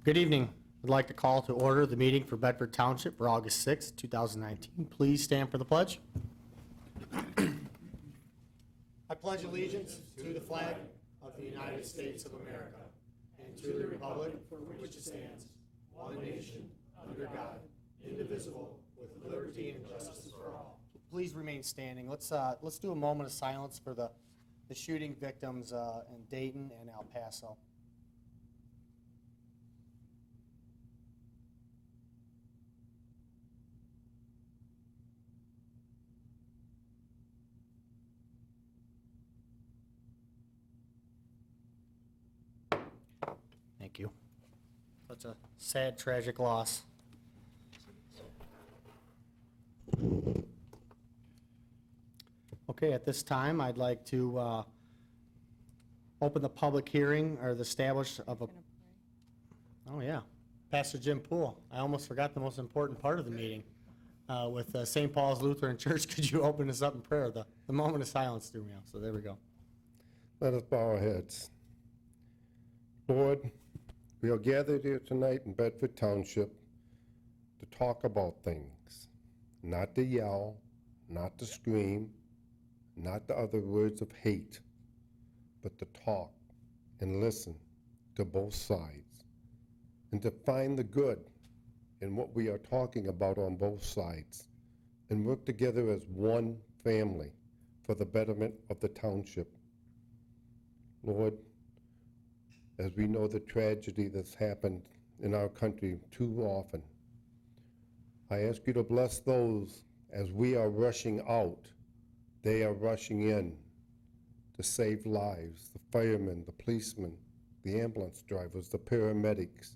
Good evening. I'd like to call to order the meeting for Bedford Township for August 6, 2019. Please stand for the pledge. I pledge allegiance to the flag of the United States of America and to the republic for which it stands, one nation, under God, indivisible, with liberty and justice for all. Please remain standing. Let's do a moment of silence for the shooting victims in Dayton and El Paso. Thank you. Such a sad, tragic loss. Okay, at this time, I'd like to open the public hearing or the establish of a... Oh, yeah. Pastor Jim Poole. I almost forgot the most important part of the meeting. With St. Paul's Lutheran Church, could you open us up in prayer? The moment of silence threw me off, so there we go. Let us bow our heads. Lord, we are gathered here tonight in Bedford Township to talk about things, not to yell, not to scream, not the other words of hate, but to talk and listen to both sides and to find the good in what we are talking about on both sides and work together as one family for the betterment of the township. Lord, as we know the tragedy that's happened in our country too often, I ask you to bless those as we are rushing out, they are rushing in to save lives, the firemen, the policemen, the ambulance drivers, the paramedics.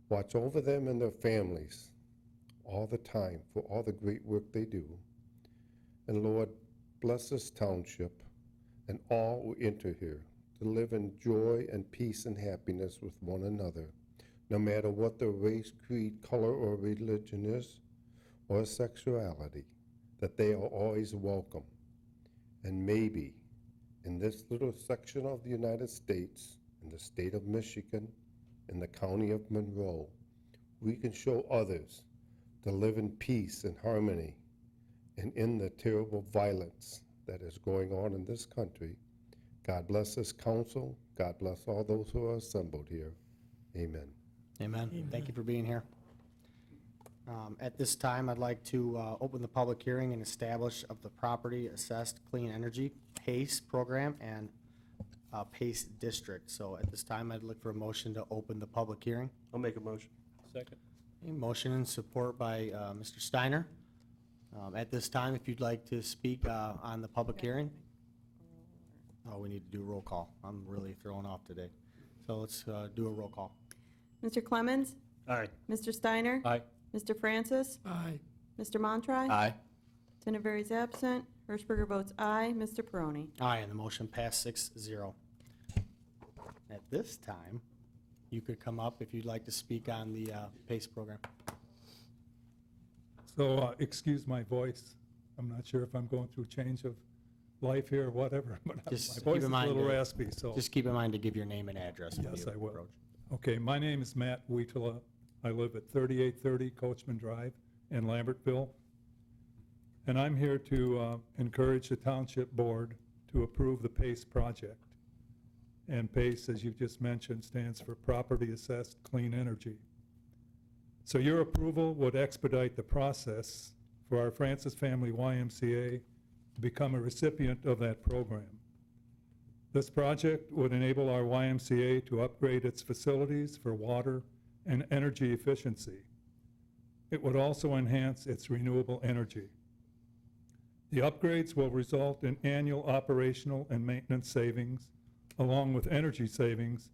Watch over them and their families all the time for all the great work they do. And Lord, bless this township and all who enter here to live in joy and peace and happiness with one another, no matter what their race, creed, color, or religion is, or sexuality, that they are always welcome. And maybe in this little section of the United States, in the state of Michigan, in the county of Monroe, we can show others to live in peace and harmony and in the terrible violence that is going on in this country. God bless this council. God bless all those who are assembled here. Amen. Amen. Thank you for being here. At this time, I'd like to open the public hearing and establish of the Property Assessed Clean Energy PACE program and PACE district. So at this time, I'd look for a motion to open the public hearing. I'll make a motion. Second. A motion and support by Mr. Steiner. At this time, if you'd like to speak on the public hearing. Oh, we need to do a roll call. I'm really thrown off today. So let's do a roll call. Mr. Clemens? Aye. Mr. Steiner? Aye. Mr. Francis? Aye. Mr. Montry? Aye. Tennevery is absent. Hirschberger votes aye. Mr. Peroni? Aye, and the motion passed 6-0. At this time, you could come up if you'd like to speak on the PACE program. So, excuse my voice. I'm not sure if I'm going through change of life here or whatever, but Just my voice keep is in a mind little to- raspy, so. Just keep in mind to give your name and address when Yes, you I will. approach. Okay, my name is Matt Wheatela. I live at 3830 Coachman Drive in Lambertville. And I'm here to encourage the Township Board to approve the PACE project. And PACE, as you just mentioned, stands for Property Assessed Clean Energy. So your approval would expedite the process for our Francis Family YMCA to become a recipient of that program. This project would enable our YMCA to upgrade its facilities for water and energy efficiency. It would also enhance its renewable energy. The upgrades will result in annual operational and maintenance savings, along with energy savings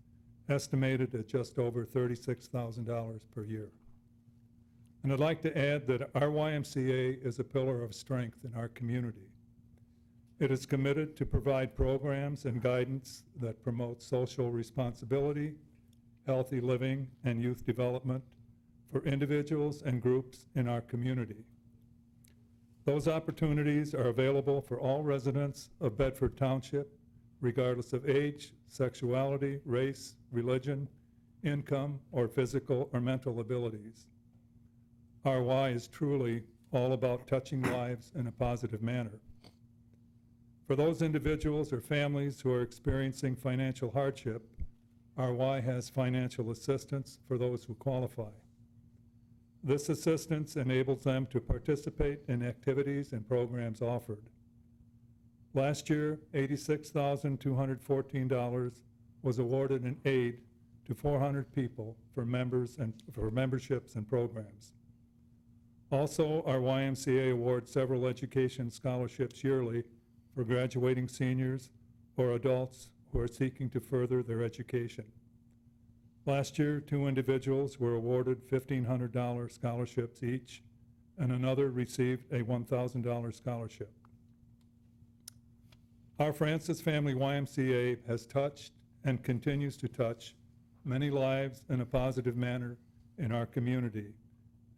estimated at just over $36,000 per year. And I'd like to add that our YMCA is a pillar of strength in our community. It is committed to provide programs and guidance that promote social responsibility, healthy living, and youth development for individuals and groups in our community. Those opportunities are available for all residents of Bedford Township, regardless of age, sexuality, race, religion, income, or physical or mental abilities. Our why is truly all about touching lives in a positive manner. For those individuals or families who are experiencing financial hardship, our why has financial assistance for those who qualify. This assistance enables them to participate in activities and programs offered. Last year, $86,214 was awarded in aid to 400 people for memberships and programs. Also, our YMCA awards several education scholarships yearly for graduating seniors or adults who are seeking to further their education. Last year, 2 individuals were awarded $1,500 scholarships each, and another received a $1,000 scholarship. Our Francis Family YMCA has touched and continues to touch many lives in a positive manner in our community,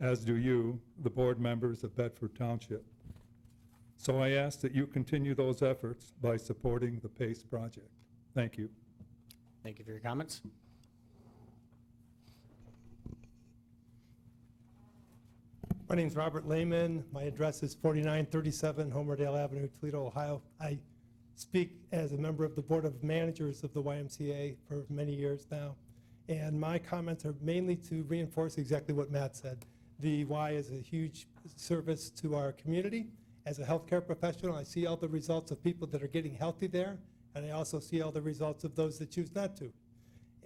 as do you, the board members of Bedford Township. So I ask that you continue those efforts by supporting the PACE project. Thank you. Thank you for your comments. My name is Robert Lehman. My address is 4937 Homerdale Avenue, Toledo, Ohio. I speak as a member of the Board of Managers of the YMCA for many years now. And my comments are mainly to reinforce exactly what Matt said. The Y is a huge service to our community. As a healthcare professional, I see all the results of people that are getting healthy there, and I also see all the results of those that choose not to.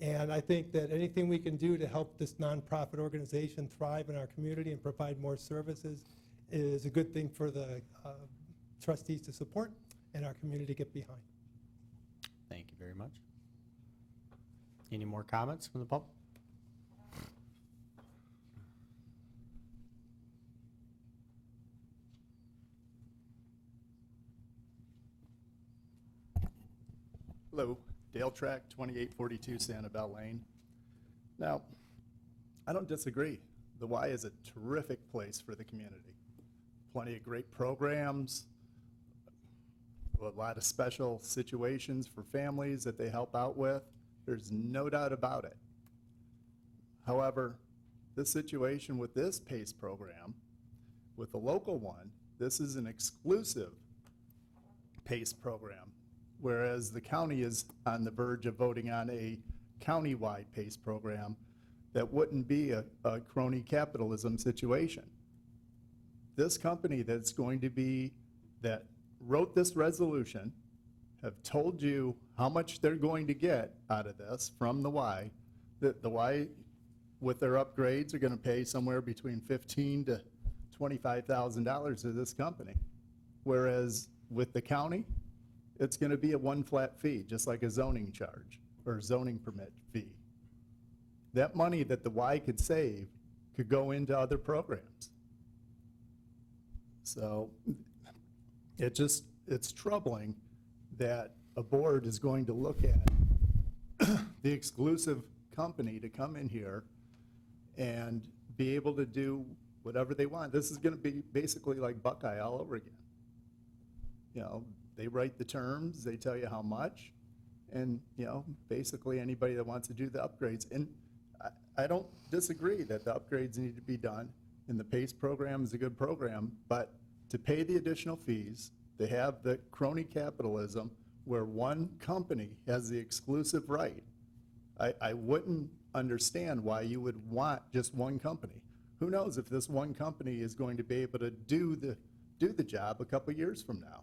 And I think that anything we can do to help this nonprofit organization thrive in our community and provide more services is a good thing for the trustees to support and our community to get behind. Thank you very much. Any more comments from the public? Hello, Dale Track, 2842 Sanibel Lane. Now, I don't disagree. The Y is a terrific place for the community. Plenty of great programs, a lot of special situations for families that they help out with. There's no doubt about it. However, this situation with this PACE program, with the local one, this is an exclusive PACE program, whereas the county is on the verge of voting on a county-wide PACE program that wouldn't be a crony capitalism situation. This company that's going to be, that wrote this resolution, have told you how much they're going to get out of this from the Y. The Y, with their upgrades, are going to pay somewhere between $15,000 to $25,000 to this company. Whereas with the county, it's going to be a one flat fee, just like a zoning charge or zoning permit fee. That money that the Y could save could go into other programs. So it's troubling that a board is going to look at the exclusive company to come in here and be able to do whatever they want. This is going to be basically like Buckeye all over again. You know, they write the terms, they tell you how much, and, you know, basically anybody that wants to do the upgrades. And I don't disagree that the upgrades need to be done, and the PACE program is a good program, but to pay the additional fees, they have the crony capitalism where one company has the exclusive right. I wouldn't understand why you would want just one company. Who knows if this one company is going to be able to do the job a couple years from now.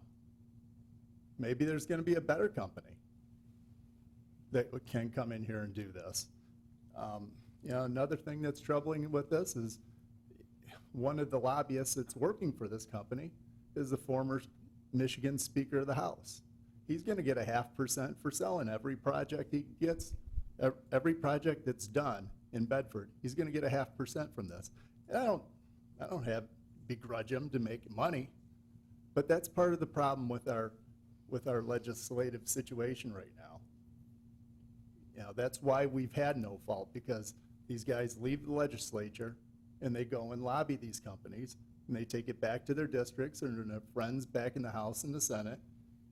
Maybe there's going to be a better company that can come in here and do this. You know, another thing that's troubling with this is one of the lobbyists that's working for this company is the former Michigan Speaker of the House. He's going to get a 0.5% for selling every project he gets, every project that's done in Bedford. He's going to get a 0.5% from this. And I don't begrudge him to make money, but that's part of the problem with our legislative situation right now. You know, that's why we've had no fault, because these guys leave the legislature and they go and lobby these companies, and they take it back to their districts and their friends back in the House and the Senate,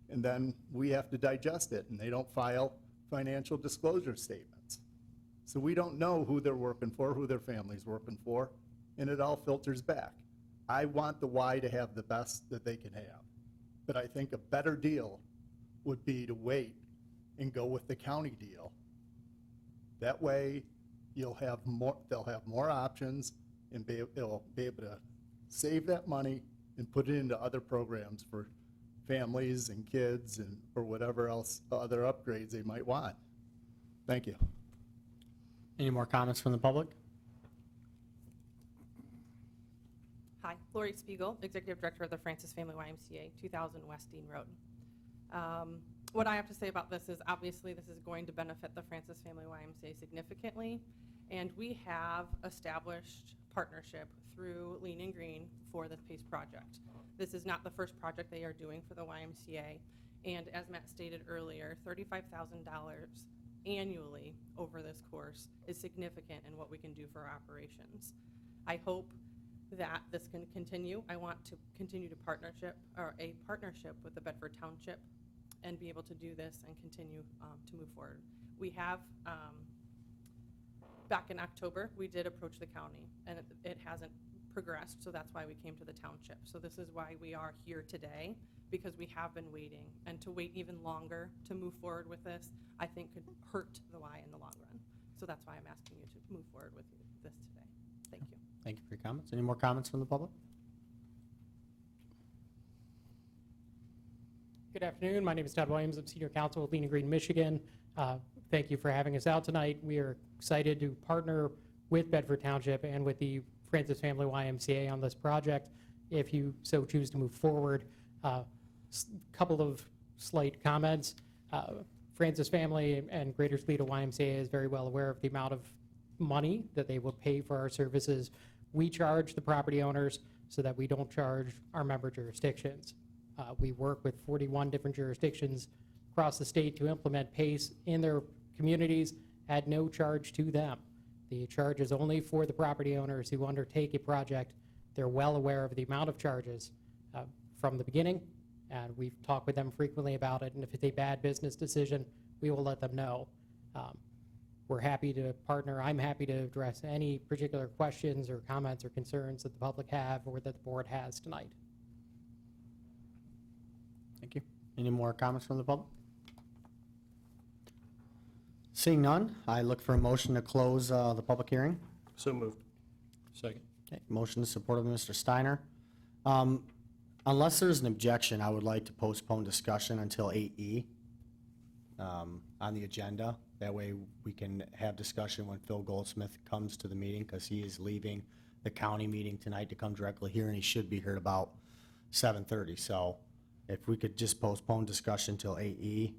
and then we have to digest it, and they don't file financial disclosure statements. So we don't know who they're working for, who their family's working for, and it all filters back. I want the Y to have the best that they can have. But I think a better deal would be to wait and go with the county deal. That way, they'll have more options and they'll be able to save that money and put it into other programs for families and kids and, or whatever else, other upgrades they might want. Thank you. Any more comments from the public? Hi, Lori Spiegel, Executive Director of the Francis Family YMCA, 2000 West Dean Road. What I have to say about this is obviously this is going to benefit the Francis Family YMCA significantly, and we have established partnership through Lean and Green for this PACE project. This is not the first project they are doing for the YMCA, and as Matt stated earlier, $35,000 annually over this course is significant in what we can do for our operations. I hope that this can continue. I want to continue a partnership with the Bedford Township and be able to do this and continue to move forward. We have, back in October, we did approach the county, and it hasn't progressed, so that's why we came to the township. So this is why we are here today, because we have been waiting, and to wait even longer to move forward with this, I think could hurt the Y in the long run. So that's why I'm asking you to move forward with this today. Thank you. Thank you for your comments. Any more comments from the public? Good afternoon. My name is Todd Williams. I'm Senior Counsel with Lean and Green, Michigan. Thank you for having us out tonight. We are excited to partner with Bedford Township and with the Francis Family YMCA on this project if you so choose to move forward. Couple of slight comments. Francis Family and Greater Toledo YMCA is very well aware of the amount of money that they will pay for our services. We charge the property owners so that we don't charge our member jurisdictions. We work with 41 different jurisdictions across the state to implement PACE in their communities at no charge to them. The charge is only for the property owners who undertake a project. They're well aware of the amount of charges from the beginning, and we've talked with them frequently about it, and if it's a bad business decision, we will let them know. We're happy to partner. I'm happy to address any particular questions or comments or concerns that the public have or that the board has tonight. Thank you. Any more comments from the public? Seeing none, I look for a motion to close the public hearing. So moved. Second. Okay, motion is supported by Mr. Steiner. Unless there's an objection, I would like to postpone discussion until 8E on the agenda. That way we can have discussion when Phil Goldsmith comes to the meeting, because he is leaving the county meeting tonight to come directly here, and he should be here at about 7:30. So if we could just postpone discussion till 8E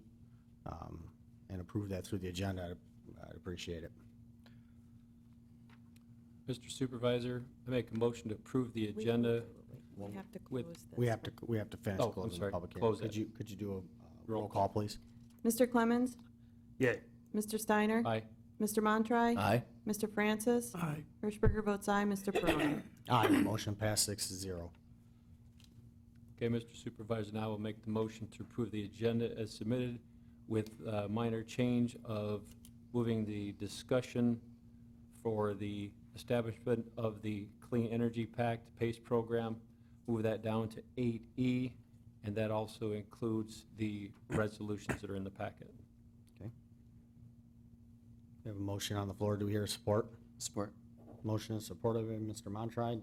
and approve that through the agenda, I'd appreciate it. Mr. Supervisor, I make a motion to approve the agenda. We have to with- close this. We have to finish Oh, I'm closing the sorry. public hearing. Close it. Could you do a Roll roll call, please? Mr. Clemens? Yay. Mr. Steiner? Aye. Mr. Montroy? Aye. Mr. Francis? Aye. Hirschberger votes aye. Mr. Peroni? Aye, motion passed 6-0. Okay, Mr. Supervisor, now we'll make the motion to approve the agenda as submitted with a minor change of moving the discussion for the establishment of the Clean Energy Pact PACE program, move that down to 8E, and that also includes the resolutions that are in the packet. Okay. We have a motion on the floor. Do we hear support? Support. Motion is supported by Mr. Montroy.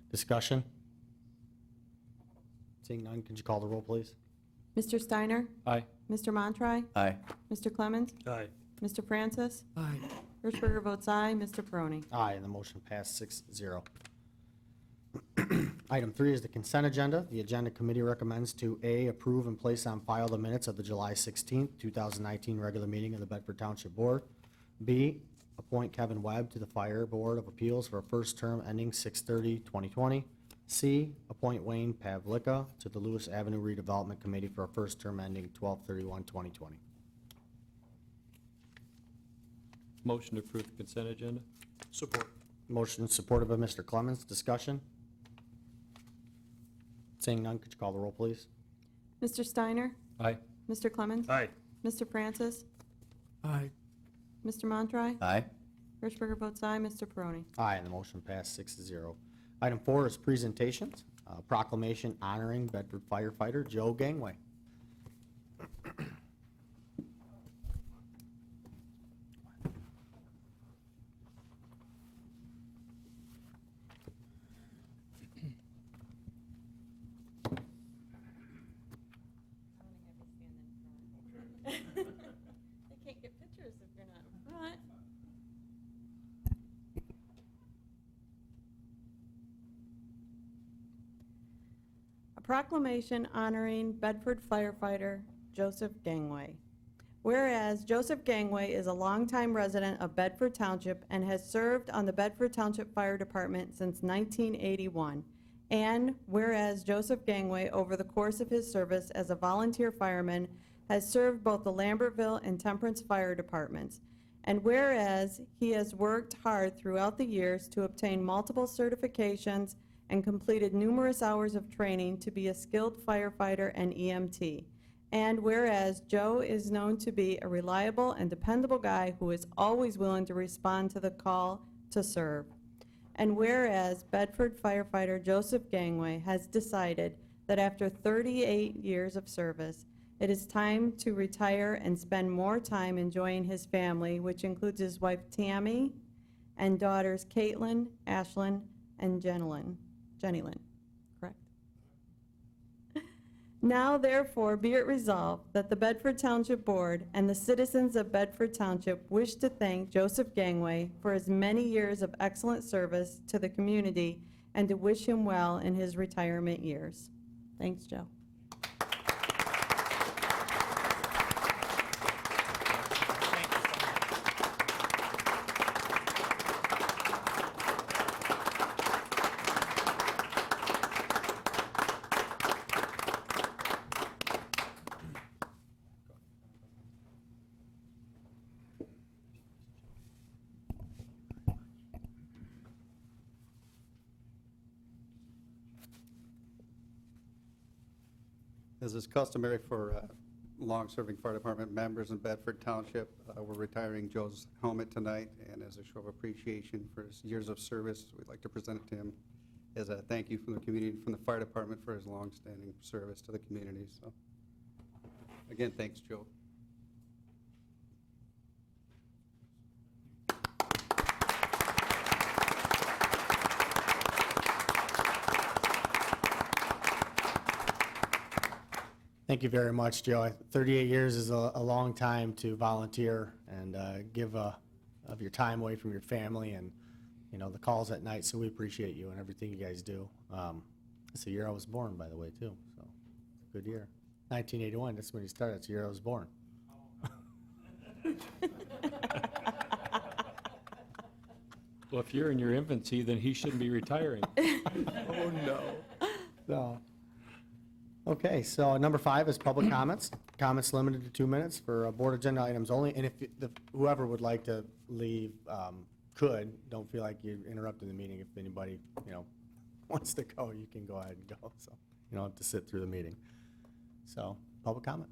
Discussion? Seeing none, could you call the roll, please? Mr. Steiner? Aye. Mr. Montroy? Aye. Mr. Clemens? Aye. Mr. Francis? Aye. Hirschberger votes aye. Mr. Peroni? Aye, and the motion passed 6-0. Item 3 is the consent agenda. The agenda committee recommends to A, approve and place on file the minutes of the July 16th, 2019 regular meeting of the Bedford Township Board. B, appoint Kevin Webb to the Fire Board of Appeals for a first term ending 6/30/2020. C, appoint Wayne Pavlika to the Lewis Avenue Redevelopment Committee for a first term ending 12/31/2020. Motion to approve the consent agenda? Support. Motion supported by Mr. Clemens. Discussion? Seeing none, could you call the roll, please? Mr. Steiner? Aye. Mr. Clemens? Aye. Mr. Francis? Aye. Mr. Montroy? Aye. Hirschberger votes aye. Mr. Peroni. Aye, and the motion passed 6-0. Item 4 is presentations. Proclamation honoring Bedford firefighter Joe Gangway. They can't get pictures if you're not in front. A proclamation honoring Bedford firefighter Joseph Gangway. Whereas Joseph Gangway is a longtime resident of Bedford Township and has served on the Bedford Township Fire Department since 1981. And whereas Joseph Gangway, over the course of his service as a volunteer fireman, has served both the Lambertville and Temperance Fire Departments. And whereas he has worked hard throughout the years to obtain multiple certifications and completed numerous hours of training to be a skilled firefighter and EMT. And whereas Joe is known to be a reliable and dependable guy who is always willing to respond to the call to serve. And whereas Bedford firefighter Joseph Gangway has decided that after 38 years of service, it is time to retire and spend more time enjoying his family, which includes his wife Tammy and daughters Caitlin, Ashlyn, and Jennylyn, correct? Now therefore be it resolved that the Bedford Township Board and the citizens of Bedford Township wish to thank Joseph Gangway for his many years of excellent service to the community and to wish him well in his retirement years. Thanks, Joe. As is customary for long-serving fire department members in Bedford Township, we're retiring Joe's helmet tonight, and as a show of appreciation for his years of service, we'd like to present it to him as a thank you from the community, from the fire department for his long-standing service to the community. So, again, thanks, Joe. Thank you very much, Joe. 38 years is a long time to volunteer and give of your time away from your family and, you know, the calls at night, so we appreciate you and everything you guys do. It's the year I was born, by the way, too, so good year. 1981, that's when you started. That's the year I was born. Well, if you're in your infancy, then he shouldn't be retiring. Oh, no. No. Okay, so number 5 is public comments. Comments limited to 2 minutes for board agenda items only. And if whoever would like to leave could, don't feel like you're interrupting the meeting. If anybody, you know, wants to go, you can go ahead and go. So you don't have to sit through the meeting. So public comment.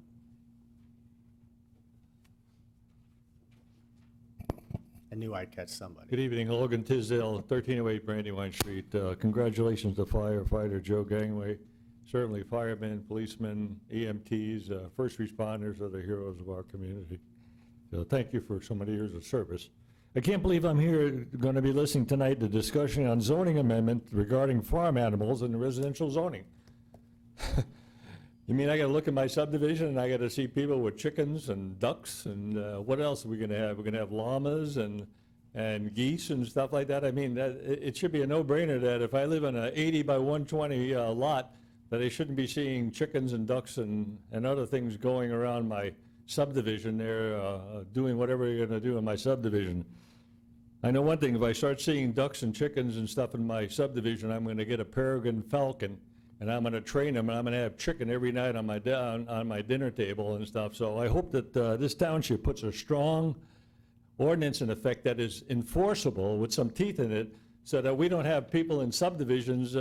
I knew I'd catch somebody. Good evening, Logan Tisdale, 1308 Brandywine Street. Congratulations to firefighter Joe Gangway. Certainly firemen, policemen, EMTs, first responders are the heroes of our community. So thank you for so many years of service. I can't believe I'm here going to be listening tonight to discussion on zoning amendment regarding farm animals in residential zoning. You mean I got to look at my subdivision and I got to see people with chickens and ducks and what else are we going to have? We're going to have llamas and geese and stuff like that. I mean, it should be a no-brainer that if I live in an 80 by 120 lot, that I shouldn't be seeing chickens and ducks and other things going around my subdivision there, doing whatever you're going to do in my subdivision. I know one thing, if I start seeing ducks and chickens and stuff in my subdivision, I'm going to get a peregrine falcon, and I'm going to train them, and I'm going to have chicken every night on my dinner table and stuff. So I hope that this township puts a strong ordinance in effect that is enforceable with some teeth in it, so that we don't have people in subdivisions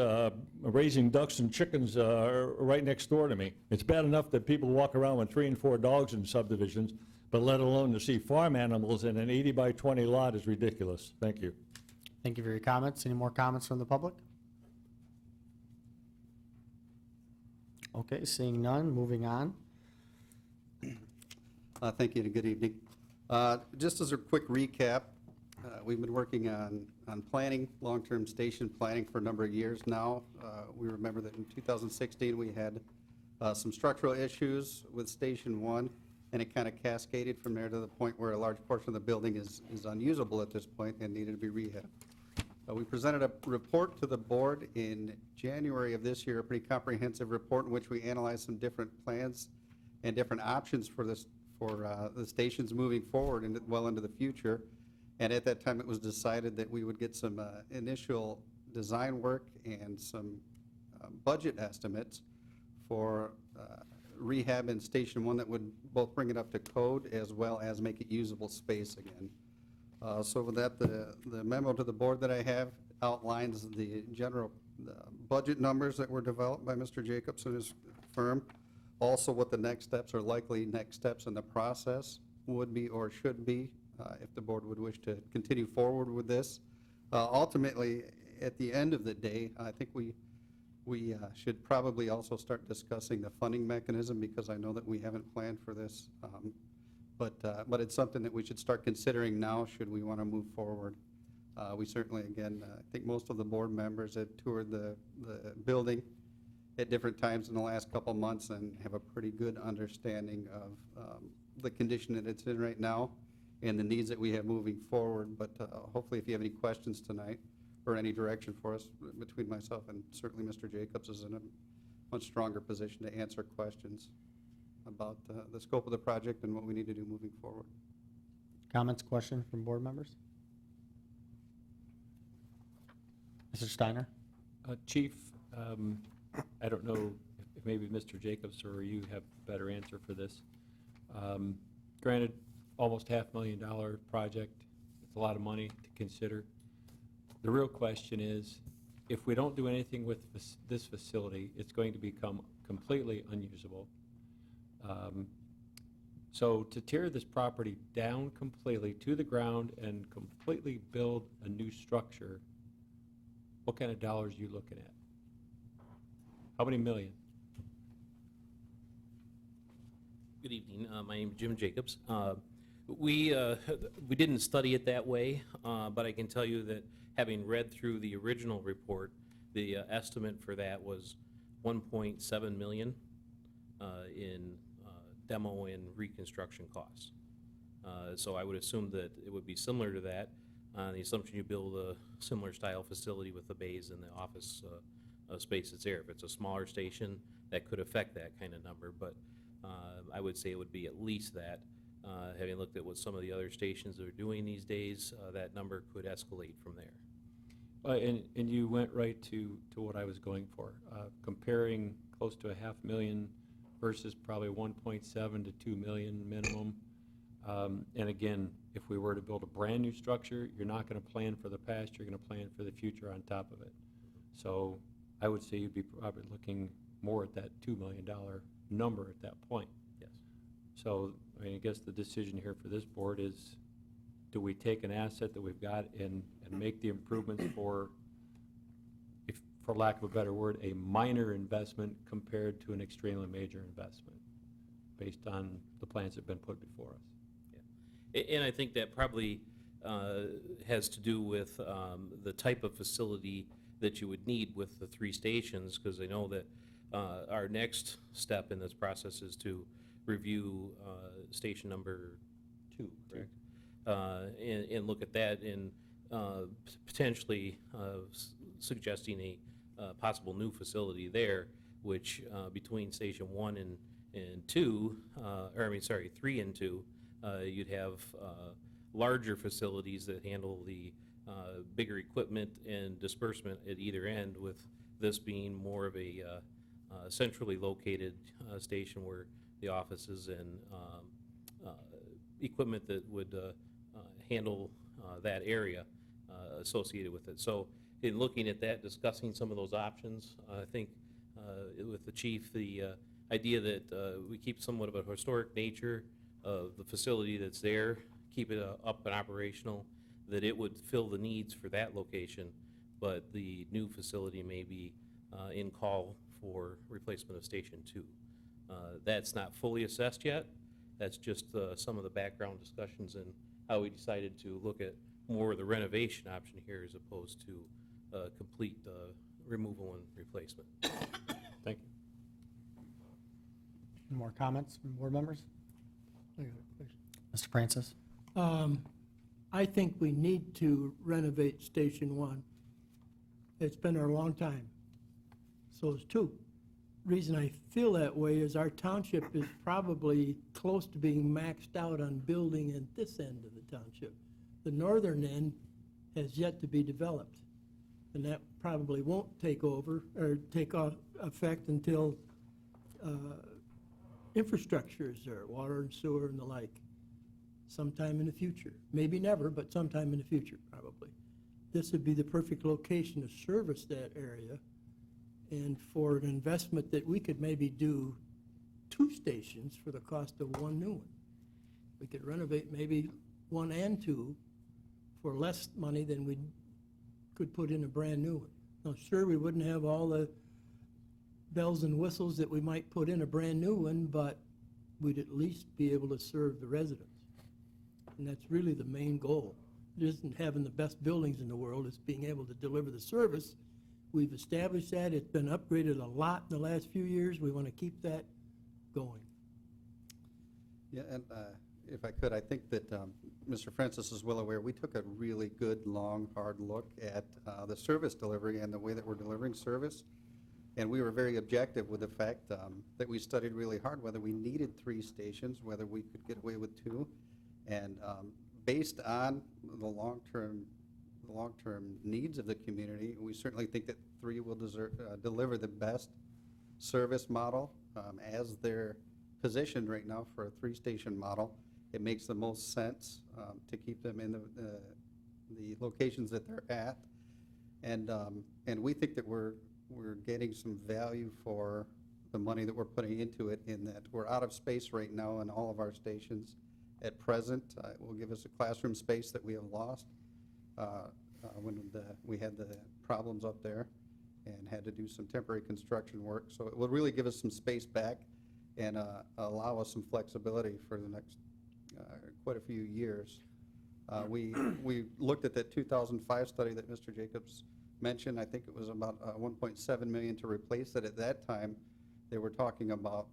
raising ducks and chickens right next door to me. It's bad enough that people walk around with 3 and 4 dogs in subdivisions, but let alone to see farm animals in an 80 by 20 lot is ridiculous. Thank you. Thank you for your comments. Any more comments from the public? Okay, seeing none, moving on. Thank you and good evening. Just as a quick recap, we've been working on planning, long-term station planning for a number of years now. We remember that in 2016, we had some structural issues with Station 1, and it kind of cascaded from there to the point where a large portion of the building is unusable at this point and needed to be rehabbed. We presented a report to the board in January of this year, a pretty comprehensive report in which we analyzed some different plans and different options for this, for the stations moving forward and well into the future. And at that time, it was decided that we would get some initial design work and some budget estimates for rehab in Station 1 that would both bring it up to code as well as make it usable space again. So with that, the memo to the board that I have outlines the general budget numbers that were developed by Mr. Jacobs and his firm. Also what the next steps or likely next steps in the process would be or should be if the board would wish to continue forward with this. Ultimately, at the end of the day, I think we should probably also start discussing the funding mechanism, because I know that we haven't planned for this. But it's something that we should start considering now should we want to move forward. We certainly, again, I think most of the board members have toured the building at different times in the last couple months and have a pretty good understanding of the condition that it's in right now and the needs that we have moving forward. But hopefully if you have any questions tonight or any direction for us, between myself and certainly Mr. Jacobs is in a much stronger position to answer questions about the scope of the project and what we need to do moving forward. Comments, questions from board members? Mr. Steiner? Chief, I don't know if maybe Mr. Jacobs or you have a better answer for this. Granted, almost $500,000 project, it's a lot of money to consider. The real question is, if we don't do anything with this facility, it's going to become completely unusable. So to tear this property down completely to the ground and completely build a new structure, what kind of dollars are you looking at? How many million? Good evening. My name is Jim Jacobs. We didn't study it that way, but I can tell you that having read through the original report, the estimate for that was 1.7 million in demo and reconstruction costs. So I would assume that it would be similar to that, on the assumption you build a similar style facility with the bays and the office space that's there. If it's a smaller station, that could affect that kind of number, but I would say it would be at least that. Having looked at what some of the other stations are doing these days, that number could escalate from there. And you went right to what I was going for, comparing close to $500,000 versus probably 1.7 to 2 million minimum. And again, if we were to build a brand new structure, you're not going to plan for the past, you're going to plan for the future on top of it. So I would say you'd be probably looking more at that $2 million number at that point. Yes. So I mean, I guess the decision here for this board is, do we take an asset that we've got and make the improvements for, if, for lack of a better word, a minor investment compared to an extremely major investment based on the plans that have been put before us? Yeah. And I think that probably has to do with the type of facility that you would need with the 3 stations, because I know that our next step in this process is to review station number 2, correct? And look at that and potentially suggesting a possible new facility there, which between Station 1 and 2, or I mean, sorry, 3 and 2, you'd have larger facilities that handle the bigger equipment and disbursement at either end, with this being more of a centrally located station where the offices and equipment that would handle that area associated with it. So in looking at that, discussing some of those options, I think with the chief, the idea that we keep somewhat of a historic nature the facility that's there, keep it up and operational, that it would fill the needs for that location, but the new facility may be in call for replacement of Station 2. That's not fully assessed yet. That's just some of the background discussions and how we decided to look at more of the renovation option here as opposed to complete removal and replacement. Thank you. Any more comments from board members? I got a question. Mr. Francis? I think we need to renovate Station 1. It's been there a long time. So is 2. Reason I feel that way is our township is probably close to being maxed out on building at this end of the township. The northern end has yet to be developed, and that probably won't take over or take effect until infrastructure is there, water and sewer and the like, sometime in the future. Maybe never, but sometime in the future, probably. This would be the perfect location to service that area, and for an investment that we could maybe do 2 stations for the cost of 1 new one. We could renovate maybe 1 and 2 for less money than we could put in a brand new one. Now, sure, we wouldn't have all the bells and whistles that we might put in a brand new one, but we'd at least be able to serve the residents. And that's really the main goal. It isn't having the best buildings in the world, it's being able to deliver the service. We've established that. It's been upgraded a lot in the last few years. We want to keep that going. Yeah, and if I could, I think that Mr. Francis is well aware, we took a really good, long, hard look at the service delivery and the way that we're delivering service. And we were very objective with the fact that we studied really hard whether we needed 3 stations, whether we could get away with 2. And based on the long-term needs of the community, we certainly think that 3 will deliver the best service model as they're positioned right now for a 3-station model. It makes the most sense to keep them in the locations that they're at, and we think that we're getting some value for the money that we're putting into it, in that we're out of space right now in all of our stations at present. It will give us a classroom space that we have lost when we had the problems up there and had to do some temporary construction work. So it will really give us some space back and allow us some flexibility for the next quite a few years. We looked at that 2005 study that Mr. Jacobs mentioned. I think it was about $1.7 million to replace it. At that time, they were talking about,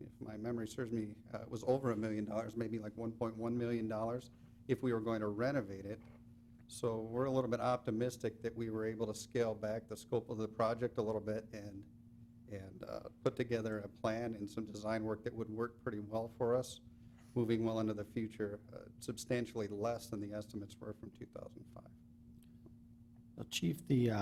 if my memory serves me, it was over $1 million, maybe like $1.1 million if we were going to renovate it. So we're a little bit optimistic that we were able to scale back the scope of the project a little bit and put together a plan and some design work that would work pretty well for us, moving well into the future, substantially less than the estimates were from 2005. Well, Chief, the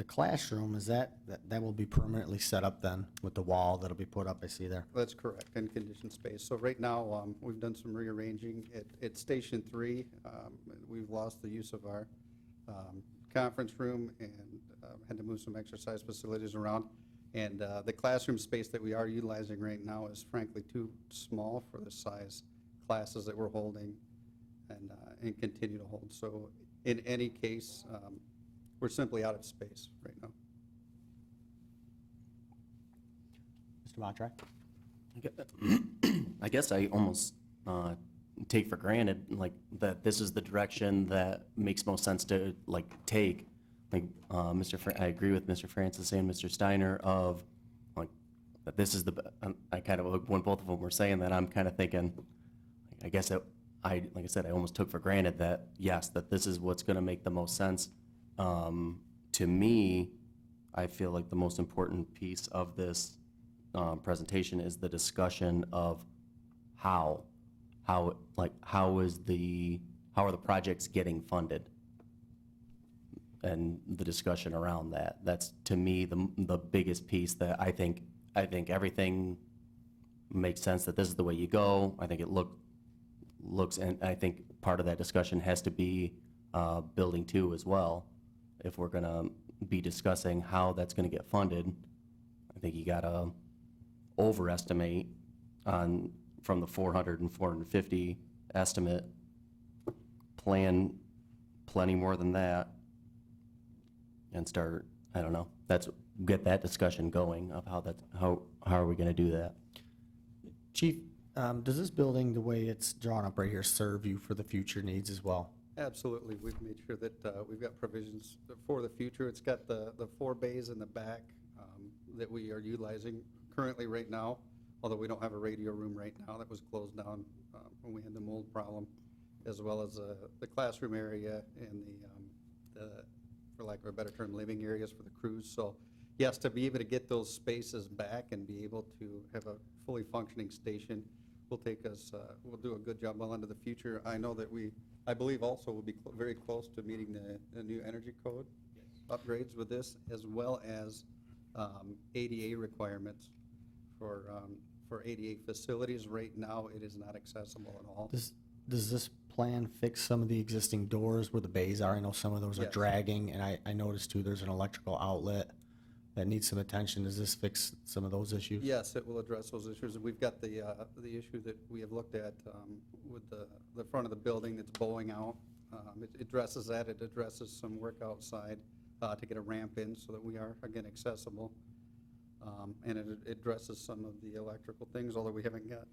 classroom, is that will be permanently set up then with the wall that'll be put up, I see there? That's correct, and conditioned space. So right now, we've done some rearranging. At Station 3, we've lost the use of our conference room and had to move some exercise facilities around. And the classroom space that we are utilizing right now is frankly too small for the size classes that we're holding and continue to hold. So in any case, we're simply out of space right now. Mr. Montre? I guess I almost take for granted like that this is the direction that makes most sense to like take. Like I agree with Mr. Francis and Mr. Steiner of like that this is I kind of, when both of them were saying that, I'm kind of thinking, I guess that like I said, I almost took for granted that yes, that this is what's going to make the most sense. To me, I feel like the most important piece of this presentation is the discussion of how are the projects getting funded, and the discussion around that. That's to me the biggest piece. That I think everything makes sense, that this is the way you go. I think it looks, and I think part of that discussion has to be building 2 as well. If we're going to be discussing how that's going to get funded, I think you got to overestimate on from the 400 and 450 estimate, plan plenty more than that, and start, I don't know, get that discussion going of how are we gonna do that? Chief, does this building, the way it's drawn up right here, serve you for the future needs as well? Absolutely. We've made sure that we've got provisions for the future. It's got the 4 bays in the back that we are utilizing currently right now, although we don't have a radio room right now. That was closed down when we had the mold problem, as well as the classroom area and the, for lack of a better term, living areas for the crews. So yes, to be able to get those spaces back and be able to have a fully functioning station will take us, we'll do a good job well into the future. I know that I believe also we'll be very close to meeting the new energy code upgrades with this, as well as ADA requirements for ADA facilities. Right now, it is not accessible at all. Does this plan fix some of the existing doors where the bays are? I know some of those are Yes. dragging, and I noticed too, there's an electrical outlet that needs some attention. Does this fix some of those issues? Yes, it will address those issues. We've got the issue that we have looked at with the front of the building that's bowing out. It addresses that. It addresses some work outside to get a ramp in so that we are, again, accessible. And it addresses some of the electrical things, although we haven't got,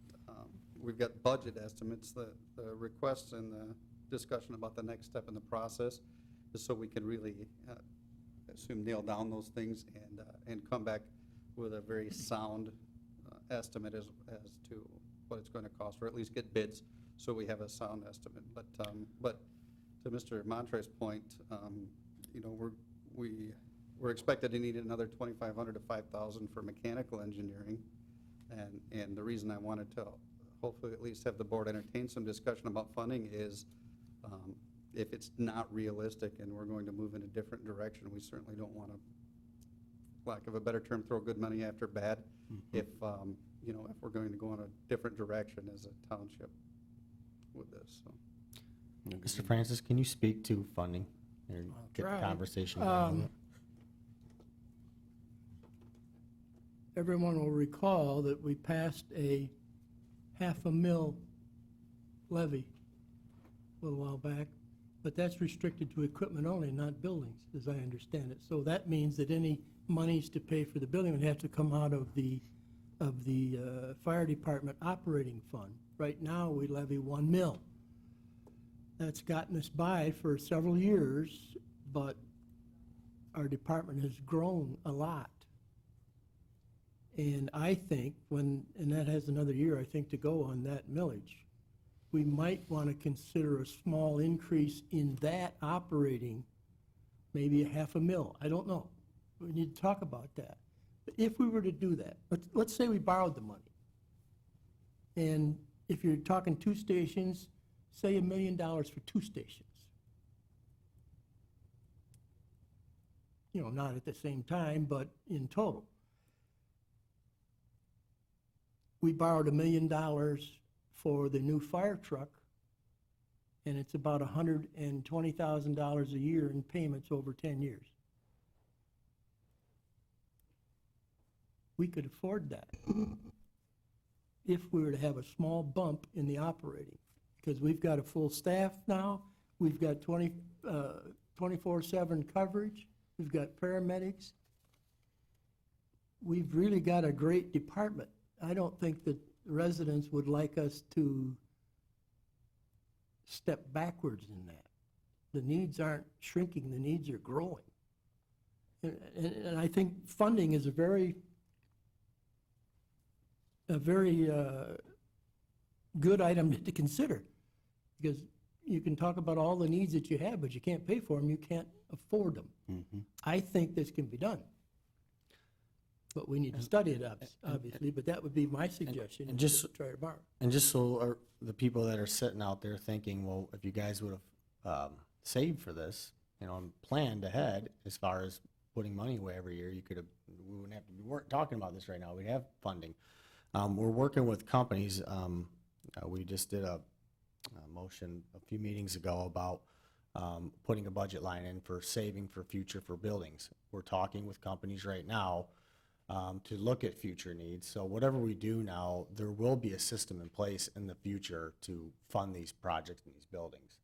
we've got budget estimates. The requests and the discussion about the next step in the process is so we can really nail down those things and come back with a very sound estimate as to what it's going to cost, or at least get bids so we have a sound estimate. But to Mr. Montre's point, you know, we're expected to need another $2,500 to $5,000 for mechanical engineering, and the reason I wanted to hopefully at least have the board entertain some discussion about funding is if it's not realistic and we're going to move in a different direction, we certainly don't want to, lack of a better term, throw good money after bad. If you know, if we're going to go in a different direction as a township with this. So. Mr. Francis, can you speak to funding or get the conversation going? Everyone will recall that we passed a $500,000 levy a little while back, but that's restricted to equipment only, not buildings, as I understand it. So that means that any monies to pay for the building would have to come out of the fire department operating fund. Right now, we levy $1 million. That's gotten us by for several years, but our department has grown a lot. And I think and that has another year, I think, to go on that millage, we might want to consider a small increase in that operating, maybe $500,000. I don't know. We need to talk about that. But if we were to do that, let's say we borrowed the money. And if you're talking 2 stations, say $1 million for 2 stations. You know, not at the same time, but in total. We borrowed $1 million for the new fire truck, and it's about $120,000 a year in payments over 10 years. We could afford that if we were to have a small bump in the operating, because we've got a full staff now, we've got 24/7 coverage, we've got paramedics. We've really got a great department. I don't think that residents would like us to step backwards in that. The needs aren't shrinking, the needs are growing. And I think funding is a very good item to consider, because you can talk about all the needs that you have, but you can't pay for them, you can't afford them. I think this can be done. But we need to study it, obviously, but that would be my suggestion, and is to try to borrow. And just so the people that are sitting out there thinking, well, if you guys would have saved for this, you know, and planned ahead as far as putting money away every year, we wouldn't have to be talking about this right now. We'd have funding. We're working with companies. We just did a motion a few meetings ago about putting a budget line in for saving for future for buildings. We're talking with companies right now to look at future needs. So whatever we do now, there will be a system in place in the future to fund these projects and these buildings.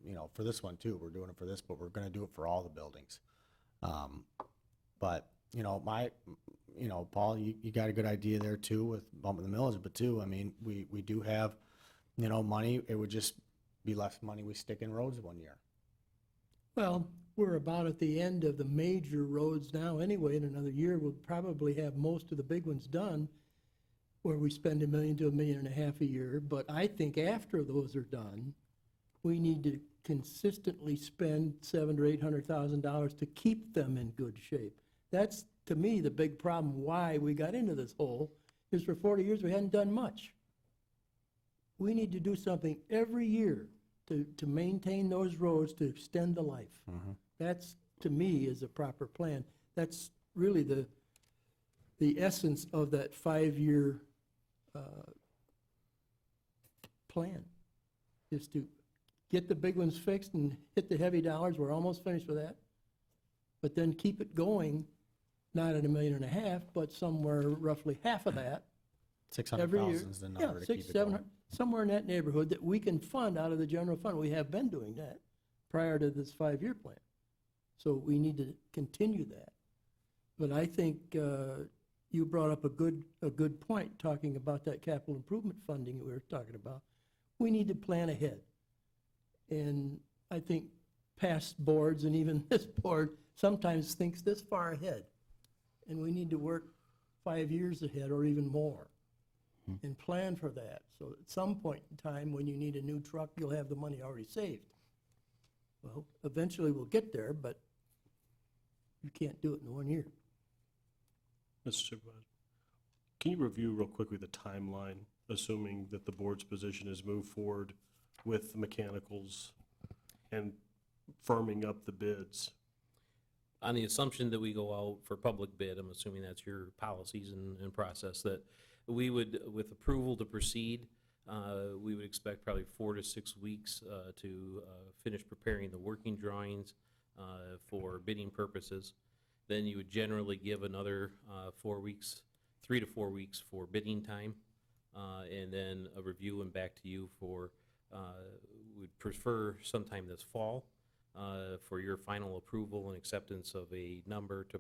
You know, for this one too, we're doing it for this, but we're gonna do it for all the buildings. But, you know, Paul, you got a good idea there too with bumping the millage, but too, I mean, we do have, you know, money. It would just be less money we stick in roads one year. Well, we're about at the end of the major roads now anyway. In another year, we'll probably have most of the big ones done, where we spend $1 million to $1.5 million a year. But I think after those are done, we need to consistently spend $700,000 to $800,000 to keep them in good shape. That's, to me, the big problem why we got into this hole, is for 40 years we hadn't done much. We need to do something every year to maintain those roads, to extend the life. That's, to me, is a proper plan. That's really the essence of that 5-year plan, is to get the big ones fixed and hit the heavy dollars. We're almost finished with that. But then keep it going, not at $1.5 million, but somewhere roughly half of that. 600,000 is the number to keep it going. Somewhere in that neighborhood that we can fund out of the general fund. We have been doing that prior to this 5-year plan. So we need to continue that. But I think you brought up a good point talking about that capital improvement funding that we were talking about. We need to plan ahead. And I think past boards and even this board sometimes thinks this far ahead. And we need to work 5 years ahead or even more and plan for that. So at some point in time, when you need a new truck, you'll have the money already saved. Well, eventually we'll get there, but you can't do it in 1 year. Mr. Supervisor, can you review real quickly the timeline, assuming that the board's position is move forward with the mechanicals and firming up the bids? On the assumption that we go out for public bid, I'm assuming that's your policies and process, that we would, with approval to proceed, we would expect probably 4 to 6 weeks to finish preparing the working drawings for bidding purposes. Then you would generally give another 4 weeks, 3 to 4 weeks for bidding time, and then a review and back to you for, we'd prefer sometime this fall for your final approval and acceptance of a number to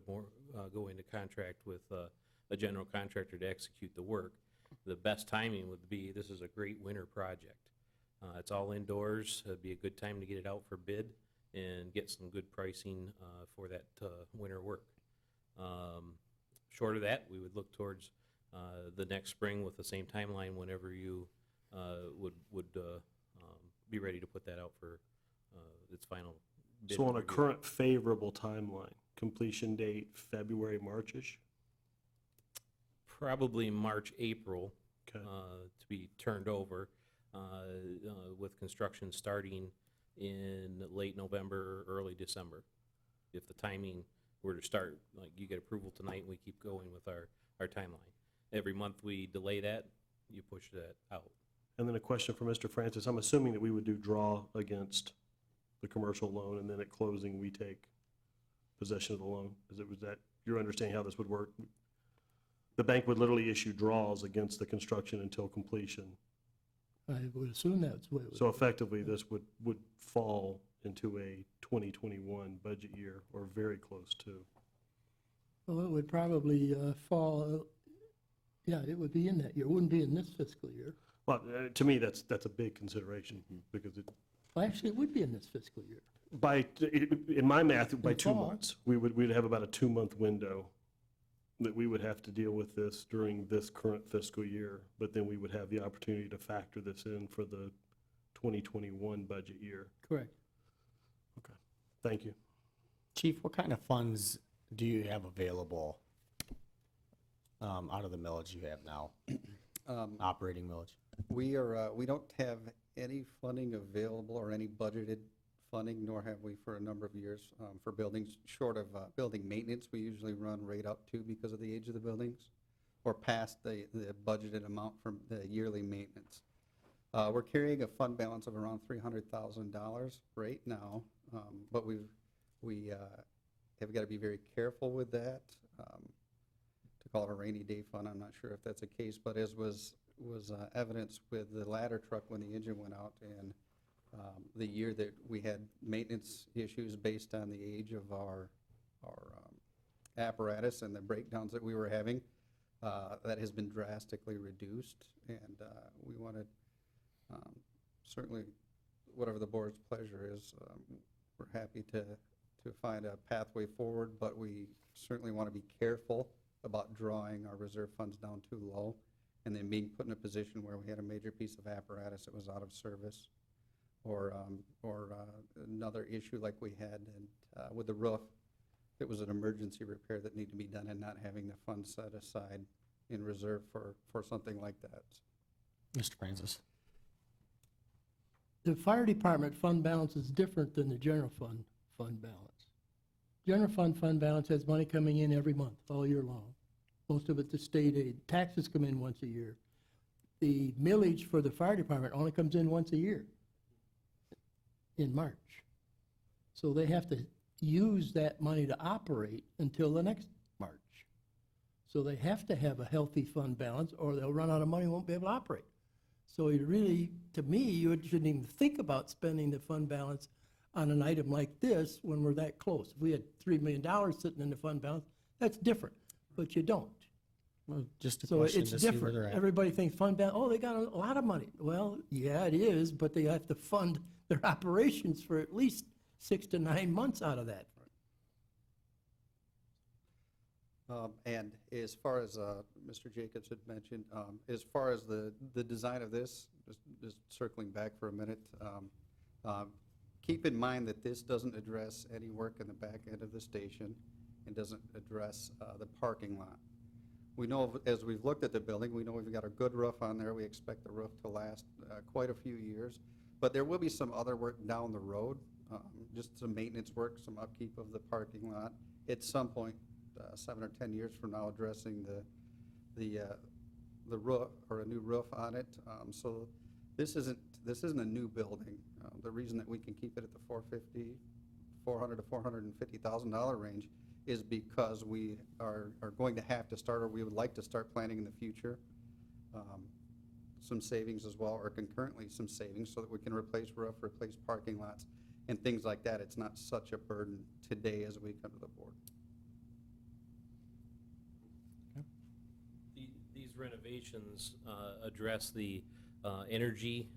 go into contract with a general contractor to execute the work. The best timing would be, this is a great winter project. It's all indoors. It'd be a good time to get it out for bid and get some good pricing for that winter work. Short of that, we would look towards the next spring with the same timeline whenever you would be ready to put that out for its final bid. So on a review. current favorable timeline, completion date February, March-ish? Probably March, April, Okay. to be turned over, with construction starting in late November, early December. If the timing were to start, like you get approval tonight and we keep going with our timeline. Every month we delay that, you push that out. And then a question for Mr. Francis. I'm assuming that we would do draw against the commercial loan, and then at closing, we take possession of the loan. Was that your understanding how this would work? The bank would literally issue draws against the construction until completion. I would assume that's the way it would. So effectively, this would fall into a 2021 budget year, or very close to. Well, it would probably fall, yeah, it would be in that year. It wouldn't be in this fiscal year. Well, to me, that's a big consideration, because it, Well, actually, it would be in this fiscal year. in my math, by In 2 fall. months, we'd have about a 2-month window that we would have to deal with this during this current fiscal year, but then we would have the opportunity to factor this in for the 2021 budget year. Correct. Okay, thank you. Chief, what kind of funds do you have available out of the millage you have now, operating millage? We don't have any funding available or any budgeted funding, nor have we for a number of years for buildings. Short of building maintenance, we usually run right up to, because of the age of the buildings, or past the budgeted amount for the yearly maintenance. We're carrying a fund balance of around $300,000 right now, but we have got to be very careful with that. to call it a rainy day fund. I'm not sure if that's the case, but as was evidenced with the ladder truck when the engine went out, and the year that we had maintenance issues based on the age of our apparatus and the breakdowns that we were having, that has been drastically reduced, and we wanted, certainly, whatever the board's pleasure is, we're happy to find a pathway forward, but we certainly want to be careful about drawing our reserve funds down too low and then being put in a position where we had a major piece of apparatus that was out of service, or another issue like we had with the roof. It was an emergency repair that needed to be done, and not having the funds set aside in reserve for something like that. Mr. Francis? The fire department fund balance is different than the general fund balance. General fund balance has money coming in every month, all year long. Most of it to state aid. Taxes come in once a year. The millage for the fire department only comes in once a year, in March. So they have to use that money to operate until the next March. So they have to have a healthy fund balance, or they'll run out of money and won't be able to operate. So you really, to me, you shouldn't even think about spending the fund balance on an item like this when we're that close. If we had $3 million sitting in the fund balance, that's different, but you don't. Well, just a So question it's to see where different. they're at. Everybody thinks fund balance, oh, they got a lot of money. Well, yeah, it is, but they have to fund their operations for at least 6 to 9 months out of that. And as far as Mr. Jacobs had mentioned, as far as the design of this, just circling back for a minute, keep in mind that this doesn't address any work in the back end of the station and doesn't address the parking lot. We know, as we've looked at the building, we know we've got a good roof on there. We expect the roof to last quite a few years. But there will be some other work down the road, just some maintenance work, some upkeep of the parking lot at some point. 7 or 10 years from now, addressing the roof, or a new roof on it. So this isn't a new building. The reason that we can keep it at the $400,000 to $450,000 range is because we are going to have to start, or we would like to start planning in the future, some savings as well, or concurrently some savings, so that we can replace roof, replace parking lots, and things like that. It's not such a burden today as we come to the board. These renovations address the energy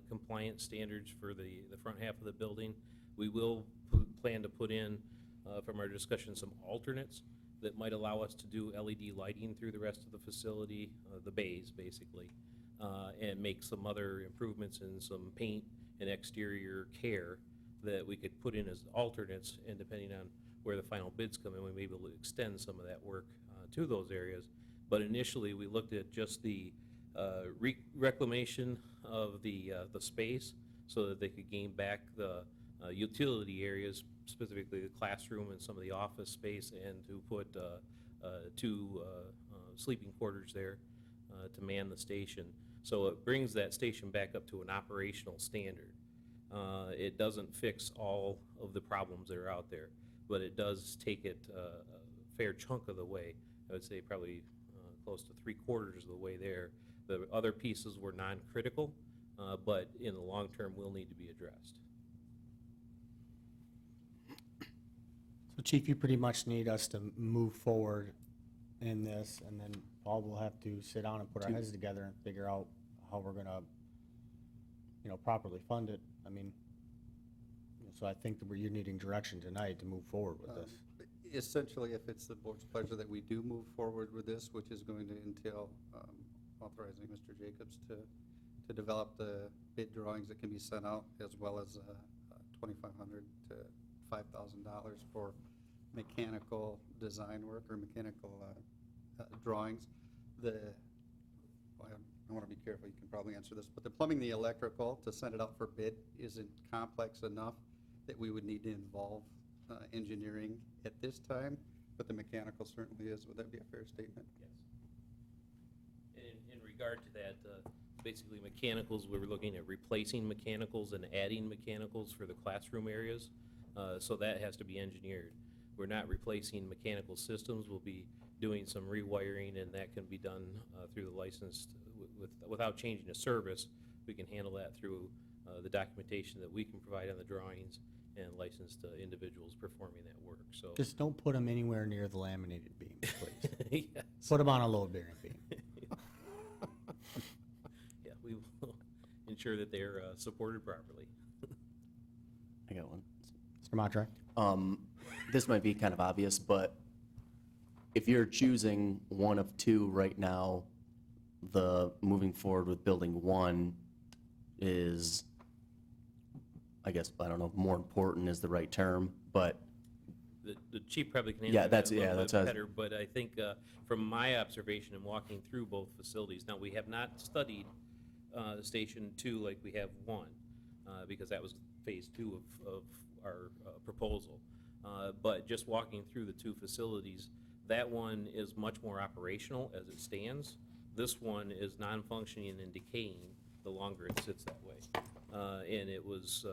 compliance standards for the front half of the building. We will plan to put in, from our discussion, some alternates that might allow us to do LED lighting through the rest of the facility, the bays basically, and make some other improvements in some paint and exterior care that we could put in as alternates, and depending on where the final bids come in, we may be able to extend some of that work to those areas. But initially, we looked at just the reclamation of the space so that they could gain back the utility areas, specifically the classroom and some of the office space, and to put 2 sleeping quarters there to man the station. So it brings that station back up to an operational standard. It doesn't fix all of the problems that are out there, but it does take it a fair chunk of the way. I would say probably close to 3/4 of the way there. The other pieces were non-critical, but in the long term will need to be addressed. So Chief, you pretty much need us to move forward in this, and then Paul will have to sit down and put our heads together and figure out how we're gonna, properly fund it. I mean, so I think that you're needing direction tonight to move forward with this. Essentially, if it's the board's pleasure that we do move forward with this, which is going to entail authorizing Mr. Jacobs to develop the bid drawings that can be sent out, as well as $2,500 to $5,000 for mechanical design work or mechanical drawings. I want to be careful, you can probably answer this, but the plumbing, the electrical, to send it out for bid isn't complex enough that we would need to involve engineering at this time, but the mechanical certainly is. Would that be a fair statement? Yes. In regard to that, basically mechanicals, we were looking at replacing mechanicals and adding mechanicals for the classroom areas, so that has to be engineered. We're not replacing mechanical systems. We'll be doing some rewiring, and that can be done through the licensed, without changing the service. We can handle that through the documentation that we can provide on the drawings and licensed individuals performing that work, so. Just don't put them anywhere near the laminated beams, please. Yes. Put them on a load-bearing beam. Yeah, we will ensure that they're supported properly. I got one. Mr. Montre? This might be kind of obvious, but if you're choosing one of two right now, the moving forward with building one is, I guess, I don't know if more important is the right term, but The chief probably can Yeah, answer that that's- a yeah, little that's bit what I was- better, but I think from my observation and walking through both facilities, now, we have not studied Station 2 like we have 1, because that was phase 2 of our proposal. But just walking through the two facilities, that one is much more operational as it stands. This one is non-functioning and decaying the longer it sits that way. And it was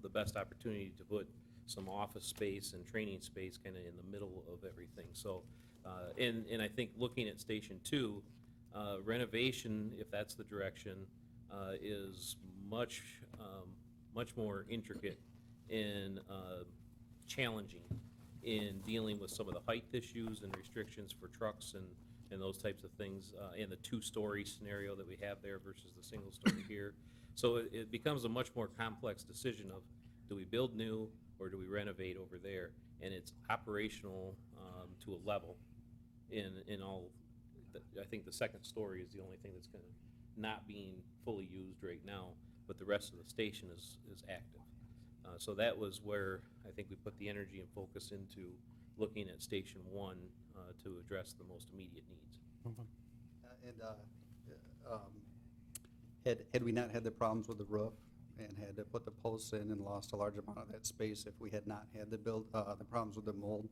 the best opportunity to put some office space and training space kind of in the middle of everything. So, and I think looking at Station 2, renovation, if that's the direction, is much more intricate and challenging in dealing with some of the height issues and restrictions for trucks and those types of things, and the two-story scenario that we have there versus the single story here. So it becomes a much more complex decision of, do we build new or do we renovate over there? And it's operational to a level in all. I think the second story is the only thing that's kind of not being fully used right now, but the rest of the station is active. So that was where I think we put the energy and focus into looking at Station 1 to address the most immediate needs. Had we not had the problems with the roof and had to put the posts in and lost a large amount of that space, if we had not had the problems with the mold,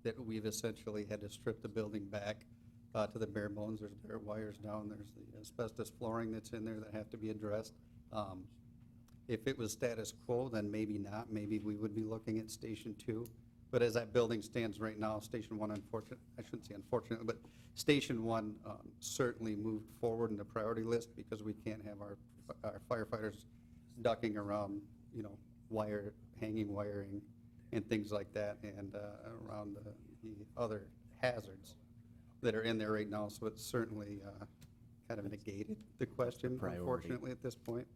that we've essentially had to strip the building back to the bare bones. There's bare wires down, there's the asbestos flooring that's in there that have to be addressed. If it was status quo, then maybe not. Maybe we would be looking at Station 2. But as that building stands right now, Station 1, I shouldn't say unfortunately, but Station 1 certainly moved forward in the priority list, because we can't have our firefighters ducking around, hanging wiring and things like that, and around the other hazards that are in there right now. So it's certainly kind of negated the question, unfortunately, at this point.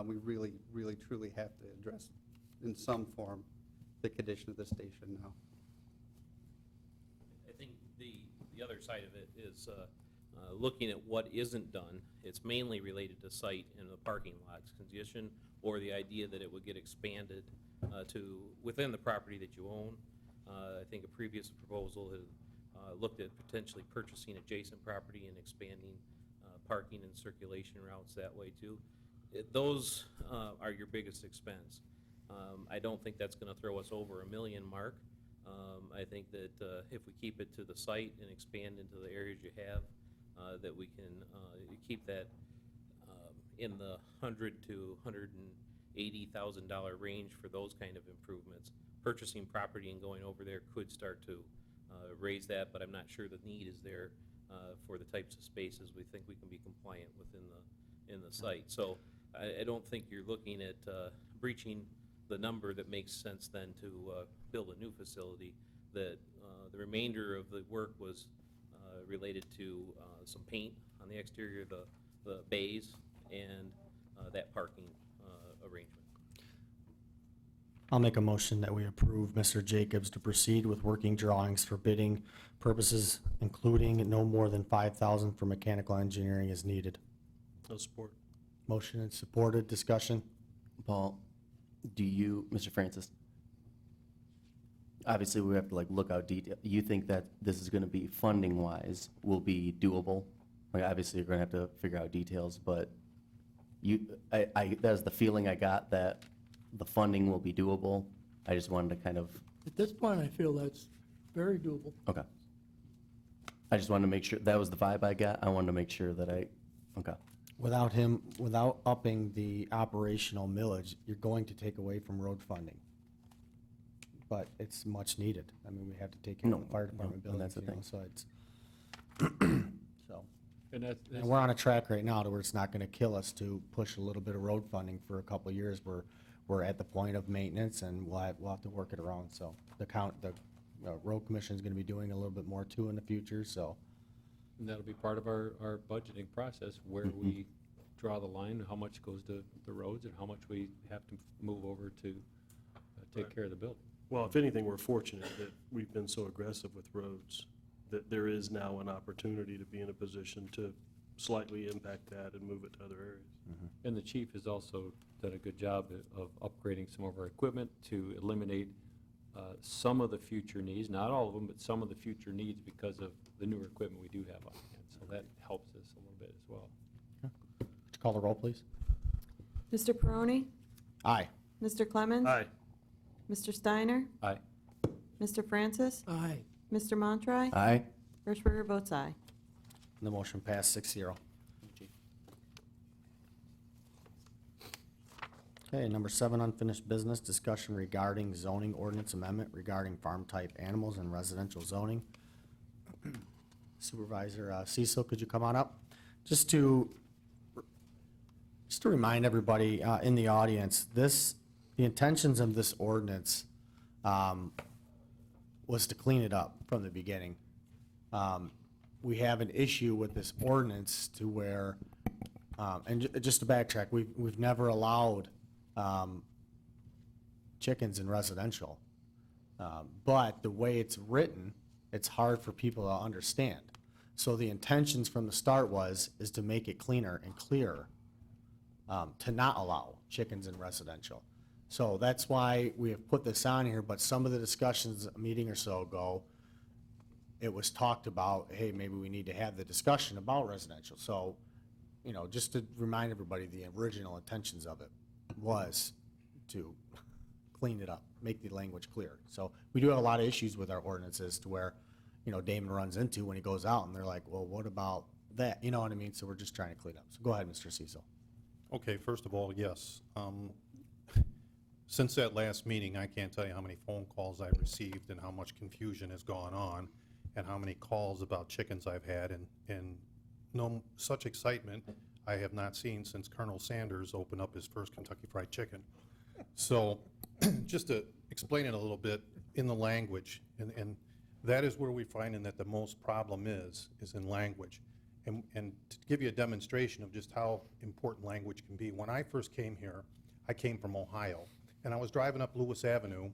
We really, really, truly have to address in some form the condition of the station now. I think the other side of it is looking at what isn't done. It's mainly related to site and the parking lots condition, or the idea that it would get expanded to within the property that you own. I think a previous proposal had looked at potentially purchasing adjacent property and expanding parking and circulation routes that way too. Those are your biggest expense. I don't think that's going to throw us over $1 million mark. I think that if we keep it to the site and expand into the areas you have, that we can keep that in the $100,000 to $180,000 range for those kind of improvements. Purchasing property and going over there could start to raise that, but I'm not sure the need is there for the types of spaces we think we can be compliant within the site. So I don't think you're looking at breaching the number that makes sense then to build a new facility. That the remainder of the work was related to some paint on the exterior of the bays and that parking arrangement. I'll make a motion that we approve Mr. Jacobs to proceed with working drawings for bidding purposes, including no more than $5,000 for mechanical engineering as needed. No support. Motion and supported. Discussion. Paul, Mr. Francis, obviously we have to look out detail. You think that this is gonna be funding-wise will be doable? Obviously you're gonna have to figure out details, but that's the feeling I got, that the funding will be doable. I just wanted to kind of. At this point, I feel that's very doable. Okay. I just wanted to make sure, that was the vibe I got. I wanted to make sure that okay. Without upping the operational millage, you're going to take away from road funding. but it's much needed. I mean, we have to take care of the fire department no, buildings, that's the you know, thing. so it's, so. And that's, And we're on a track right now to where it's not gonna kill us to push a little bit of road funding for a couple of years. We're at the point of maintenance, and we'll have to work it around, so. The road commission's gonna be doing a little bit more too in the future, so. and that'll be part of our budgeting process, where we draw the line, how much goes to the roads and how much we have to move over to take care of the building. Well, if anything, we're fortunate that we've been so aggressive with roads, that there is now an opportunity to be in a position to slightly impact that and move it to other areas. And the chief has also done a good job of upgrading some of our equipment to eliminate some of the future needs, not all of them, but some of the future needs because of the newer equipment we do have on hand. So that helps us a little bit as well. Would you call the roll, please? Mr. Peroni? Aye. Mr. Clemens? Aye. Mr. Steiner? Aye. Mr. Francis? Aye. Mr. Montroy? Aye. Hirschberger votes aye. The motion passed 6-0. Okay, number 7, unfinished business, discussion regarding zoning ordinance amendment regarding farm-type animals and residential zoning. Supervisor Cecil, could you come on up? Just to remind everybody in the audience, the intentions of this ordinance was to clean it up from the beginning. We have an issue with this ordinance to where, and just to backtrack, we've never allowed chickens in residential. But the way it's written, it's hard for people to understand. So the intentions from the start is to make it cleaner and clearer, to not allow chickens in residential. So that's why we have put this on here, but some of the discussions a meeting or so ago, it was talked about, hey, maybe we need to have the discussion about residential. So, you know, just to remind everybody, the original intentions of it was to clean it up, make the language clear. So we do have a lot of issues with our ordinances to where, you know, Damon runs into when he goes out and they're like, well, what about that? You know what I mean? So we're just trying to clean up. So go ahead, Mr. Cecil. Okay, first of all, yes. Since that last meeting, I can't tell you how many phone calls I've received and how much confusion has gone on and how many calls about chickens I've had, and no such excitement I have not seen since Colonel Sanders opened up his first Kentucky Fried Chicken. So just to explain it a little bit in the language, and that is where we're finding that the most problem is in language. And to give you a demonstration of just how important language can be, when I first came here, I came from Ohio, and I was driving up Lewis Avenue,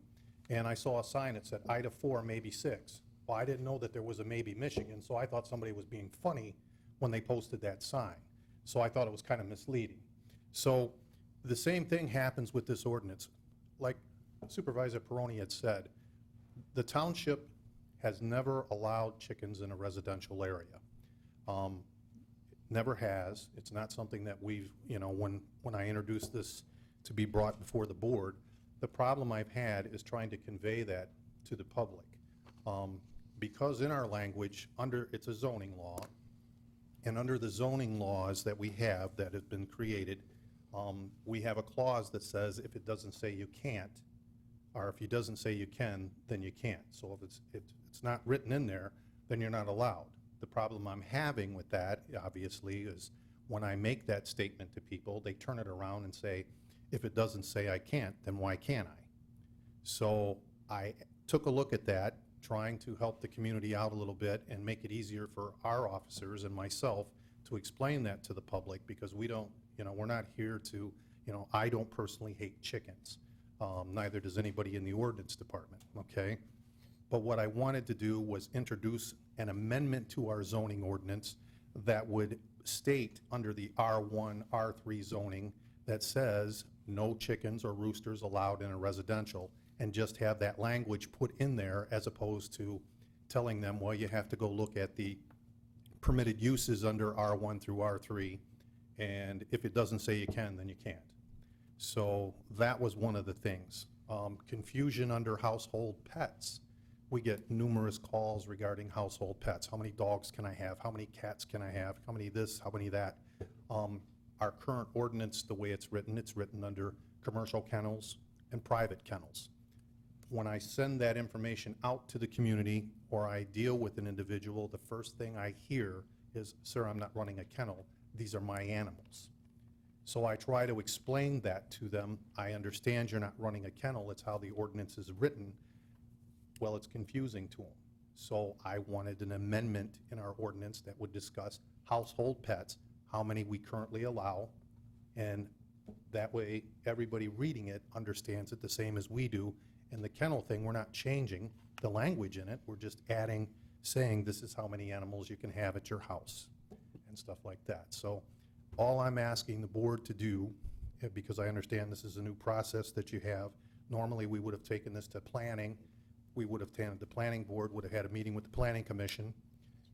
and I saw a sign that said Ida 4, maybe 6. Well, I didn't know that there was a maybe Michigan, so I thought somebody was being funny when they posted that sign. So I thought it was kind of misleading. So the same thing happens with this ordinance. Like Supervisor Peroni had said, the township has never allowed chickens in a residential area. Never has. It's not something that we've, you know, when I introduced this to be brought before the board, the problem I've had is trying to convey that to the public. Because in our language, it's a zoning law, and under the zoning laws that we have that have been created, we have a clause that says if it doesn't say you can't, or if it doesn't say you can, then you can't. So if it's not written in there, then you're not allowed. The problem I'm having with that, obviously, is when I make that statement to people, they turn it around and say, if it doesn't say I can't, then why can't I? So I took a look at that, trying to help the community out a little bit and make it easier for our officers and myself to explain that to the public, because we don't, you know, we're not here to, you know, I don't personally hate chickens. Neither does anybody in the ordinance department, okay? But what I wanted to do was introduce an amendment to our zoning ordinance that would state under the R1, R3 zoning that says no chickens or roosters allowed in a residential, and just have that language put in there as opposed to telling them, well, you have to go look at the permitted uses under R1 through R3, and if it doesn't say you can, then you can't. So that was one of the things. Confusion under household pets. We get numerous calls regarding household pets. How many dogs can I have? How many cats can I have? How many this, how many that? Our current ordinance, the way it's written under commercial kennels and private kennels. when I send that information out to the community or I deal with an individual, the first thing I hear is, sir, I'm not running a kennel. These are my animals. So I try to explain that to them. I understand you're not running a kennel. It's how the ordinance is written. Well, it's confusing to them. So I wanted an amendment in our ordinance that would discuss household pets, how many we currently allow, and that way everybody reading it understands it the same as we do. And the kennel thing, we're not changing the language in it. We're just adding, saying this is how many animals you can have at your house and stuff like that. So all I'm asking the board to do, because I understand this is a new process that you have, normally we would have taken this to planning. We would have, the planning board would have had a meeting with the planning commission.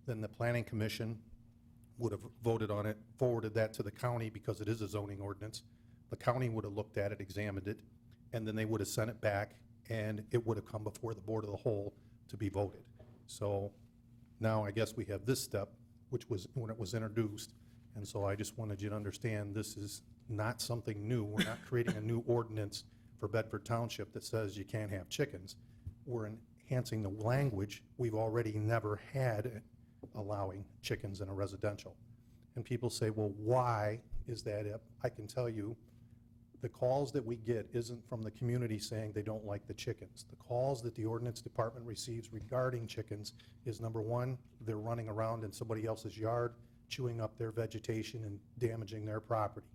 Then the planning commission would have voted on it, forwarded that to the county because it is a zoning ordinance. The county would have looked at it, examined it, and then they would have sent it back, and it would have come before the board of the whole to be voted. So now I guess we have this step, which was when it was introduced. And so I just wanted you to understand this is not something new. We're not creating a new ordinance for Bedford Township that says you can't have chickens. We're enhancing the language we've already never had allowing chickens in a residential. And people say, well, why is that? I can tell you, the calls that we get isn't from the community saying they don't like the chickens. The calls that the ordinance department receives regarding chickens is, number one, they're running around in somebody else's yard, chewing up their vegetation and damaging their property.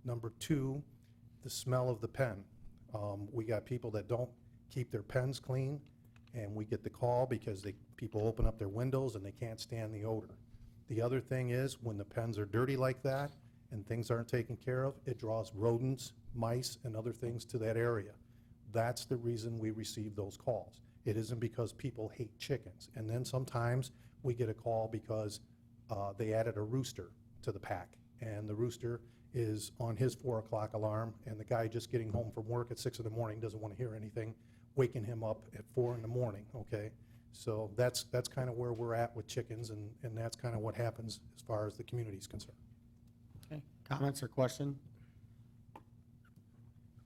Number two, the smell of the pen. We got people that don't keep their pens clean, and we get the call because people open up their windows and they can't stand the odor. The other thing is, when the pens are dirty like that and things aren't taken care of, it draws rodents, mice, and other things to that area. That's the reason we receive those calls. It isn't because people hate chickens. And then sometimes we get a call because they added a rooster to the pack, and the rooster is on his 4 o'clock alarm, and the guy just getting home from work at 6 in the morning doesn't want to hear anything, waking him up at 4 in the morning, okay? So that's kind of where we're at with chickens, and that's kind of what happens as far as the community is concerned. Okay, comments or question?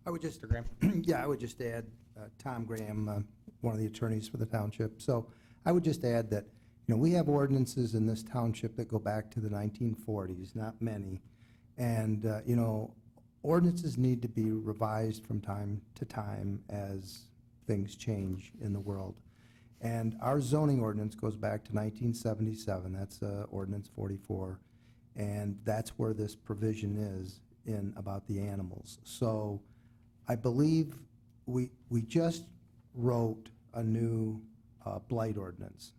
I would just, Mr. Graham? yeah, I would just add, Tom Graham, one of the attorneys for the township. So I would just add that, we have ordinances in this township that go back to the 1940s, not many. And, ordinances need to be revised from time to time as things change in the world. And our zoning ordinance goes back to 1977. That's Ordinance 44. And that's where this provision is about the animals. So I believe we just wrote a new blight ordinance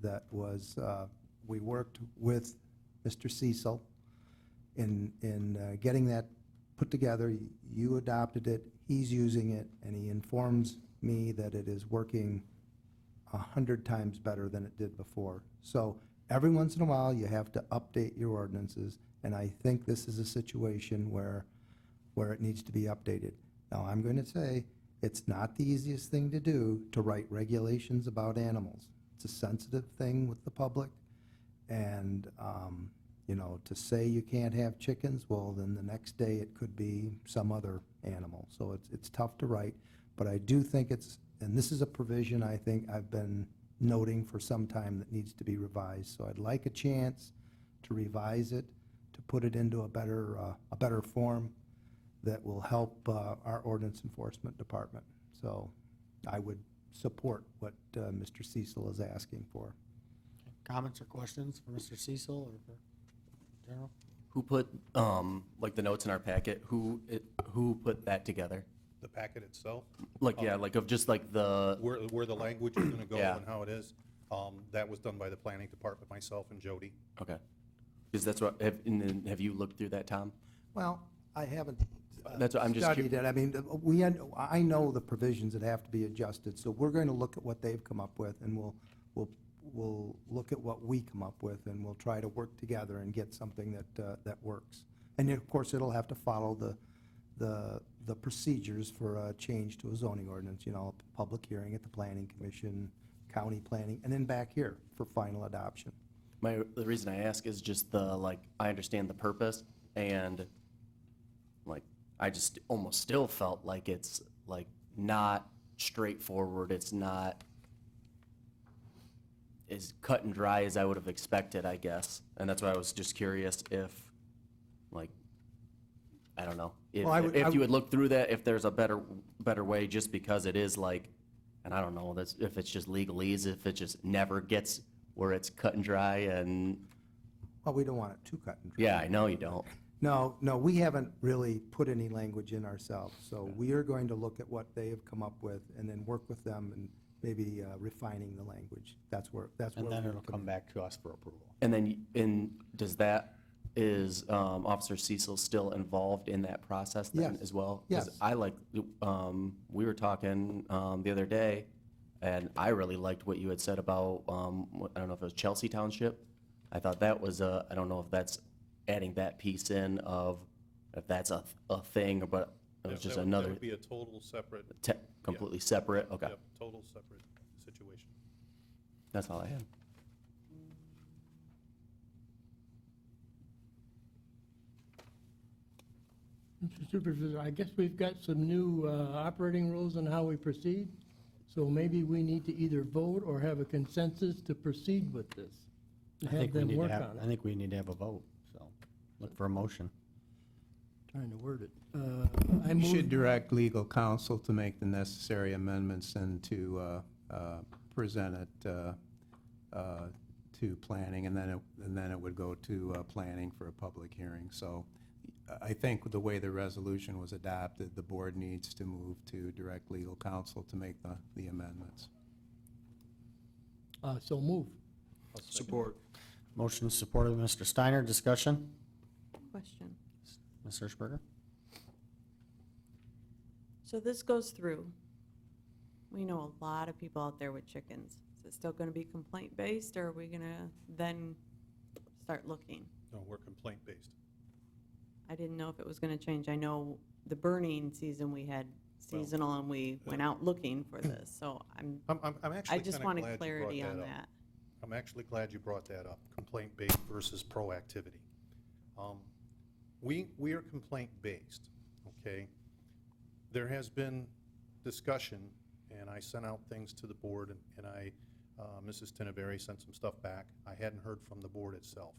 that was, we worked with Mr. Cecil in getting that put together. You adopted it, he's using it, and he informs me that it is working 100 times better than it did before. So every once in a while, you have to update your ordinances, and I think this is a situation where it needs to be updated. Now, I'm going to say, it's not the easiest thing to do to write regulations about animals. It's a sensitive thing with the public, and, to say you can't have chickens, well, then the next day it could be some other animal. So it's tough to write, but I do think and this is a provision I think I've been noting for some time that needs to be revised. So I'd like a chance to revise it, to put it into a better form that will help our ordinance enforcement department. So I would support what Mr. Cecil is asking for. Comments or questions for Mr. Cecil or for General? Who put, the notes in our packet, who put that together? The packet itself. Of just the... Where the language is gonna go Yeah. and how it is, that was done by the planning department, myself and Jody. Okay. Because that's what, have you looked through that, Tom? Well, I haven't That's what I'm just studied it. I mean, I know the provisions that have to be adjusted, so we're going to look at what they've come up with, and we'll look at what we come up with, and we'll try to work together and get something that works. And of course, it'll have to follow the procedures for a change to a zoning ordinance, public hearing at the planning commission, county planning, and then back here for final adoption. The reason I ask is just I understand the purpose, and I just almost still felt like it's not straightforward. It's not as cut and dry as I would have expected, I guess. And that's why I was just curious if, like, I don't know, if, Well, I would- if you would look through that, if there's a better way, just because it is like, and I don't know, that's, if it's just legalese, if it just never gets where it's cut and dry and, Well, we don't want it too cut and dry. yeah, I know you don't. No, we haven't really put any language in ourselves, so we are going to look at what they have come up with and then work with them and maybe refining the language. That's where And then we it'll come back to us for approval. And then, is Officer Cecil still involved in that process then Yes. as well? Yes. 'Cause I like, we were talking the other day, and I really liked what you had said about, I don't know if it was Chelsea Township. I thought that was, I don't know if that's adding that piece in of, if that's a thing, but it was just another. That would be a total separate. Completely separate, okay. Yep, total separate situation. That's all I had. Mr. Supervisor, I guess we've got some new operating rules on how we proceed, so maybe we need to either vote or have a consensus to proceed with this. and I think Have we them need to work have, on I it. think we need to have a vote, so look for a motion. Trying to word it. I You move, should direct legal counsel to make the necessary amendments and to present it to planning, and then it would go to planning for a public hearing. So I think the way the resolution was adopted, the board needs to move to direct legal counsel to make the amendments. so move. Support. Motion supported by Mr. Steiner. Discussion? Question. Ms. Hirschberger? So this goes through. We know a lot of people out there with chickens. Is it still going to be complaint-based, or are we going to then start looking? No, we're complaint-based. I didn't know if it was going to change. I know the burning season, we had seasonal, and we went out looking for this, so I'm actually I just kinda wanted glad you clarity brought on that up. that. I'm actually glad you brought that up, complaint-based versus proactivity. We are complaint-based, okay? There has been discussion, and I sent out things to the board, and Mrs. Tinneberry sent some stuff back. I hadn't heard from the board itself.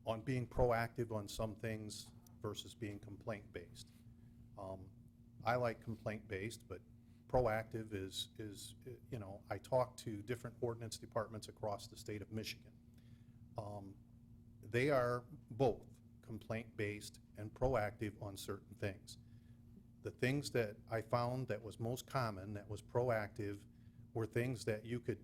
On being proactive on some things versus being complaint-based. I like complaint-based, but proactive is, you know, I talk to different ordinance departments across the state of Michigan. They are both complaint-based and proactive on certain things. The things that I found that was most common, that was proactive, were things that you could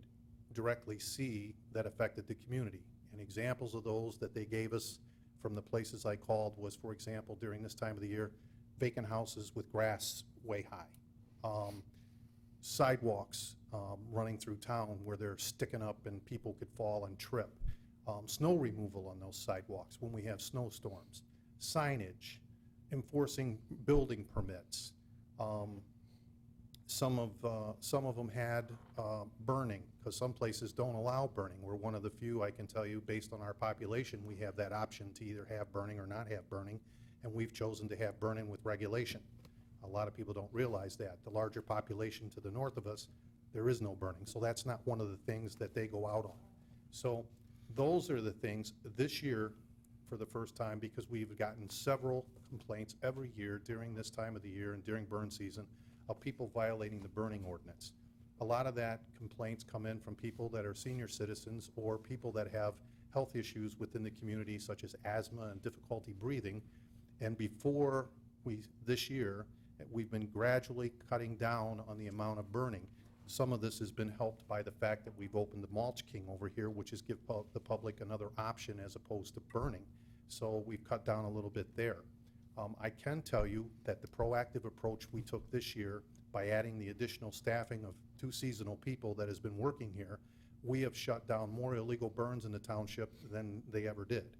directly see that affected the community. And examples of those that they gave us from the places I called was, for example, during this time of the year, vacant houses with grass way high. Sidewalks running through town where they're sticking up and people could fall and trip. Snow removal on those sidewalks when we have snowstorms. Signage, enforcing building permits. Some of them had burning, because some places don't allow burning. We're one of the few, I can tell you, based on our population, we have that option to either have burning or not have burning, and we've chosen to have burning with regulation. A lot of people don't realize that. The larger population to the north of us, there is no burning, so that's not one of the things that they go out on. So those are the things this year, for the first time, because we've gotten several complaints every year during this time of the year and during burn season of people violating the burning ordinance. A lot of that complaints come in from people that are senior citizens or people that have health issues within the community, such as asthma and difficulty breathing. And before this year, we've been gradually cutting down on the amount of burning. Some of this has been helped by the fact that we've opened the Mulch King over here, which is give the public another option as opposed to burning. So we've cut down a little bit there. I can tell you that the proactive approach we took this year by adding the additional staffing of 2 seasonal people that has been working here, we have shut down more illegal burns in the township than they ever did.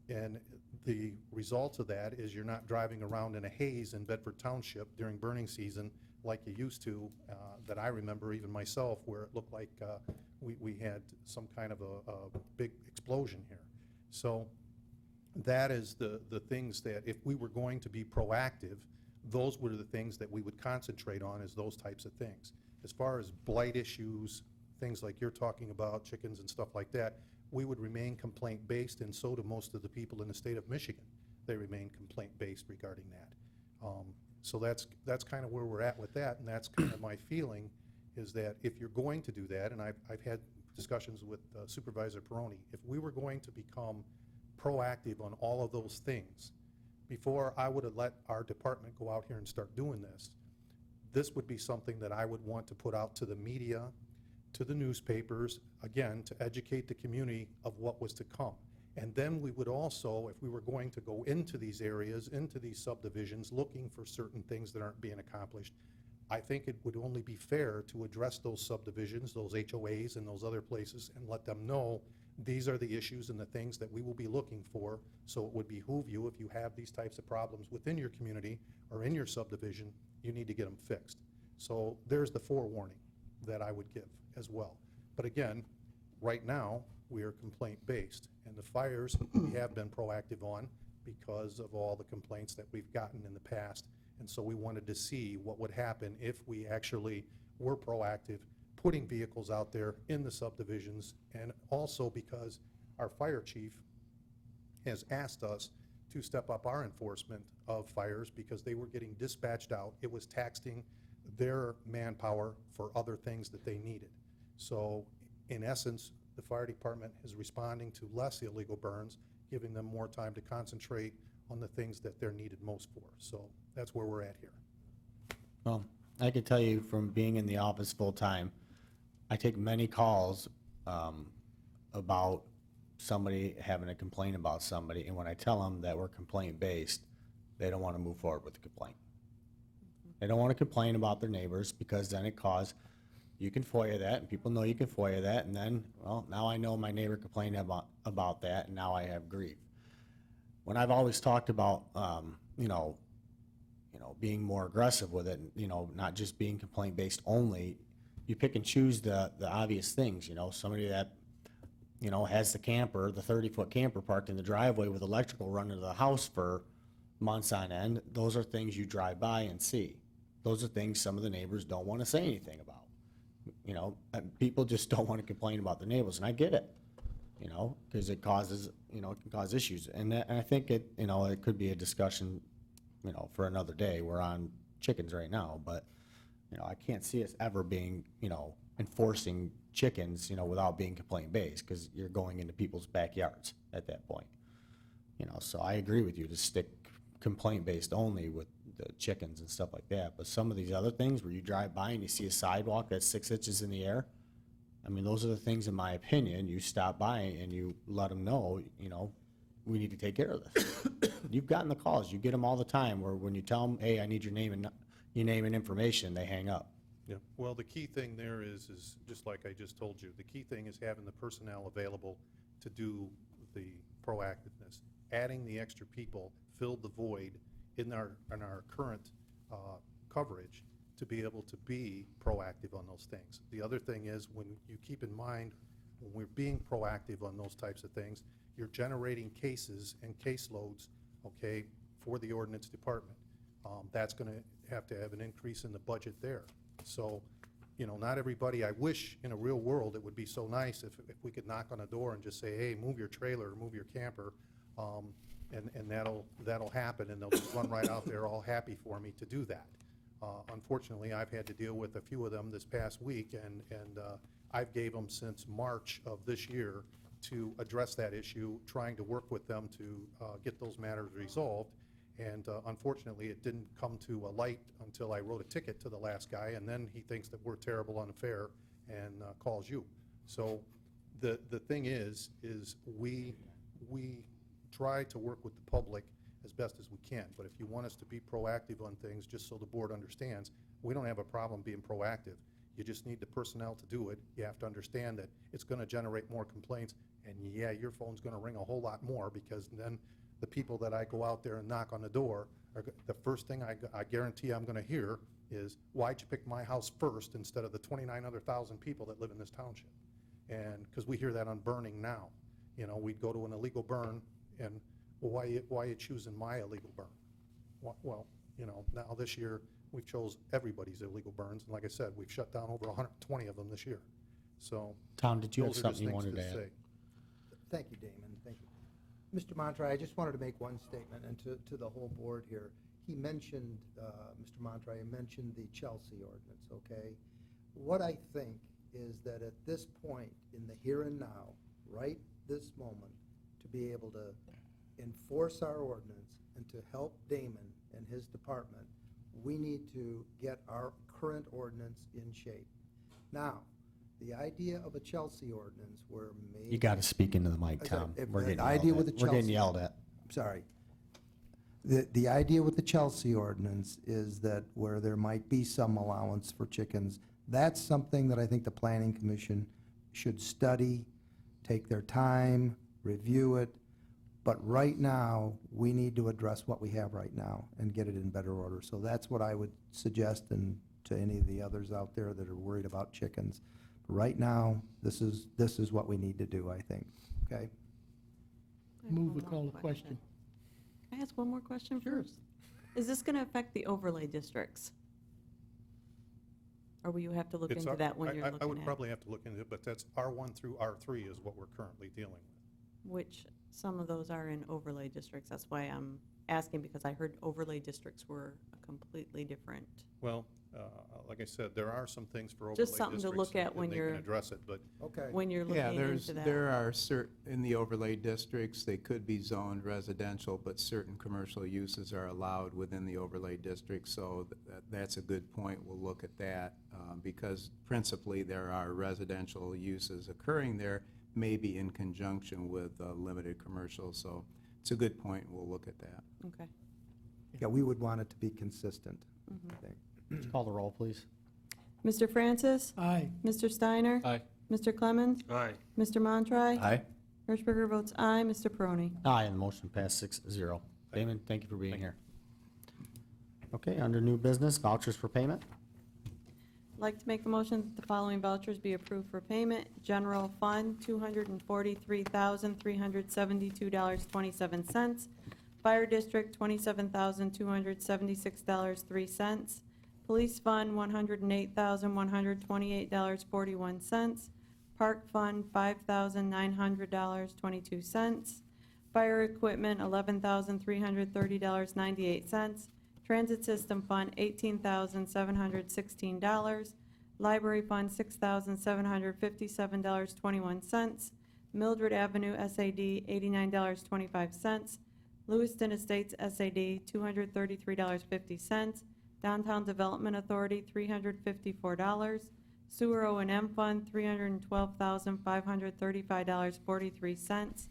And the result of that is you're not driving around in a haze in Bedford Township during burning season like you used to, that I remember even myself, where it looked like we had some kind of a big explosion here. So that is the things that if we were going to be proactive, those were the things that we would concentrate on, is those types of things. As far as blight issues, things like you're talking about, chickens and stuff like that, we would remain complaint-based, and so do most of the people in the state of Michigan. They remain complaint-based regarding that. So that's kind of where we're at with that, and that's kind of my feeling, is that if you're going to do that, and I've had discussions with Supervisor Peroni, if we were going to become proactive on all of those things, before I would have let our department go out here and start doing this would be something that I would want to put out to the media, to the newspapers, again, to educate the community of what was to come. And then we would also, if we were going to go into these areas, into these subdivisions, looking for certain things that aren't being accomplished, I think it would only be fair to address those subdivisions, those HOAs and those other places, and let them know these are the issues and the things that we will be looking for. So it would behoove you, if you have these types of problems within your community or in your subdivision, you need to get them fixed. So there's the forewarning that I would give as well. But again, right now, we are complaint-based, and the fires we have been proactive on because of all the complaints that we've gotten in the past. And so we wanted to see what would happen if we actually were proactive, putting vehicles out there in the subdivisions, and also because our fire chief has asked us to step up our enforcement of fires because they were getting dispatched out. It was taxing their manpower for other things that they needed. So in essence, the fire department is responding to less illegal burns, giving them more time to concentrate on the things that they're needed most for. So that's where we're at here. Well, I can tell you from being in the office full-time, I take many calls about somebody having a complaint about somebody, and when I tell them that we're complaint-based, they don't want to move forward with the complaint. They don't want to complain about their neighbors, because then it causes, you can FOIA that, and people know you can FOIA that, and then, well, now I know my neighbor complained about that, and now I have grief. When I've always talked about, being more aggressive with it, not just being complaint-based only, you pick and choose the obvious things, somebody that, has the camper, the 30-foot camper parked in the driveway with electrical running to the house for months on end. Those are things you drive by and see. Those are things some of the neighbors don't want to say anything about. People just don't want to complain about their neighbors, and I get it, because it causes, it can cause issues. And I think it could be a discussion, for another day. We're on chickens right now, but, I can't see us ever being, enforcing chickens, without being complaint-based, because you're going into people's backyards at that point. So I agree with you to stick complaint-based only with the chickens and stuff like that. But some of these other things where you drive by and you see a sidewalk that's 6 inches in the air, I mean, those are the things, in my opinion, you stop by and you let them know, we need to take care of this. You've gotten the calls. You get them all the time where when you tell them, hey, I need your name and information, they hang up. Yeah, well, the key thing there is just like I just told you, the key thing is having the personnel available to do the proactiveness. Adding the extra people filled the void in our current coverage to be able to be proactive on those things. The other thing is, when you keep in mind, when we're being proactive on those types of things, you're generating cases and caseloads, okay, for the ordinance department. That's going to have an increase in the budget there. So, not everybody, I wish in a real world it would be so nice if we could knock on a door and just say, hey, move your trailer or move your camper, and that'll happen, and they'll just run right out there all happy for me to do that. Unfortunately, I've had to deal with a few of them this past week, and I've gave them since March of this year to address that issue, trying to work with them to get those matters resolved. And unfortunately, it didn't come to a light until I wrote a ticket to the last guy, and then he thinks that we're terrible, unfair, and calls you. So the thing is we try to work with the public as best as we can. But if you want us to be proactive on things, just so the board understands, we don't have a problem being proactive. You just need the personnel to do it. You have to understand that it's going to generate more complaints, and yeah, your phone's going to ring a whole lot more, because then the people that I go out there and knock on the door, the first thing I guarantee I'm going to hear is, why'd you pick my house first instead of the 29 other thousand people that live in this township? And because we hear that on burning now. We'd go to an illegal burn, and well, why are you choosing my illegal burn? Well, Now this year, we've chose everybody's illegal burns, and like I said, we've shut down over 120 of them this year. So. Tom, did you have those are just something you things wanted to add? say. Thank you, Damon, thank you. Mr. Montre, I just wanted to make one statement, and to the whole board here. He mentioned, Mr. Montre mentioned the Chelsea ordinance, okay? What I think is that at this point, in the here and now, right this moment, to be able to enforce our ordinance and to help Damon and his department, we need to get our current ordinance in shape. Now, the idea of a Chelsea ordinance where maybe... You got to speak into the mic, I said, Tom. if We're the getting idea yelled with at. the We're getting Chelsea- yelled at. Sorry. The idea with the Chelsea ordinance is that where there might be some allowance for chickens, that's something that I think the Planning Commission should study, take their time, review it. But right now, we need to address what we have right now and get it in better order. So that's what I would suggest, and to any of the others out there that are worried about chickens. Right now, this is what we need to do, I think, okay? Move to call the question. Can I ask one more question first? Is this going to affect the overlay districts? Or will you have to look It's into that when you're I looking would at probably have to look into it, but that's R1 through R3 is what we're currently dealing with. which some of those are in overlay districts? That's why I'm asking, because I heard overlay districts were a completely different. Well, like I said, there are some things for overlay Just districts. something to look at when and you're- they can address it, but. Okay. When you're looking into that. There are in the overlay districts, they could be zoned residential, but certain commercial uses are allowed within the overlay district, so that's a good point. We'll look at that, because principally there are residential uses occurring there, maybe in conjunction with limited commercial, so it's a good point. We'll look at that. Okay. Yeah, we would want it to be consistent, I think. Call the roll, please. Mr. Francis? Aye. Mr. Steiner? Aye. Mr. Clemens? Aye. Mr. Montroy? Aye. Hirschberger votes aye. Mr. Peroni? Aye, and the motion passed 6-0. Damon, thank you for being here. Okay, under new business, vouchers for payment. I'd like to make a motion that the following vouchers be approved for payment. General Fund, $243,372.27. Fire District, $27,276.03. Police Fund, $108,128.41. Park Fund, $5,900.22. Fire Equipment, $11,330.98. Transit System Fund, $18,716. Library Fund, $6,757.21. Mildred Avenue SAD, $89.25. Lewiston Estates SAD, $233.50. Downtown Development Authority, $354. Sewer O&M Fund, $312,535.43.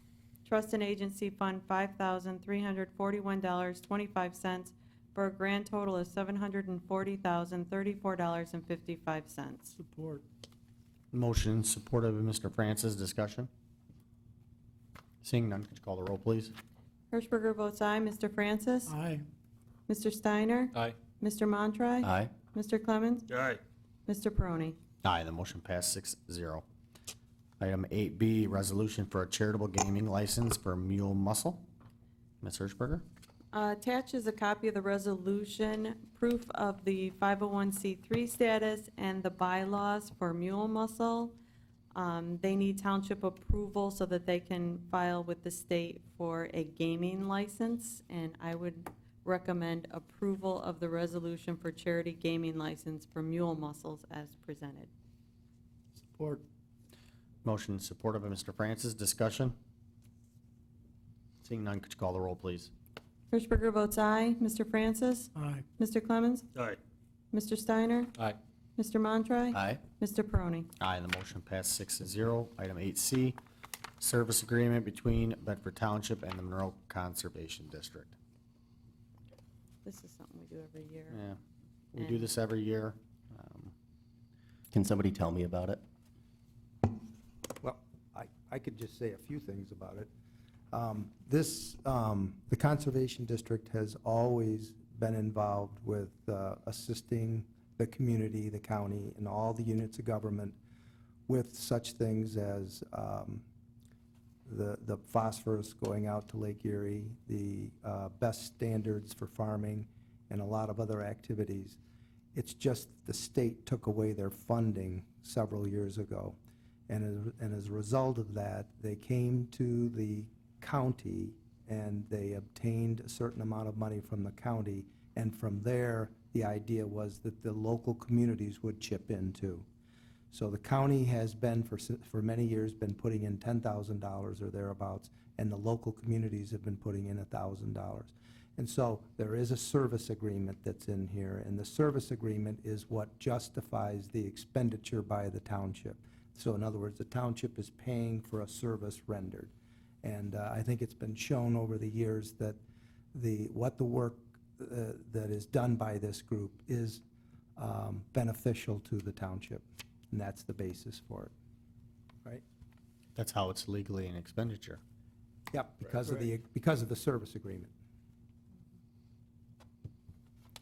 Trust and Agency Fund, $5,341.25, for a grand total of $740,034.55. Support. Motion supported by Mr. Francis. Discussion? Seeing none, could you call the roll, please? Hirschberger votes aye. Mr. Francis? Aye. Mr. Steiner? Aye. Mr. Montroy? Aye. Mr. Clemens? Aye. Mr. Peroni? Aye, the motion passed 6-0. Item 8B, resolution for a charitable gaming license for Mule Muscle. Ms. Hirschberger? Attached is a copy of the resolution, proof of the 501c3 status, and the bylaws for Mule Muscle. They need township approval so that they can file with the state for a gaming license, and I would recommend approval of the resolution for charity gaming license for Mule Muscles as presented. Support. Motion supported by Mr. Francis. Discussion? Seeing none, could you call the roll, please? Hirschberger votes aye. Mr. Francis? Aye. Mr. Clemens? Aye. Mr. Steiner? Aye. Mr. Montroy? Aye. Mr. Peroni? Aye, the motion passed 6-0. Item 8C, service agreement between Bedford Township and the Monroe Conservation District. This is something we do every year. Yeah, we do this every year. Can somebody tell me about it? Well, I could just say a few things about it. The Conservation District has always been involved with assisting the community, the county, and all the units of government with such things as the phosphorus going out to Lake Erie, the best standards for farming, and a lot of other activities. It's just the state took away their funding several years ago. And as a result of that, they came to the county and they obtained a certain amount of money from the county. And from there, the idea was that the local communities would chip in too. So the county has been, for many years, been putting in $10,000 or thereabouts, and the local communities have been putting in $1,000. And so there is a service agreement that's in here, and the service agreement is what justifies the expenditure by the township. So in other words, the township is paying for a service rendered. And I think it's been shown over the years that what the work that is done by this group is beneficial to the township, and that's the basis for it, right? That's how it's legally an expenditure. Yep, because of the service agreement.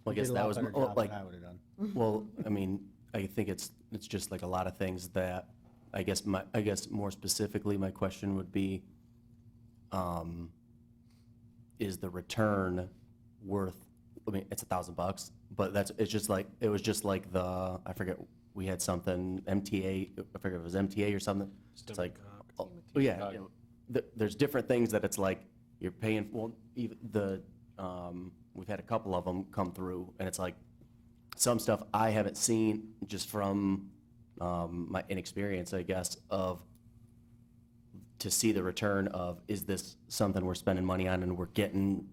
Well, I You guess did a that lot was, better well, job like, than I would've done. well, I mean, I think it's just like a lot of things that, I guess more specifically, my question would be, is the return worth, I mean, it's $1,000, but it was just like I forget, we had something, MTA, I forget if it was MTA or something. It's like, oh, yeah, there's different things that it's like, you're paying, well, even we've had a couple of them come through, and it's like, some stuff I haven't seen just from my inexperience, I guess, to see the return of, is this something we're spending money on and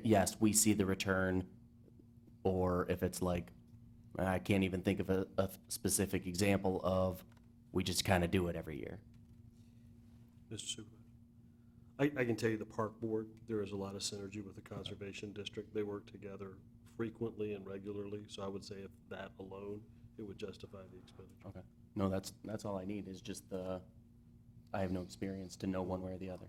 yes, we see the return, or if it's like, I can't even think of a specific example of, we just kind of do it every year. Mr. Supervisor. I can tell you the park board, there is a lot of synergy with the conservation district. They work together frequently and regularly, so I would say if that alone, it would justify the expenditure. Okay. No, that's all I need, is just I have no experience to know one way or the other.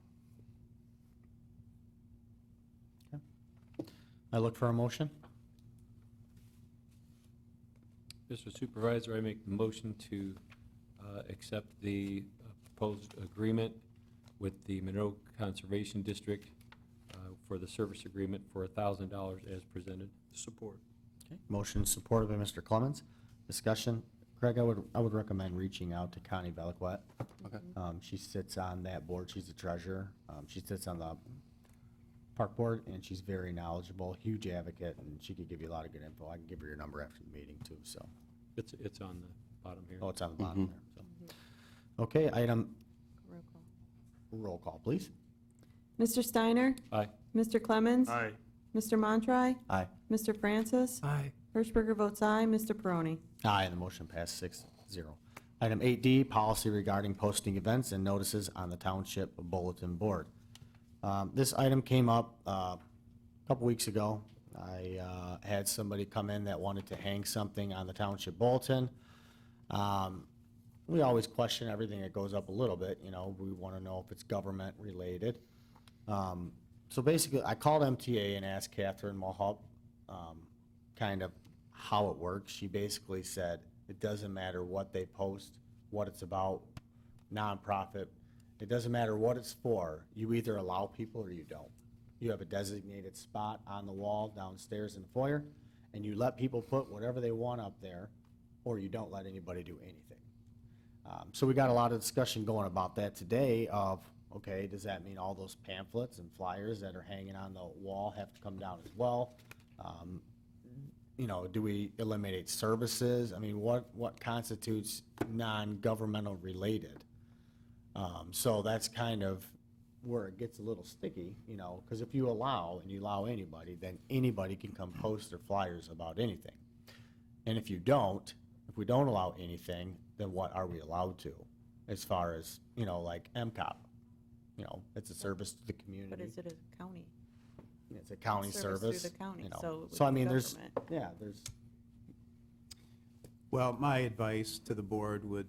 I look for a motion. Mr. Supervisor, I make the motion to accept the proposed agreement with the Monroe Conservation District for the service agreement for $1,000 as presented. Support. Okay. Motion supported by Mr. Clemens. Discussion. Greg, I would recommend reaching out to Connie Veliquette. Okay. She sits on that board. She's the treasurer. She sits on the park board, and she's very knowledgeable, huge advocate, and she could give you a lot of good info. I can give her your number after the meeting too. So It's on the bottom here. oh, it's on the bottom there. So. Okay, item. Roll call, please. Mr. Steiner? Aye. Mr. Clemens? Aye. Mr. Montroy? Aye. Mr. Francis? Aye. Hirschberger votes aye. Mr. Peroni? Aye, and the motion passed 6-0. Item 8D, policy regarding posting events and notices on the township bulletin board. This item came up a couple weeks ago. I had somebody come in that wanted to hang something on the township bulletin. We always question everything that goes up a little bit, you know, we want to know if it's government related. So basically, I called MTA and asked Catherine Mulhaupt kind of how it works. She basically said, it doesn't matter what they post, what it's about, nonprofit. It doesn't matter what it's for. You either allow people or you don't. You have a designated spot on the wall downstairs in the foyer, and you let people put whatever they want up there, or you don't let anybody do anything. So we got a lot of discussion going about that today of, okay, does that mean all those pamphlets and flyers that are hanging on the wall have to come down as well? You know, do we eliminate services? I mean, what constitutes non-governmental related? So that's kind of where it gets a little sticky, you know, because if you allow anybody, then anybody can come post their flyers about anything. And if we don't allow anything, then what are we allowed to? As far as, you know, like MCOP, you know, it's a service to the community. But is it a county? It's a county service. Through the county, you know. so it So I would be mean, government. there's. Well, my advice to the board would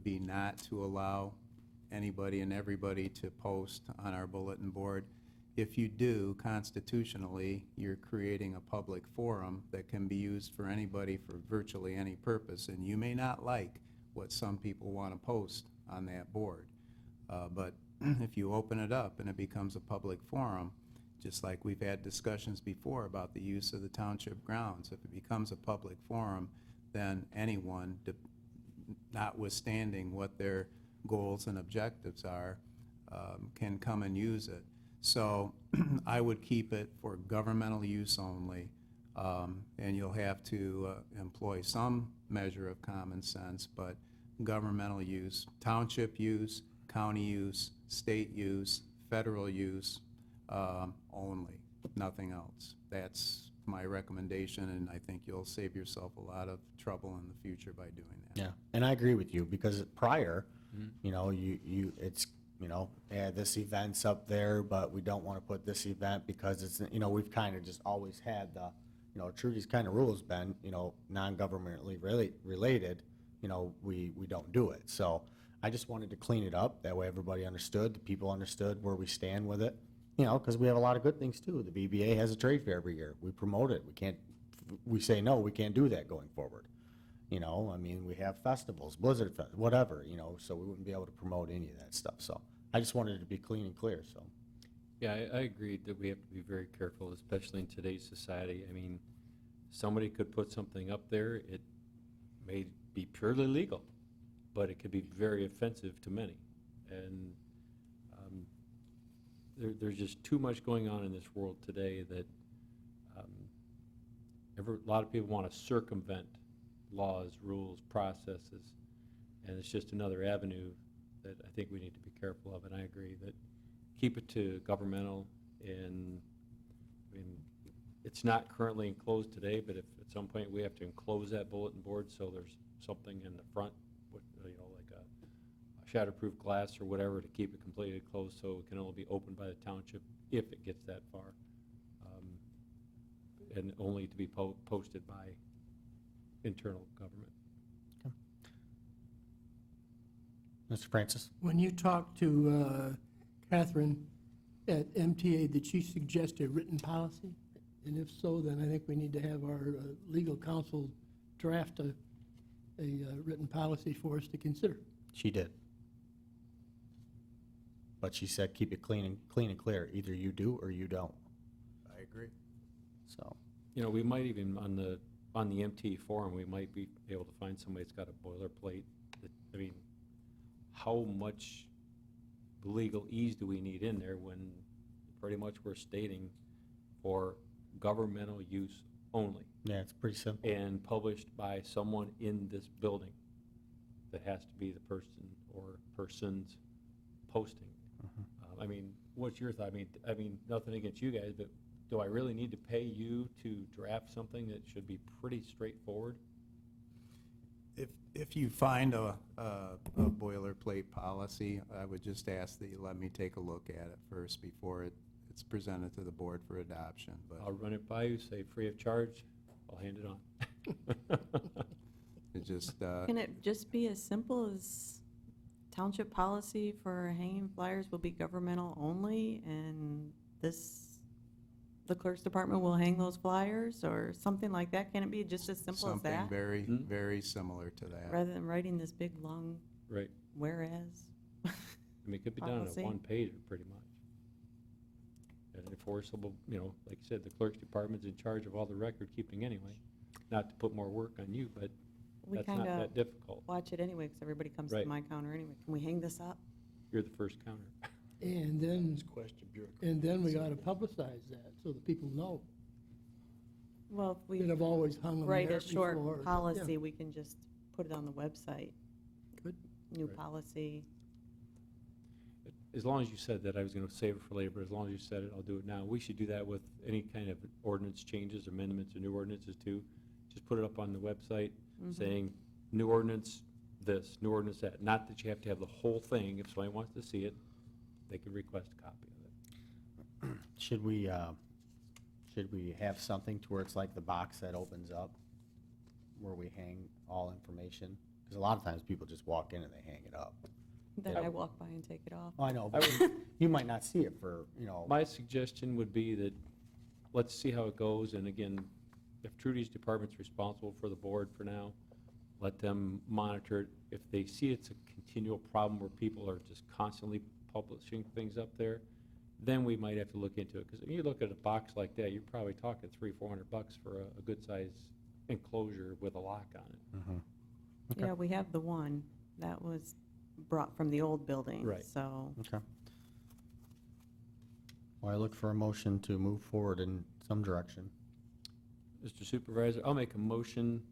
be not to allow anybody and everybody to post on our bulletin board. If you do, constitutionally, you're creating a public forum that can be used for anybody for virtually any purpose, and you may not like what some people want to post on that board. But if you open it up and it becomes a public forum, just like we've had discussions before about the use of the township grounds. If it becomes a public forum, then anyone, notwithstanding what their goals and objectives are, can come and use it. So I would keep it for governmental use only, and you'll have to employ some measure of common sense, but governmental use, township use, county use, state use, federal use, only, nothing else. That's my recommendation, and I think you'll save yourself a lot of trouble in the future by doing that. Yeah, and I agree with you, because prior, you know, it's, you know, yeah, this event's up there, but we don't want to put this event because it's, you know, we've kind of just always had the, you know, Trudy's kind of rule has been, you know, non-governmentally related, you know, we don't do it. So I just wanted to clean it up, that way everybody understood, the people understood where we stand with it. You know, because we have a lot of good things too. The BBA has a trade fair every year. We promote it. We say, no, we can't do that going forward. You know, I mean, we have festivals, Blizzard Fest, whatever, you know, so we wouldn't be able to promote any of that stuff. So I just wanted it to be clean and clear, so. Yeah, I agree that we have to be very careful, especially in today's society. I mean, somebody could put something up there, it may be purely legal, but it could be very offensive to many. And there's just too much going on in this world today that a lot of people want to circumvent laws, rules, processes, and it's just another avenue that I think we need to be careful of. And I agree that keep it to governmental, and I mean, it's not currently enclosed today, but if at some point we have to enclose that bulletin board so there's something in the front, you know, like a shatterproof glass or whatever to keep it completely closed so it can only be opened by the township if it gets that far, and only to be posted by internal government. Mr. Francis? When you talked to Catherine at MTA, did she suggest a written policy? And if so, then I think we need to have our legal counsel draft a written policy for us to consider. She did. But she said, keep it clean and clear. Either you do or you don't. I agree. So, You know, we might even, on the MT forum, we might be able to find somebody that's got a boilerplate. I mean, how much legal ease do we need in there when pretty much we're stating for governmental use only? yeah, it's pretty simple. And published by someone in this building. That has to be the person or persons posting. I mean, what's your thought? I mean, nothing against you guys, but do I really need to pay you to draft something that should be pretty straightforward? If you find a boilerplate policy, I would just ask that you let me take a look at it first before it's presented to the board for adoption. But I'll run it by you, say free of charge, I'll hand it on. it just, Can it just be as simple as township policy for hanging flyers will be governmental only, and the clerk's department will hang those flyers, or something like that? Can it be just as simple as that? something very, very similar to that. Rather than writing this big, long Right. whereas. I mean, it could be done on Policy. a one-pager, pretty much. And enforceable, you know, like you said, the clerk's department's in charge of all the record keeping anyway. Not to put more work on you, but We that's not kind that of difficult. watch it anyway, because everybody comes to Right. my counter anyway. Can we hang this up? You're the first counter. And then, Question bureaucracy. and then we got to publicize that so that people know. Well, if we That have always hung them write there a short before. policy, Yeah. we can just put it on the website. Good. New Right. policy. As long as you said that, I was gonna save it for later, but as long as you said it, I'll do it now. We should do that with any kind of ordinance changes, amendments, or new ordinances too. Just put it up on the website saying, new ordinance this, new ordinance that. Not that you have to have the whole thing. If somebody wants to see it, they can request a copy of it. Should we have something to where it's like the box that opens up, where we hang all information? Because a lot of times people just walk in and they hang it up. Then Yeah. I walk by and take it off. Oh, I know, but you might not see it for, you know. My suggestion would be that, let's see how it goes, and again, if Trudy's department's responsible for the board for now, let them monitor it. If they see it's a continual problem where people are just constantly publishing things up there, then we might have to look into it. Because when you look at a box like that, you're probably talking $300-400 for a good-sized enclosure with a lock on it. Yeah, we have the one that was brought from the old building. Right. So, Okay. Well, I look for a motion to move forward in some direction. Mr. Supervisor, I'll make a motion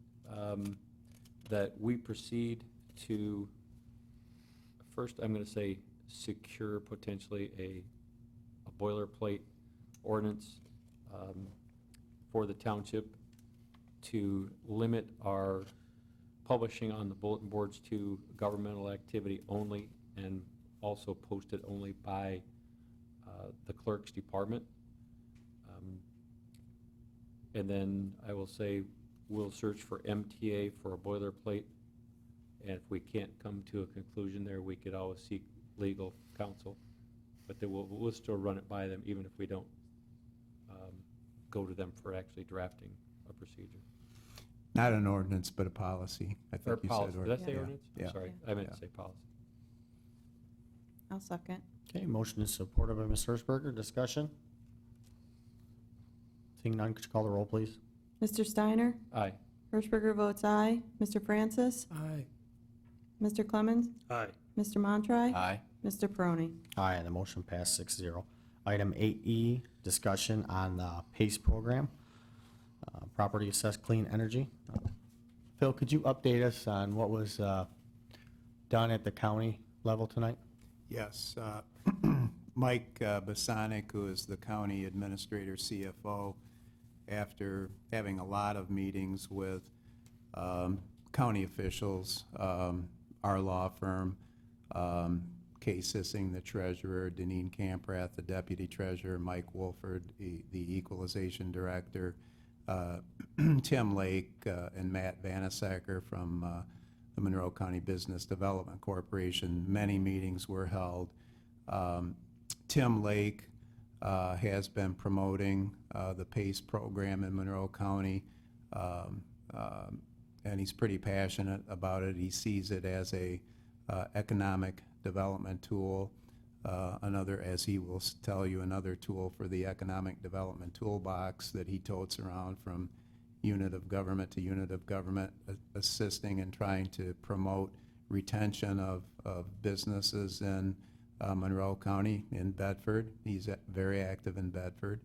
that we proceed to, first, I'm going to say secure potentially a boilerplate ordinance for the township to limit our publishing on the bulletin boards to governmental activity only, and also posted only by the clerk's department. And then I will say we'll search for MTA for a boilerplate, and if we can't come to a conclusion there, we could always seek legal counsel. But then we'll still run it by them, even if we don't go to them for actually drafting a procedure. Not an ordinance, but a policy, I Or think you policy. said. Did I say Yeah. ordinance? Yeah. I'm sorry, I meant to say policy. I'll second. Okay, motion is supported by Ms. Hershberger. Discussion? Seeing none, could you call the roll, please? Mr. Steiner? Aye. Hirschberger votes aye. Mr. Francis? Aye. Mr. Clemens? Aye. Mr. Montroy? Aye. Mr. Peroni? Aye, and the motion passed 6-0. Item 8E, discussion on the PACE program, property assessed clean energy. Phil, could you update us on what was done at the county level tonight? Yes. Mike Bosanic, who is the county administrator CFO, after having a lot of meetings with county officials, our law firm, Kay Sissing, the treasurer, Deneen Camprath, the deputy treasurer, Mike Wolford, the equalization director, Tim Lake, and Matt Vanasacker from the Monroe County Business Development Corporation. Many meetings were held. Tim Lake has been promoting the PACE program in Monroe County, and he's pretty passionate about it. He sees it as a economic development tool, another, as he will tell you, another tool for the economic development toolbox that he totes around from unit of government to unit of government, assisting and trying to promote retention of businesses in Monroe County, in Bedford. He's very active in Bedford,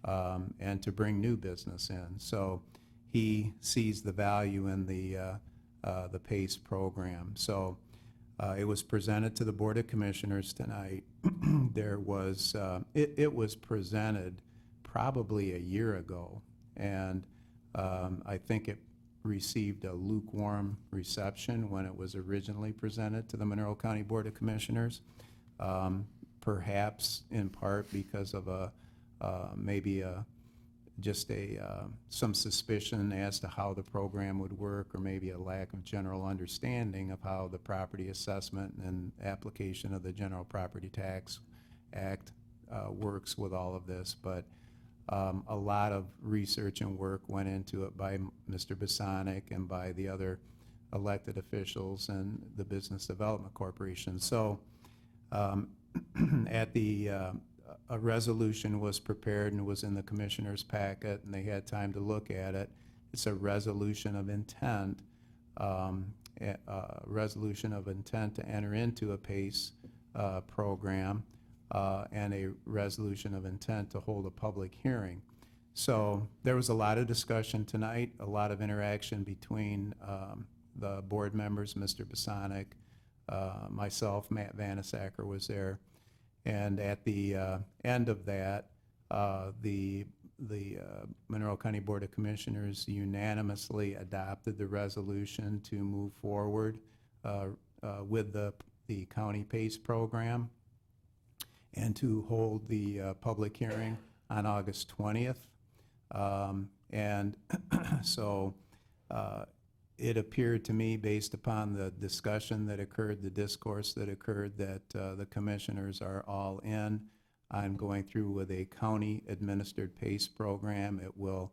and to bring new business in. So he sees the value in the PACE program. So it was presented to the Board of Commissioners tonight. There was, it was presented probably a year ago, and I think it received a lukewarm reception when it was originally presented to the Monroe County Board of Commissioners, perhaps in part because of maybe some suspicion as to how the program would work, or maybe a lack of general understanding of how the property assessment and application of the General Property Tax Act works with all of this. But a lot of research and work went into it by Mr. Bosanic and by the other elected officials and the Business Development Corporation. So at the a resolution was prepared and was in the commissioner's packet, and they had time to look at it. It's a resolution of intent, to enter into a PACE program, and a resolution of intent to hold a public hearing. So there was a lot of discussion tonight, a lot of interaction between the board members, Mr. Bosanic, myself, Matt Vanasacker was there. And at the end of that, the Monroe County Board of Commissioners unanimously adopted the resolution to move forward with the county PACE program and to hold the public hearing on August 20th. And so it appeared to me, based upon the discussion that occurred, the discourse that occurred, that the commissioners are all in on going through with a county-administered PACE program. It will,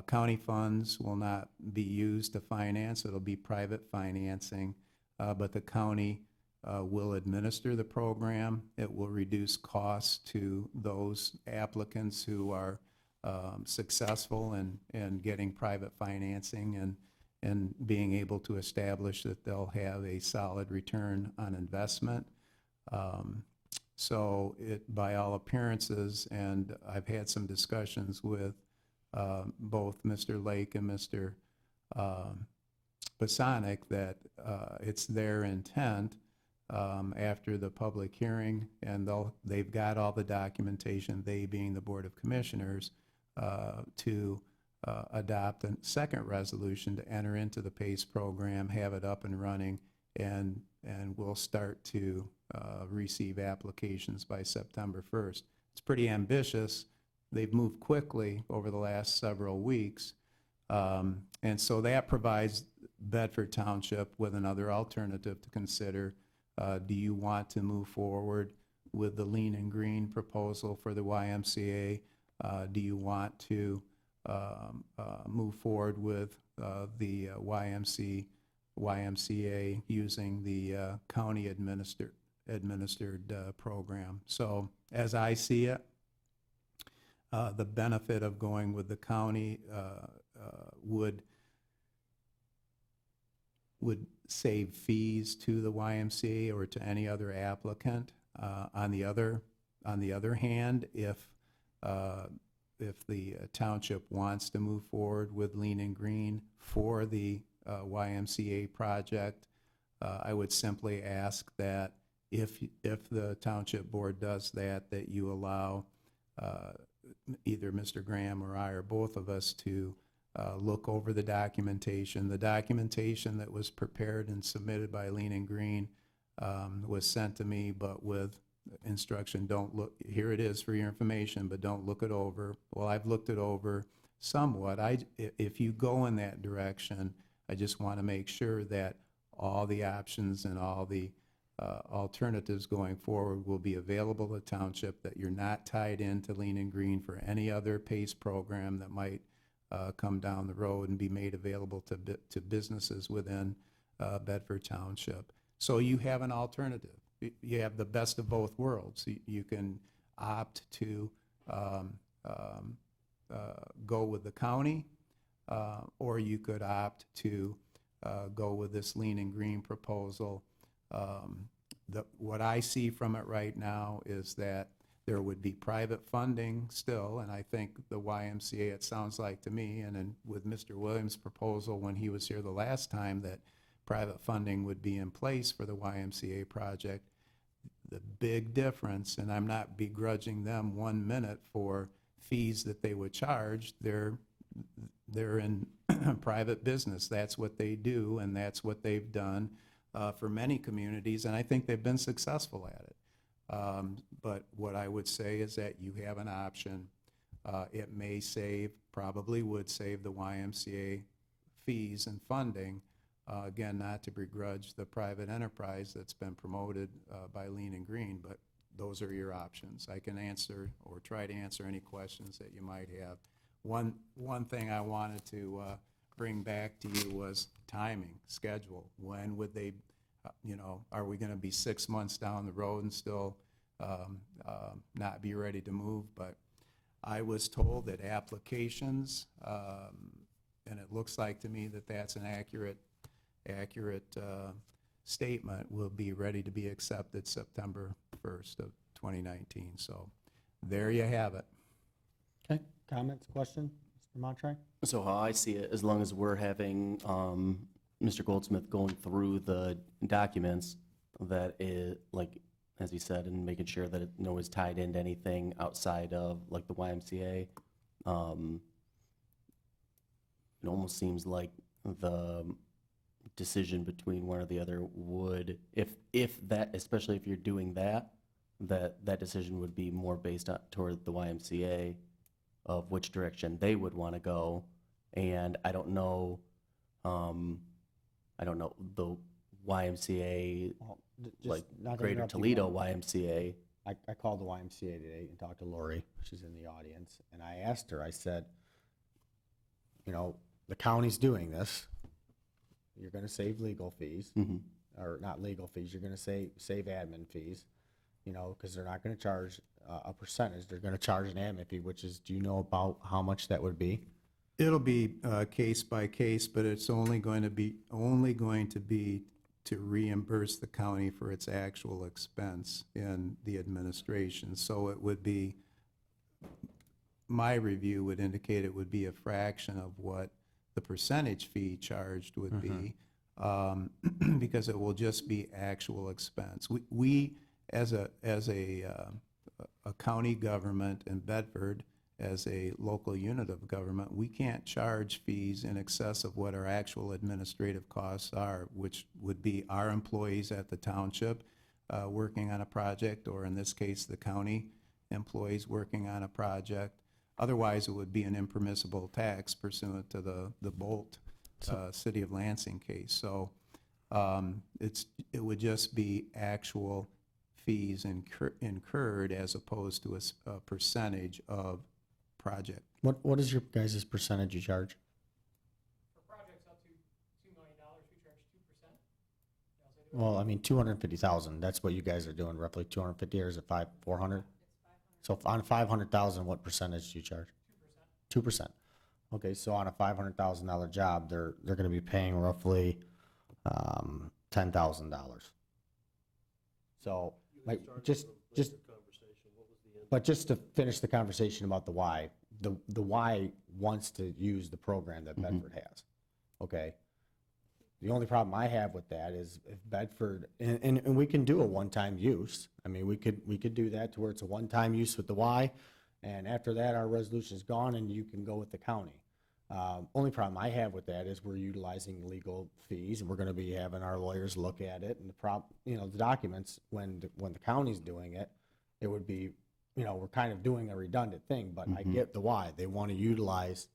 county funds will not be used to finance. It'll be private financing, but the county will administer the program. It will reduce costs to those applicants who are successful in getting private financing and being able to establish that they'll have a solid return on investment. So by all appearances, and I've had some discussions with both Mr. Lake and Mr. Basonic, that it's their intent after the public hearing, and they've got all the documentation, they being the Board of Commissioners, to adopt a second resolution to enter into the PACE program, have it up and running, and we'll start to receive applications by September 1st. It's pretty ambitious. They've moved quickly over the last several weeks, and so that provides Bedford Township with another alternative to consider. Do you want to move forward with the lean and green proposal for the YMCA? Do you want to move forward with the YMCA using the county administered program? So as I see it, the benefit of going with the county would save fees to the YMCA or to any other applicant. On the other hand, if the township wants to move forward with lean and green for the YMCA project, I would simply ask that if the township board does that, that you allow either Mr. Graham or I or both of us to look over the documentation. The documentation that was prepared and submitted by Lean and Green was sent to me, but with instruction, don't look, here it is for your information, but don't look it over. Well, I've looked it over somewhat. If you go in that direction, I just want to make sure that all the options and all the alternatives going forward will be available to township, that you're not tied into Lean and Green for any other PACE program that might come down the road and be made available to businesses within Bedford Township. So you have an alternative. You have the best of both worlds. You can opt to go with the county, or you could opt to go with this lean and green proposal. What I see from it right now is that there would be private funding still, and I think the YMCA, it sounds like to me, and then with Mr. Williams' proposal when he was here the last time, that private funding would be in place for the YMCA project. The big difference, and I'm not begrudging them 1 minute for fees that they would charge, they're in private business. That's what they do, and that's what they've done for many communities, and I think they've been successful at it. But what I would say is that you have an option. It may save, probably would save the YMCA fees and funding. Again, not to begrudge the private enterprise that's been promoted by Lean and Green, but those are your options. I can answer or try to answer any questions that you might have. One thing I wanted to bring back to you was timing, schedule. When would they, are we going to be 6 months down the road and still not be ready to move? But I was told that applications, and it looks like to me that that's an accurate statement, will be ready to be accepted September 1st of 2019. So there you have it. Okay, comments, question, Mr. Montre? So how I see it, as long as we're having Mr. Goldsmith going through the documents, that it, like, as he said, and making sure that it is tied into anything outside of, like, the YMCA, it almost seems like the decision between one or the other would, if that, especially if you're doing that decision would be more based on toward the YMCA of which direction they would want to go. And I don't know the YMCA, Well, like not to Greater interrupt you, Toledo but YMCA. I called the YMCA today and talked to Lori, she's in the audience, and I asked her, I said, the county's doing this, you're gonna save legal fees. or not legal fees, you're gonna save admin fees, you know, because they're not gonna charge a percentage, they're gonna charge an admin fee, which is, do you know about how much that would be? It'll be case by case, but it's only going to be to reimburse the county for its actual expense in the administration. So it would be, my review would indicate it would be a fraction of what the percentage fee charged would be, because it will just be actual expense. We as a county government in Bedford, as a local unit of government, we can't charge fees in excess of what our actual administrative costs are, which would be our employees at the township working on a project, or in this case, the county employees working on a project. Otherwise, it would be an impermissible tax pursuant to the Bolt City of Lansing case. So it would just be actual fees incurred as opposed to a percentage of project. What is your guys' percentage you charge? For projects up to $2 million, we charge 2%. Well, I mean, 250,000, that's what you guys are doing, roughly 250, or is it 400? So on 500,000, what percentage do you charge? 2%. Okay, so on a $500,000 job, they're gonna be paying roughly $10,000. So, like, just to finish the conversation about the Y, the Y wants to use the program that Bedford has, okay? The only problem I have with that is if Bedford, and we can do a one-time use. I mean, we could do that to where it's a one-time use with the Y, and after that, our resolution's gone and you can go with the county. Only problem I have with that is we're utilizing legal fees, and we're gonna be having our lawyers look at it, and the documents, when the county's doing it, it would be, we're kind of doing a redundant thing, but I get the why. They want to utilize,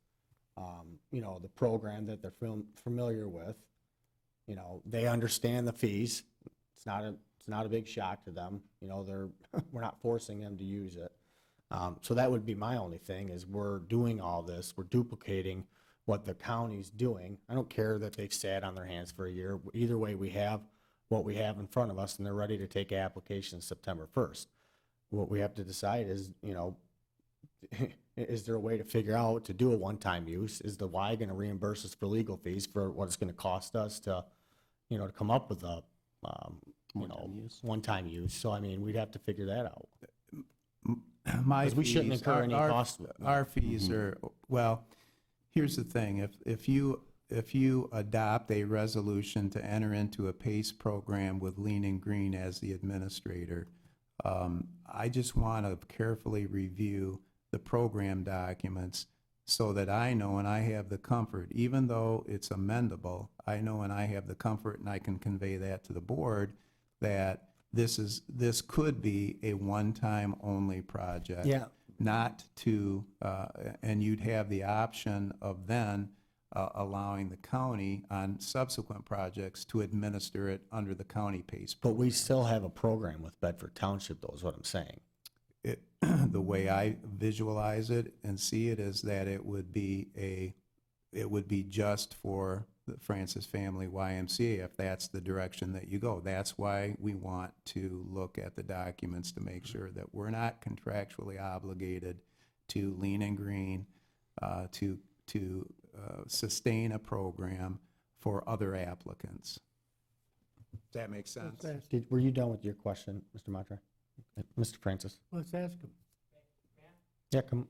the program that they're familiar with. They understand the fees. It's not a big shock to them. We're not forcing them to use it. So that would be my only thing, is we're doing all this. We're duplicating what the county's doing. I don't care that they've sat on their hands for a year. Either way, we have what we have in front of us, and they're ready to take applications September 1st. What we have to decide is, is there a way to figure out to do a one-time use? Is the Y going to reimburse us for legal fees for what it's going to cost us to, to come up with a, one-time use? So, I mean, we'd have to figure that out. We shouldn't incur any cost. Our fees are, well, here's the thing. If you adopt a resolution to enter into a PACE program with Lean and Green as the administrator, I just want to carefully review the program documents so that I know and I have the comfort, even though it's amendable, I know and I have the comfort, and I can convey that to the board, that this could be a one-time only project. Yeah. Not to, and you'd have the option of then allowing the county on subsequent projects to administer it under the county PACE But program. we still have a program with Bedford Township, though, is what I'm saying. The way I visualize it and see it is that it would be just for the Francis Family YMCA, if that's the direction that you go. That's why we want to look at the documents to make sure that we're not contractually obligated to Lean and Green to sustain a program for other applicants. Does that make sense? Were you done with your question, Mr. Matra? Mr. Francis? Let's ask him. Yeah, come.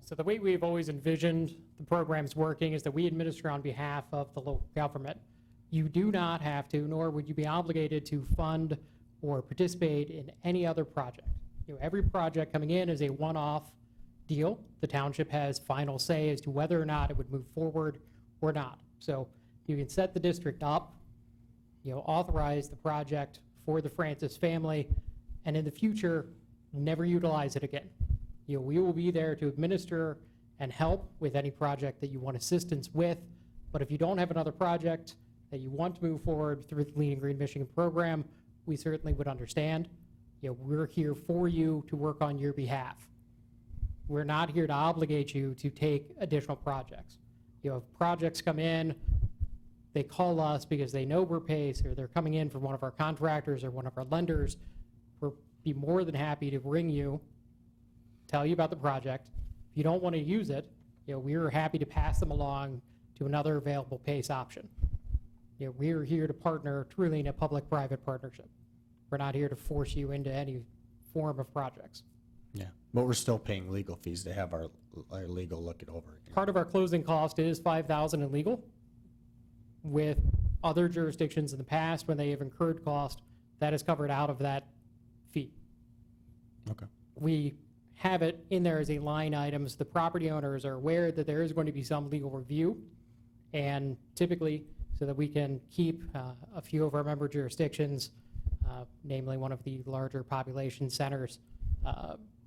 So the way we've always envisioned the programs working is that we administer on behalf of the local government. You do not have to, nor would you be obligated to fund or participate in any other project. Every project coming in is a one-off deal. The township has final say as to whether or not it would move forward or not. So you can set the district up, authorize the project for the Francis family, and in the future, never utilize it again. We will be there to administer and help with any project that you want assistance with. But if you don't have another project that you want to move forward through the Lean and Green Michigan program, we certainly would understand. We're here for you to work on your behalf. We're not here to obligate you to take additional projects. If projects come in, they call us because they know we're PACE, or they're coming in from one of our contractors or one of our lenders, we'll be more than happy to ring you, tell you about the project. If you don't want to use it, we're happy to pass them along to another available PACE option. We're here to partner truly in a public-private partnership. We're not here to force you into any form of projects. Yeah, but we're still paying legal fees to have our legal look it over again. Part of our closing cost is $5,000 in legal. With other jurisdictions in the past, when they have incurred cost, that is covered out of that fee. Okay. We have it in there as a line item, so the property owners are aware that there is going to be some legal review, and typically, so that we can keep a few of our member jurisdictions, namely one of the larger population centers,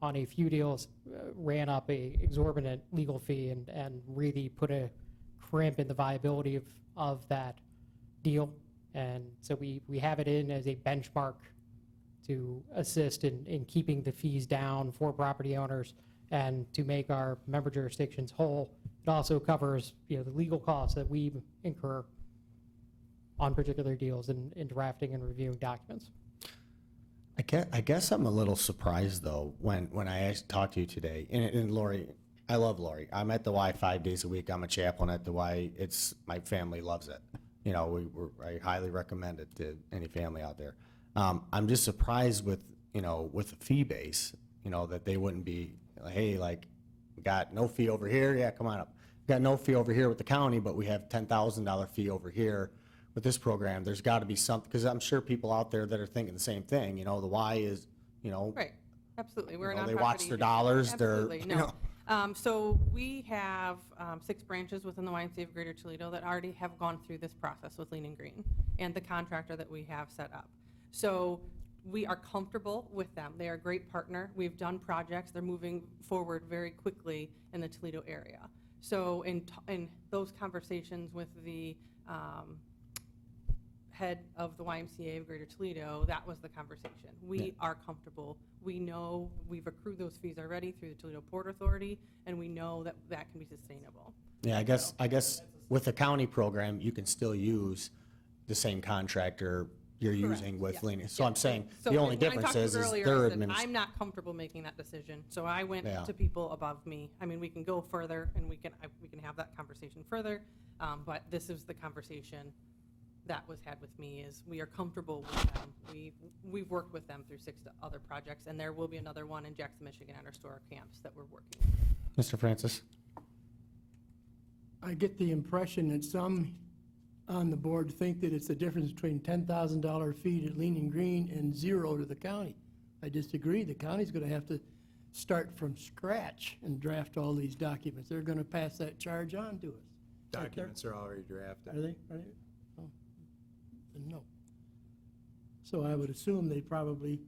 on a few deals, ran up a exorbitant legal fee and really put a crimp in the viability of that deal. And so we have it in as a benchmark to assist in keeping the fees down for property owners and to make our member jurisdictions whole. It also covers the legal costs that we incur on particular deals in drafting and reviewing documents. I guess I'm a little surprised, though, when I talked to you today. And Lori, I love Lori. I'm at the Y 5 days a week. I'm a chaplain at the Y. My family loves it. I highly recommend it to any family out there. I'm just surprised with a fee base, that they wouldn't be, hey, like, we got no fee over here. Yeah, come on up. We got no fee over here with the county, but we have $10,000 fee over here with this program. There's got to be something, because I'm sure people out there that are thinking the same thing. The Y is, Right, absolutely. We're a they nonprofit watch their agency. dollars. Absolutely, no. So we have 6 branches within the YMCA of Greater Toledo that already have gone through this process with Lean and Green and the contractor that we have set up. So we are comfortable with them. They are a great partner. We've done projects. They're moving forward very quickly in the Toledo area. So in those conversations with the head of the YMCA of Greater Toledo, that was the conversation. We are comfortable. We know we've accrued those fees already through the Toledo Port Authority, and we know that that can be sustainable. Yeah, I guess with the county program, you can still use the same contractor you're using with Lean. So I'm saying the only difference is their administration. I'm not comfortable making that decision, so I went Yeah. to people above me. I mean, we can go further, and we can have that conversation further, but this is the conversation that was had with me, is we are comfortable with them. We've worked with them through 6 other projects, and there will be another one in Jackson, Michigan at our store camps that we're working with. Mr. Francis? I get the impression that some on the board think that it's the difference between $10,000 fee to Lean and Green and 0 to the county. I disagree. The county's going to have to start from scratch and draft all these documents. They're going to pass that charge on to us. Documents are already drafted. Are they? Oh, then no. So I would assume they probably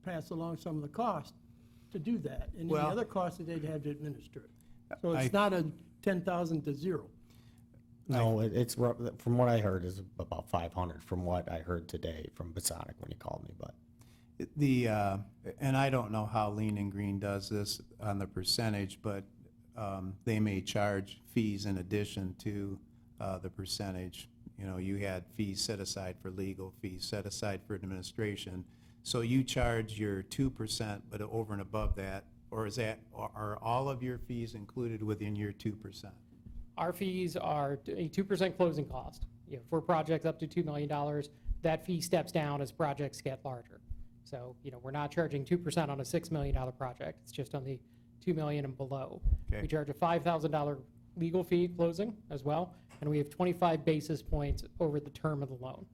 pass along some of the cost to do that, and any other costs that they'd have to administer it. So it's not a 10,000 to 0. No, it's from what I heard is about 500 from what I heard today from Basonic when he called me, but. And I don't know how Lean and Green does this on the percentage, but they may charge fees in addition to the percentage. You had fees set aside for legal, fees set aside for administration. So you charge your 2%, but over and above that, or are all of your fees included within your 2%? Our fees are a 2% closing cost. For projects up to $2 million, that fee steps down as projects get larger. So, we're not charging 2% on a $6 million project. It's just on the $2 million and below. Okay. We charge a $5,000 legal fee closing as well, and we have 25 basis points over the term of the loan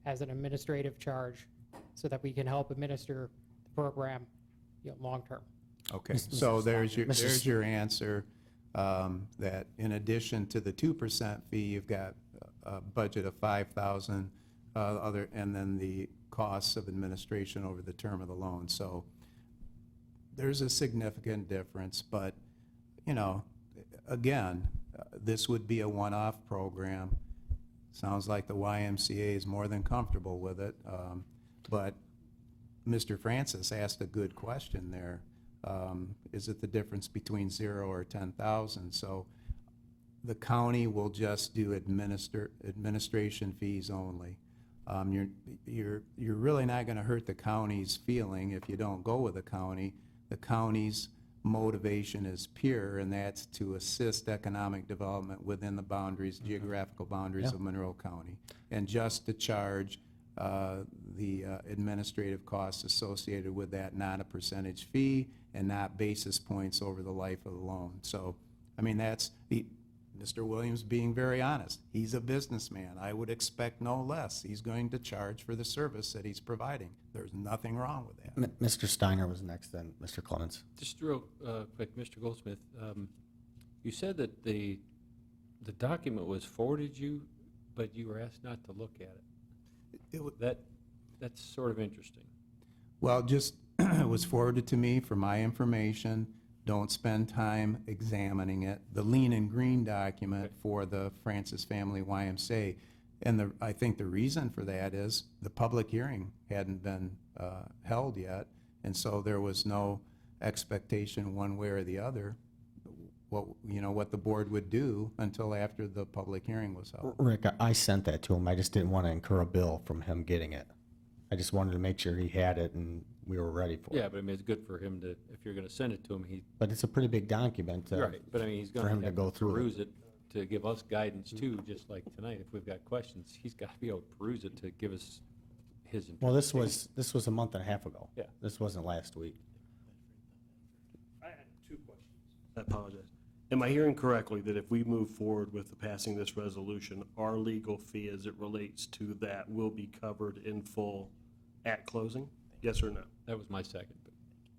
as an administrative charge so that we can help administer the program, long-term. Okay, so there's your answer. That in addition to the 2% fee, you've got a budget of $5,000, and then the costs of administration over the term of the loan. So there's a significant difference, but again, this would be a one-off program. Sounds like the YMCA is more than comfortable with it, but Mr. Francis asked a good question there. Is it the difference between 0 or 10,000? So the county will just do administration fees only. You're really not gonna hurt the county's feeling if you don't go with the county. The county's motivation is pure, and that's to assist economic development within the boundaries, geographical boundaries of Monroe County, and just to charge the administrative costs associated with that, not a percentage fee and not basis points over the life of the loan. So, I mean, that's Mr. Williams being very honest. He's a businessman. I would expect no less. He's going to charge for the service that he's providing. There's nothing wrong with that. Mr. Steiner was next, then Mr. Clements. Just real quick, Mr. Goldsmith, you said that the document was forwarded you, but you were asked not to look at it. That's sort of interesting. Well, just it was forwarded to me for my information. Don't spend time examining it. The lean and green document for the Francis Family YMCA. And I think the reason for that is the public hearing hadn't been held yet, and so there was no expectation one way or the other what the board would do until after the public hearing was held. Rick, I sent that to him. I just didn't want to incur a bill from him getting it. I just wanted to make sure he had it and we were ready for it. Yeah, but I mean, it's good for him to, if you're gonna send it to him, But it's a pretty big document. Right, but I mean, he's for gonna him to have go to through it. peruse it to give us guidance too, just like tonight. If we've got questions, he's gotta be able to peruse it to give us his Well, interpretation. this was a month and a half ago. Yeah. This wasn't last week. I had 2 questions. I apologize. Am I hearing correctly that if we move forward with the passing this resolution, our legal fee as it relates to that will be covered in full at closing? Yes or no? That was my second, but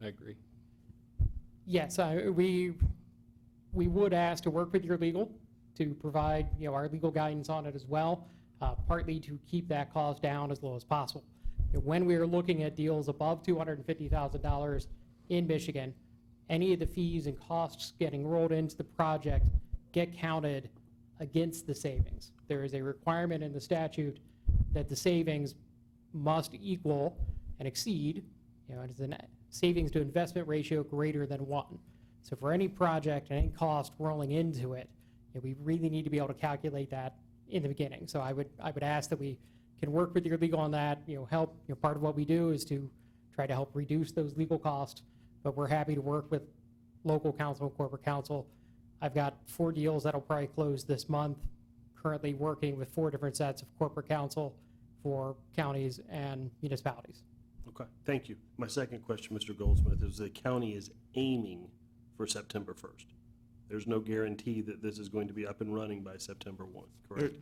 I agree. Yes, we would ask to work with your legal to provide, our legal guidance on it as well, partly to keep that cost down as low as possible. When we are looking at deals above $250,000 in Michigan, any of the fees and costs getting rolled into the project get counted against the savings. There is a requirement in the statute that the savings must equal and exceed, it is a savings to investment ratio greater than 1. So for any project and any cost rolling into it, we really need to be able to calculate that in the beginning. So I would ask that we can work with your legal on that, help, part of what we do is to try to help reduce those legal costs, but we're happy to work with local counsel and corporate counsel. I've got 4 deals that'll probably close this month, currently working with 4 different sets of corporate counsel for counties and municipalities. Okay, thank you. My second question, Mr. Goldsmith, is the county is aiming for September 1st. There's no guarantee that this is going to be up and running by September 1, correct?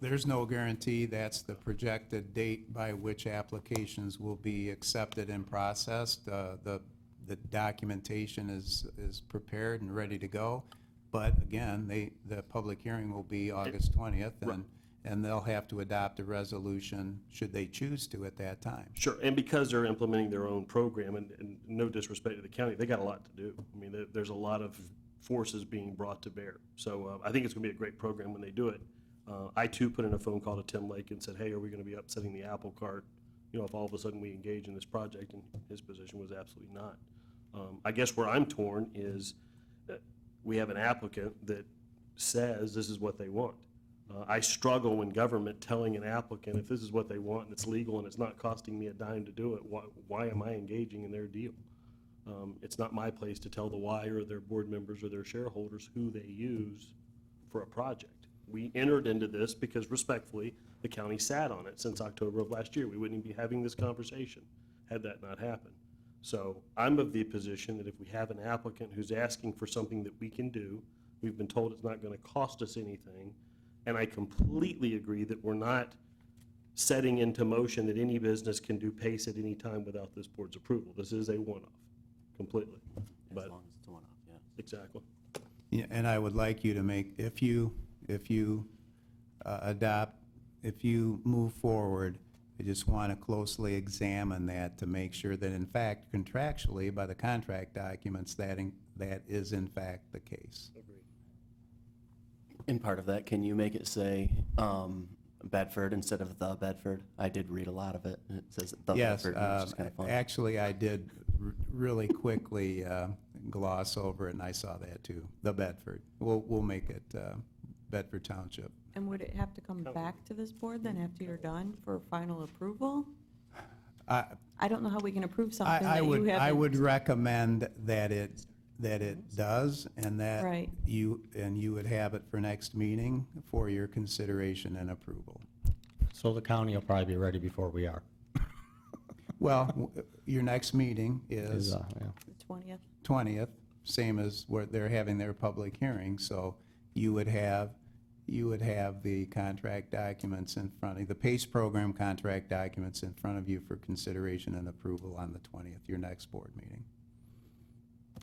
There's no guarantee. That's the projected date by which applications will be accepted and processed. The documentation is prepared and ready to go. But again, the public hearing will be August 20th, and they'll have to adopt a resolution should they choose to at that time. Sure, and because they're implementing their own program, and no disrespect to the county, they got a lot to do. I mean, there's a lot of forces being brought to bear. So I think it's gonna be a great program when they do it. I too put in a phone call to Tim Lake and said, hey, are we gonna be upsetting the apple cart, if all of a sudden we engage in this project? And his position was absolutely not. I guess where I'm torn is that we have an applicant that says this is what they want. I struggle when government telling an applicant if this is what they want and it's legal and it's not costing me a dime to do it, why am I engaging in their deal? It's not my place to tell the Y or their board members or their shareholders who they use for a project. We entered into this because respectfully, the county sat on it since October of last year. We wouldn't even be having this conversation had that not happened. So I'm of the position that if we have an applicant who's asking for something that we can do, we've been told it's not going to cost us anything, and I completely agree that we're not setting into motion that any business can do PACE at any time without this board's approval. This is a one-off, completely. As long as it's a one-off, yeah. Exactly. Yeah, and I would like you to make, if you move forward, I just want to closely examine that to make sure that in fact contractually by the contract documents that is in fact the case. In part of that, can you make it say Bedford instead of the Bedford? I did read a lot of it, and it says the Yes, Bedford, which is kind of fun. actually I did really quickly gloss over it and I saw that too, the Bedford. We'll make it Bedford Township. And would it have to come back to this board then after you're done for final approval? I don't know how we can approve something that you haven't. I would recommend that it does, and that Right. you would have it for next meeting for your consideration and approval. So the county will probably be ready before we are. Well, your next meeting is Yeah. The 20th. 20th, same as where they're having their public hearing, so you would have the contract documents in front of you, the PACE program contract documents in front of you for consideration and approval on the 20th, your next board meeting,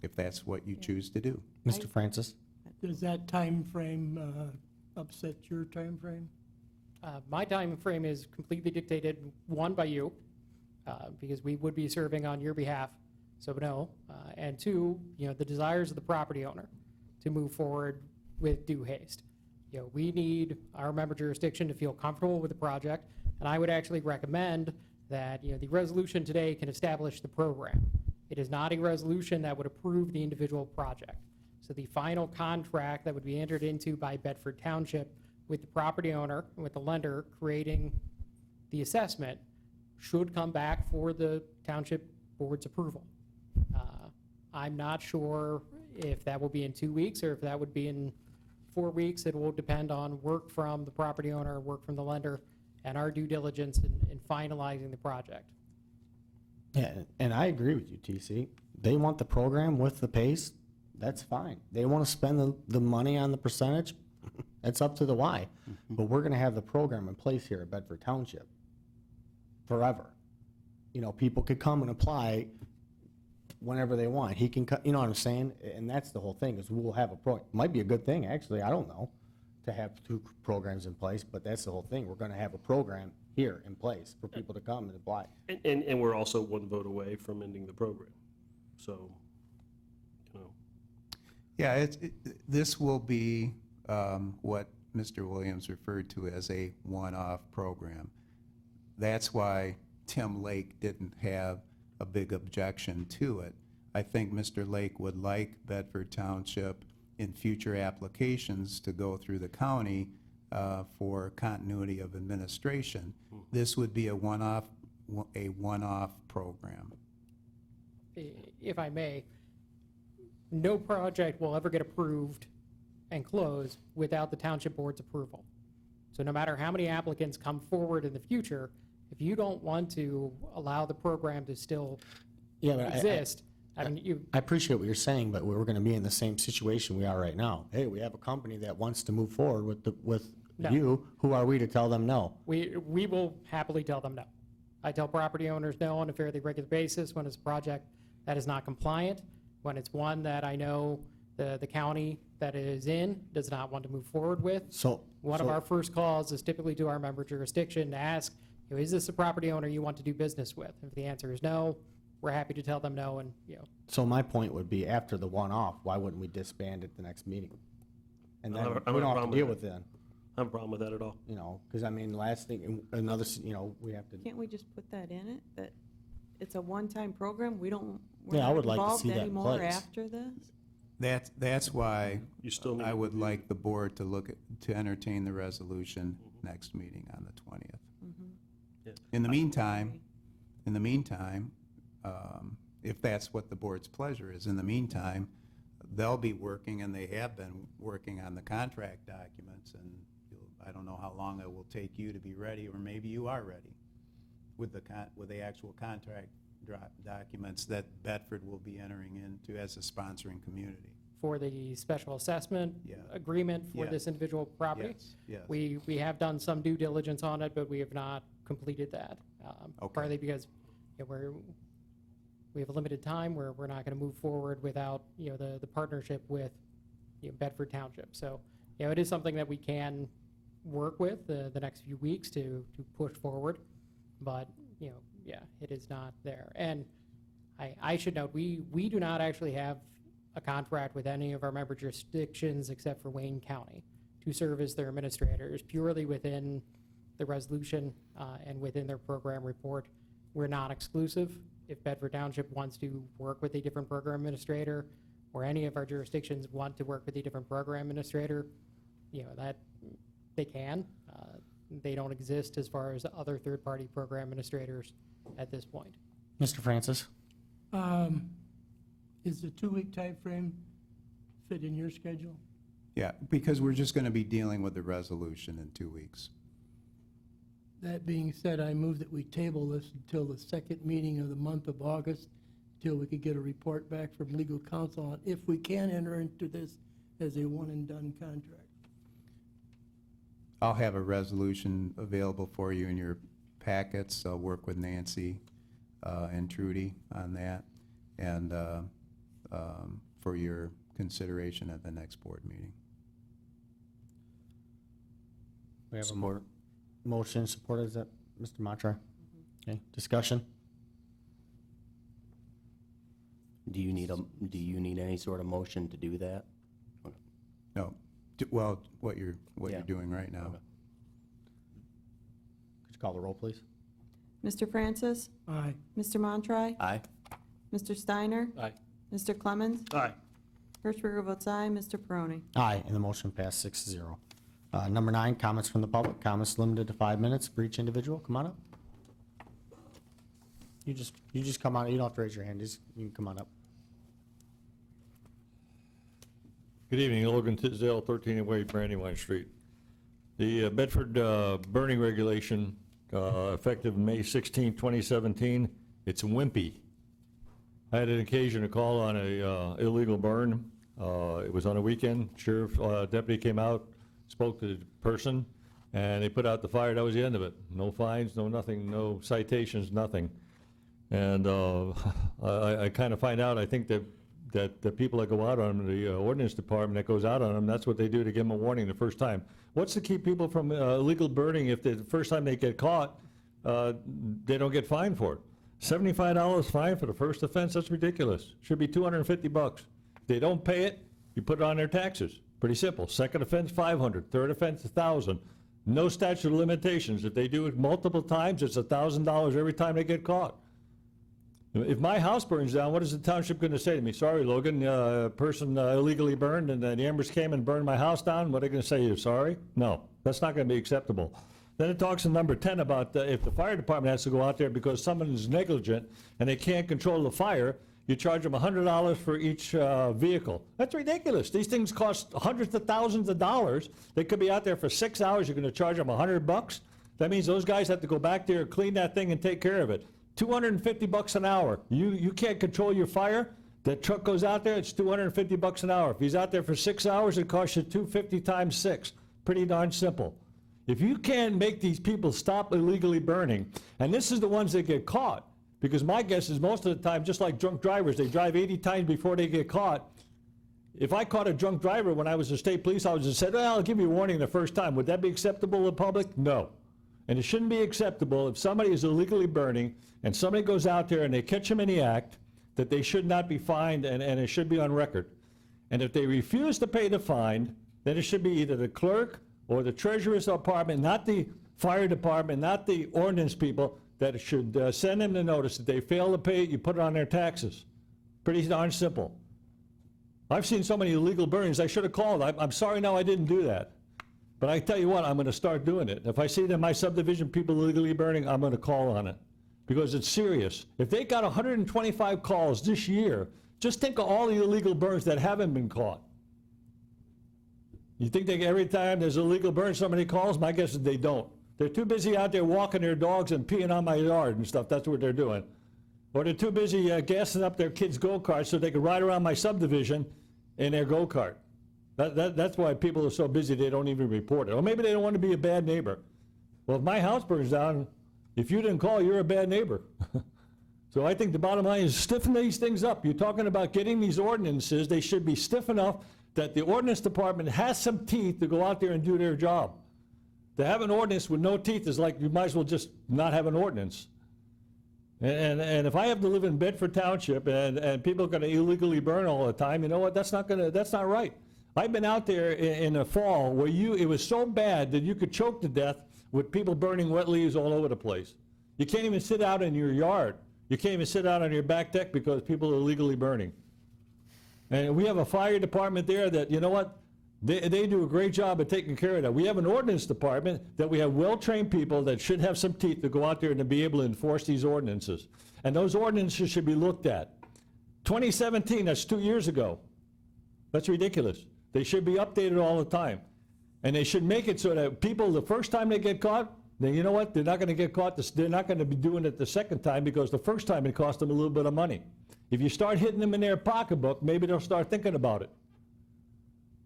if that's what you choose to do. Mr. Francis? Does that time frame upset your time frame? My time frame is completely dictated, one, by you, because we would be serving on your behalf, so no. And two, the desires of the property owner to move forward with due haste. We need our member jurisdiction to feel comfortable with the project, and I would actually recommend that, the resolution today can establish the program. It is not a resolution that would approve the individual project. So the final contract that would be entered into by Bedford Township with the property owner, and with the lender creating the assessment, should come back for the township board's approval. I'm not sure if that will be in 2 weeks or if that would be in 4 weeks. It will depend on work from the property owner, work from the lender, and our due diligence in finalizing the project. Yeah, and I agree with you, TC. They want the program with the PACE, that's fine. They want to spend the money on the percentage, that's up to the Y. But we're going to have the program in place here at Bedford Township forever. People could come and apply whenever they want. He can, you know what I'm saying? And that's the whole thing, is we'll have might be a good thing, actually, I don't know, to have 2 programs in place, but that's the whole thing. We're going to have a program here in place for people to come and apply. And we're also 1 vote away from ending the program. So, Yeah, this will be what Mr. Williams referred to as a one-off program. That's why Tim Lake didn't have a big objection to it. I think Mr. Lake would like Bedford Township in future applications to go through the county for continuity of administration. This would be a one-off program. If I may, no project will ever get approved and closed without the township board's approval. So no matter how many applicants come forward in the future, if you don't want to allow the program to still exist, I appreciate what you're saying, but we're going to be in the same situation we are right now. Hey, we have a company that wants to move forward with No. you. Who are we to tell them no? We will happily tell them no. I tell property owners no on a fairly regular basis when it's a project that is not compliant, when it's one that I know the county that it is in does not want to move forward with. One of our first calls is typically to our member jurisdiction to ask, is this a property owner you want to do business with? If the answer is no, we're happy to tell them no, and So my point would be, after the one-off, why wouldn't we disband at the next meeting? And then we don't have to deal with it. I have a problem with that at all. Because last thing, we have to. Can't we just put that in it, that it's a one-time program? We're Yeah, I not would like to involved see that in anymore place. after this? That's why You still need I would to- like the board to entertain the resolution next meeting on the 20th. Yeah. In the meantime, if that's what the board's pleasure is, in the meantime, they'll be working, and they have been working on the contract documents, and I don't know how long it will take you to be ready, or maybe you are ready with the actual contract documents that Bedford will be entering into as a sponsoring community. for the special assessment Yeah. agreement for Yes. this individual property. Yes. We have done some due diligence on it, but we have not completed that. Okay. Partly because we have a limited time where we're not going to move forward without, the partnership with, Bedford Township. So, it is something that we can work with the next few weeks to push forward. But, it is not there. And I should note, we do not actually have a contract with any of our member jurisdictions except for Wayne County to serve as their administrators, purely within the resolution and within their program report. We're not exclusive. If Bedford Township wants to work with a different program administrator, or any of our jurisdictions want to work with a different program administrator, that they can. They don't exist as far as other third-party program administrators at this point. Mr. Francis? Is the 2-week time frame fit in your schedule? Yeah, because we're just going to be dealing with the resolution in 2 weeks. That being said, I move that we table this until the second meeting of the month of August, till we could get a report back from legal counsel on if we can enter into this as a one-and-done contract. I'll have a resolution available for you in your packets. I'll work with Nancy and Trudy on that, and for your consideration at the next board meeting. We have a motion supported. Is that Mr. Matra? Okay, discussion? Do you need any sort of motion to do that? No, well, what you're Yeah. doing right now. Could you call the roll, please? Mr. Francis? Aye. Mr. Montroy? Aye. Mr. Steiner? Aye. Mr. Clemens? Aye. Hirschberger votes aye. Mr. Peroni? Aye, and the motion passed 6-0. Number 9, comments from the public. Comments limited to 5 minutes for each individual. Come on up. You just come on. You don't have to raise your hand. You can come on up. Good evening, Logan Tisdale, 1308 Brandywine Street. The Bedford burning regulation, effective May 16, 2017, it's wimpy. I had an occasion to call on a illegal burn. It was on a weekend. Sheriff deputy came out, spoke to the person, and they put out the fire. That was the end of it. No fines, no nothing, no citations, nothing. And I kind of find out, I think that the people that go out on them, the ordinance department that goes out on them, that's what they do to give them a warning the first time. What's to keep people from illegal burning if the first time they get caught, they don't get fined for it? $75 fine for the first offense, that's ridiculous. Should be $250. If they don't pay it, you put it on their taxes. Pretty simple. Second offense, $500. Third offense, $1,000. No statute of limitations. If they do it multiple times, it's $1,000 every time they get caught. If my house burns down, what is the township going to say to me? Sorry, Logan, person illegally burned, and the embers came and burned my house down. What are they going to say to you? Sorry? No, that's not going to be acceptable. Then it talks in number 10 about if the fire department has to go out there because someone is negligent and they can't control the fire, you charge them $100 for each vehicle. That's ridiculous. These things cost hundreds of thousands of dollars. They could be out there for 6 hours. You're going to charge them $100? That means those guys have to go back there, clean that thing, and take care of it. $250 an hour. You can't control your fire. That truck goes out there, it's $250 an hour. If he's out there for 6 hours, it costs you $250 times 6. Pretty darn simple. If you can't make these people stop illegally burning, and this is the ones that get caught, because my guess is most of the time, just like drunk drivers, they drive 80 times before they get caught. If I caught a drunk driver when I was a state police officer and said, well, I'll give you a warning the first time, would that be acceptable to the public? No. And it shouldn't be acceptable if somebody is illegally burning and somebody goes out there and they catch them in the act, that they should not be fined and it should be on record. And if they refuse to pay the fine, then it should be either the clerk or the treasurer's department, not the fire department, not the ordinance people, that should send them the notice that they fail to pay it, you put it on their taxes. Pretty darn simple. I've seen so many illegal burnings, I should have called. I'm sorry now I didn't do that. But I tell you what, I'm going to start doing it. If I see that in my subdivision people illegally burning, I'm going to call on it. Because it's serious. If they got 125 calls this year, just think of all the illegal burns that haven't been caught. You think that every time there's illegal burn, somebody calls? My guess is they don't. They're too busy out there walking their dogs and peeing on my yard and stuff. That's what they're doing. Or they're too busy gassing up their kids' go-karts so they can ride around my subdivision in their go-kart. That's why people are so busy they don't even report it. Or maybe they don't want to be a bad neighbor. Well, if my house burns down, if you didn't call, you're a bad neighbor. So I think the bottom line is stiffen these things up. You're talking about getting these ordinances. They should be stiff enough that the ordinance department has some teeth to go out there and do their job. To have an ordinance with no teeth is like you might as well just not have an ordinance. And if I have to live in Bedford Township and people are going to illegally burn all the time, you know what? That's not right. I've been out there in the fall where it was so bad that you could choke to death with people burning wet leaves all over the place. You can't even sit out in your yard. You can't even sit out on your back deck because people are illegally burning. And we have a fire department there that, you know what? They do a great job of taking care of that. We have an ordinance department that we have well-trained people that should have some teeth to go out there and to be able to enforce these ordinances. And those ordinances should be looked at. 2017, that's 2 years ago. That's ridiculous. They should be updated all the time. And they should make it so that people, the first time they get caught, then you know what? They're not going to get caught. They're not going to be doing it the second time because the first time it cost them a little bit of money. If you start hitting them in their pocketbook, maybe they'll start thinking about it.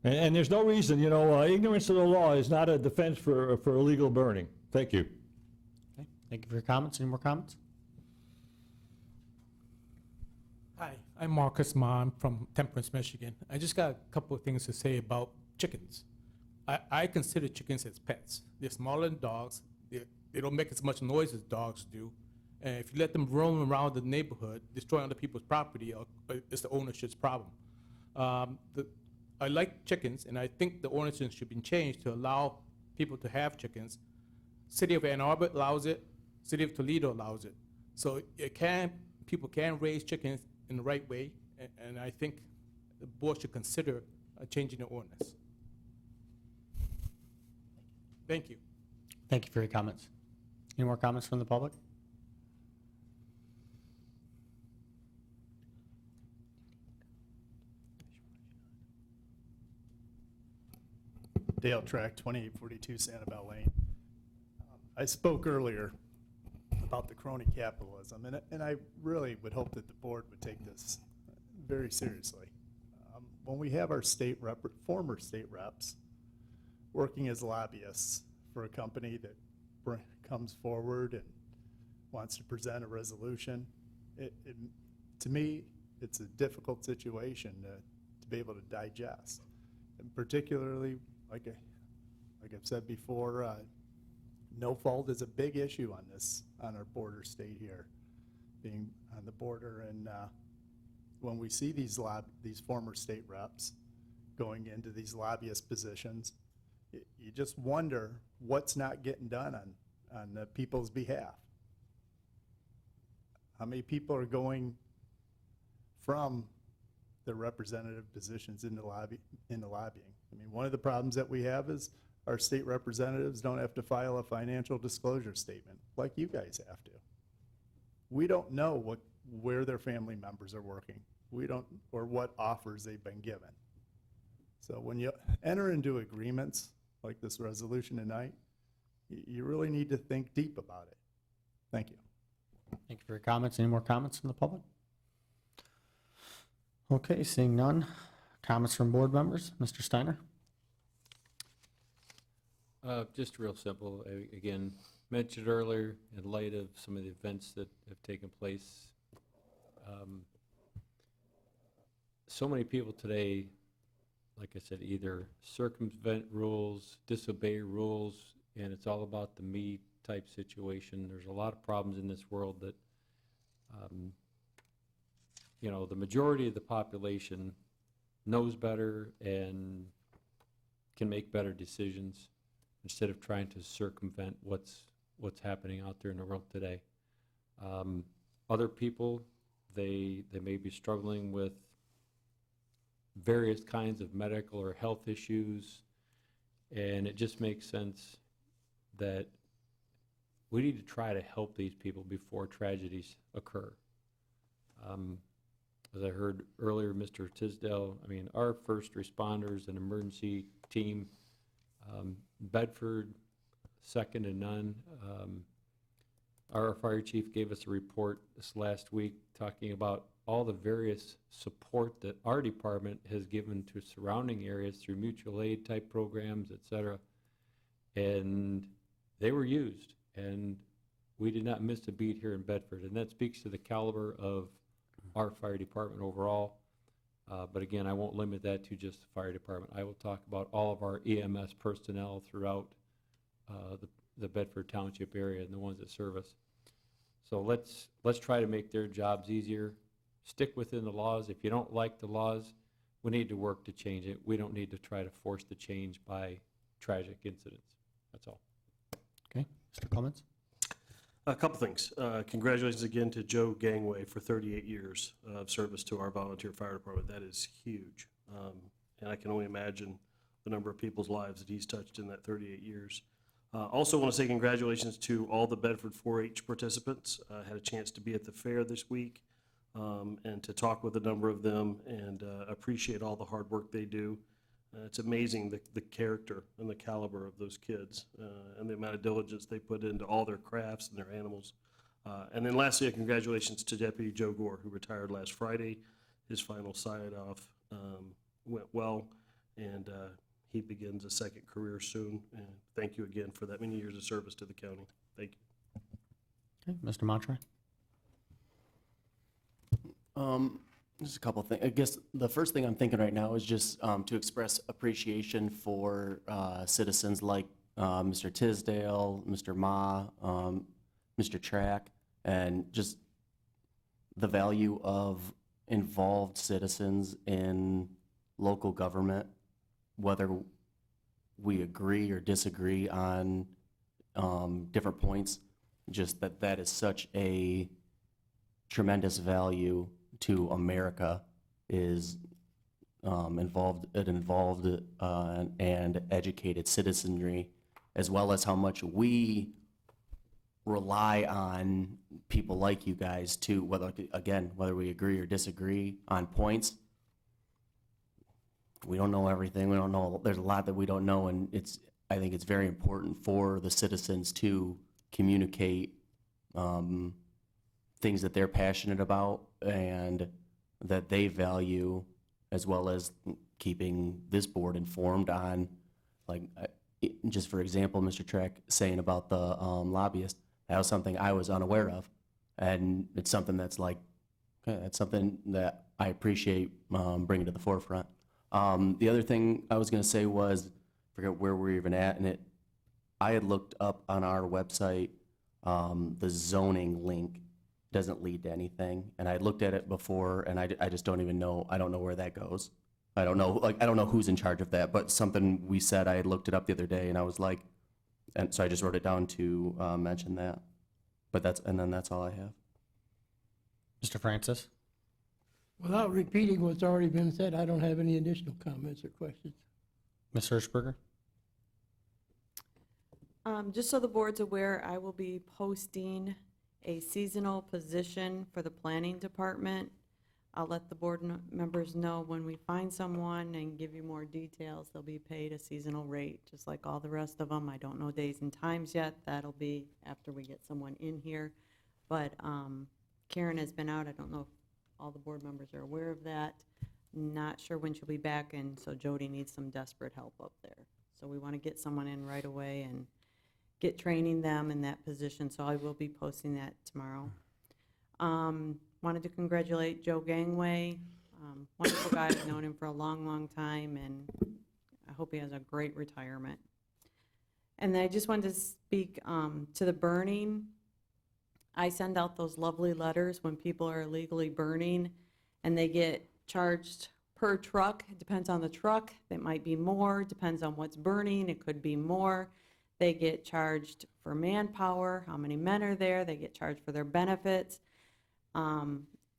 And there's no reason, ignorance of the law is not a defense for illegal burning. Thank you. Okay, thank you for your comments. Any more comments? Hi, I'm Marcus Mon from Temperance, Michigan. I just got a couple of things to say about chickens. I consider chickens as pets. They're smaller than dogs. They don't make as much noise as dogs do. And if you let them roam around the neighborhood, destroying other people's property, it's the ownership's problem. I like chickens, and I think the ordinance should be changed to allow people to have chickens. City of Ann Arbor allows it. City of Toledo allows it. So people can raise chickens in the right way, and I think the board should consider changing the ordinance. Thank you. Thank you for your comments. Any more comments from the public? Dale Track, 2842 Sanibel Lane. I spoke earlier about the crony capitalism, and I really would hope that the board would take this very seriously. When we have our former state reps working as lobbyists for a company that comes forward and wants to present a resolution, to me, it's a difficult situation to be able to digest. And particularly, like I've said before, no fault is a big issue on our border state here, being on the border. And when we see these former state reps going into these lobbyist positions, you just wonder what's not getting done on the people's behalf. How many people are going from the representative positions into lobbying? I mean, one of the problems that we have is our state representatives don't have to file a financial disclosure statement like you guys have to. We don't know where their family members are working. We don't, or what offers they've been given. So when you enter into agreements like this resolution tonight, you really need to think deep about it. Thank you. Thank you for your comments. Any more comments from the public? Okay, seeing none. Comments from board members? Mr. Steiner? Just real simple. Again, mentioned earlier, in light of some of the events that have taken place, so many people today, like I said, either circumvent rules, disobey rules, and it's all about the me type situation. There's a lot of problems in this world that, the majority of the population knows better and can make better decisions instead of trying to circumvent what's happening out there in the world today. Other people, they may be struggling with various kinds of medical or health issues, and it just makes sense that we need to try to help these people before tragedies occur. As I heard earlier, Mr. Tisdale, I mean, our first responders and emergency team, Bedford, second to none. Our fire chief gave us a report this last week talking about all the various support that our department has given to surrounding areas through mutual aid type programs, et cetera. And they were used, and we did not miss a beat here in Bedford. And that speaks to the caliber of our fire department overall. But again, I won't limit that to just the fire department. I will talk about all of our EMS personnel throughout the Bedford Township area and the ones that serve us. So let's try to make their jobs easier. Stick within the laws. If you don't like the laws, we need to work to change it. We don't need to try to force the change by tragic incidents. That's all. Okay, Mr. Clements? A couple things. Congratulations again to Joe Gangway for 38 years of service to our volunteer fire department. That is huge. And I can only imagine the number of people's lives that he's touched in that 38 years. Also want to say congratulations to all the Bedford 4-H participants. Had a chance to be at the fair this week and to talk with a number of them, and appreciate all the hard work they do. It's amazing the character and the caliber of those kids and the amount of diligence they put into all their crafts and their animals. And then lastly, congratulations to Deputy Joe Gore, who retired last Friday. His final sign-off went well, and he begins a second career soon. And thank you again for that many years of service to the county. Thank you. Okay, Mr. Montre? Just a couple things. I guess the first thing I'm thinking right now is just to express appreciation for citizens like Mr. Tisdale, Mr. Ma, Mr. Track, and just the value of involved citizens in local government, whether we agree or disagree on different points, just that is such a tremendous value to America, is involved and educated citizenry, as well as how much we rely on people like you guys to, whether we agree or disagree on points. We don't know everything. We don't know. There's a lot that we don't know, and I think it's very important for the citizens to communicate things that they're passionate about and that they value, as well as keeping this board informed on, like, just for example, Mr. Track saying about the lobbyist, that was something I was unaware of, and it's something that's like, okay, that's something that I appreciate bringing to the forefront. The other thing I was going to say was, I forget where we're even at, and I had looked up on our website, the zoning link doesn't lead to anything, and I looked at it before, and I just don't even know, I don't know where that goes. I don't know who's in charge of that, but something we said, I had looked it up the other day, and I was like, and so I just wrote it down to mention that. But that's all I have. Mr. Francis? Without repeating what's already been said, I don't have any additional comments or questions. Ms. Hirschberger? Just so the board's aware, I will be posting a seasonal position for the planning department. I'll let the board members know when we find someone and give you more details. They'll be paid a seasonal rate, just like all the rest of them. I don't know days and times yet. That'll be after we get someone in here. But Karen has been out. I don't know if all the board members are aware of that. Not sure when she'll be back, and so Jody needs some desperate help up there. So we want to get someone in right away and get training them in that position. So I will be posting that tomorrow. Wanted to congratulate Joe Gangway, wonderful guy. I've known him for a long, long time, and I hope he has a great retirement. And then I just wanted to speak to the burning. I send out those lovely letters when people are illegally burning, and they get charged per truck. It depends on the truck. It might be more, depends on what's burning. It could be more. They get charged for manpower, how many men are there. They get charged for their benefits.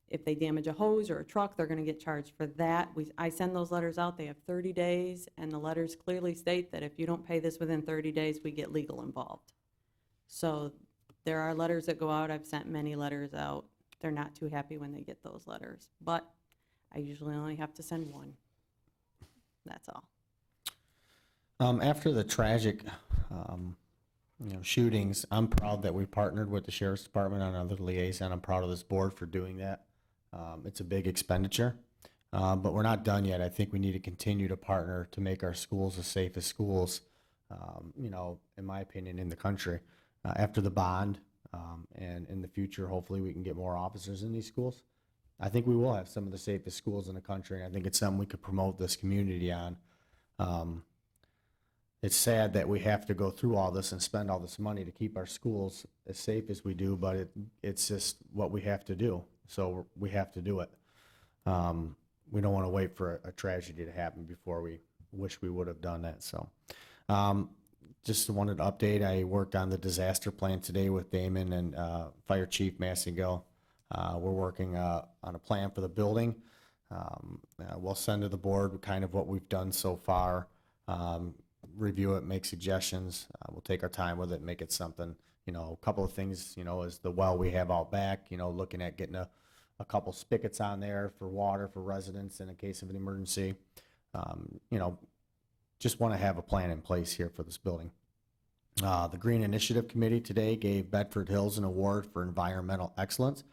If they damage a hose or a truck, they're going to get charged for that. I send those letters out. They have 30 days, and the letters clearly state that if you don't pay this within 30 days, we get legal involved. So there are letters that go out. I've sent many letters out. They're not too happy when they get those letters, but I usually only have to send one. That's all. After the tragic shootings, I'm proud that we partnered with the Sheriff's Department on another liaison. I'm proud of this board for doing that. It's a big expenditure, but we're not done yet. I think we need to continue to partner to make our schools the safest schools, in my opinion, in the country. After the bond, and in the future, hopefully we can get more officers in these schools. I think we will have some of the safest schools in the country, and I think it's something we could promote this community on. It's sad that we have to go through all this and spend all this money to keep our schools as safe as we do, but it's just what we have to do. So we have to do it. We don't want to wait for a tragedy to happen before we wish we would have done that. So just wanted to update. I worked on the disaster plan today with Damon and Fire Chief Massigill. We're working on a plan for the building. We'll send to the board kind of what we've done so far. review it, make suggestions. We'll take our time with it, make it something, you know, a couple of things, you know, is the well we have out back, you know, looking at getting a couple spigots on there for water for residents in a case of an emergency. You know, just want to have a plan in place here for this building. The Green Initiative Committee today gave Bedford Hills an award for environmental excellence.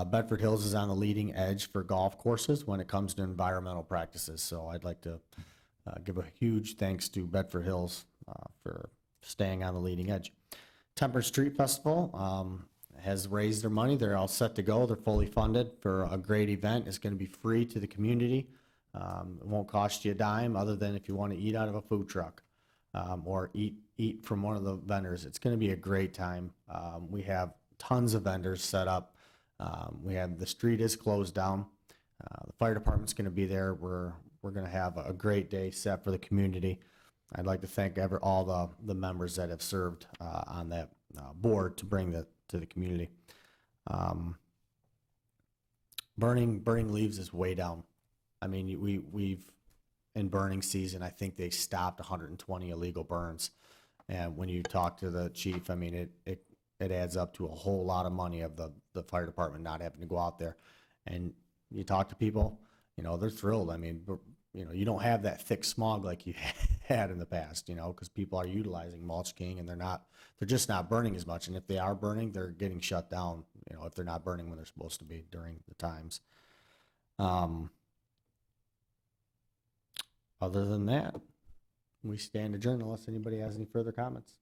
Bedford Hills is on the leading edge for golf courses when it comes to environmental practices. So I'd like to give a huge thanks to Bedford Hills for staying on the leading edge. Temperance Street Festival has raised their money. They're all set to go. They're fully funded for a great event. It's going to be free to the community. It won't cost you a dime other than if you want to eat out of a food truck or eat from one of the vendors. It's going to be a great time. We have tons of vendors set up. We have, the street is closed down. The fire department's going to be there. We're going to have a great day set for the community. I'd like to thank all the members that have served on that board to bring that to the community. Burning leaves is way down. I mean, we've in burning season, I think they stopped 120 illegal burns. And when you talk to the chief, I mean, it adds up to a whole lot of money of the fire department not having to go out there. And you talk to people, you know, they're thrilled. I mean, you know, you don't have that thick smog like you had in the past, you know, because people are utilizing Mulch King and they're just not burning as much. And if they are burning, they're getting shut down, you know, if they're not burning when they're supposed to be during the times. Other than that, we stand adjourned unless anybody has any further comments.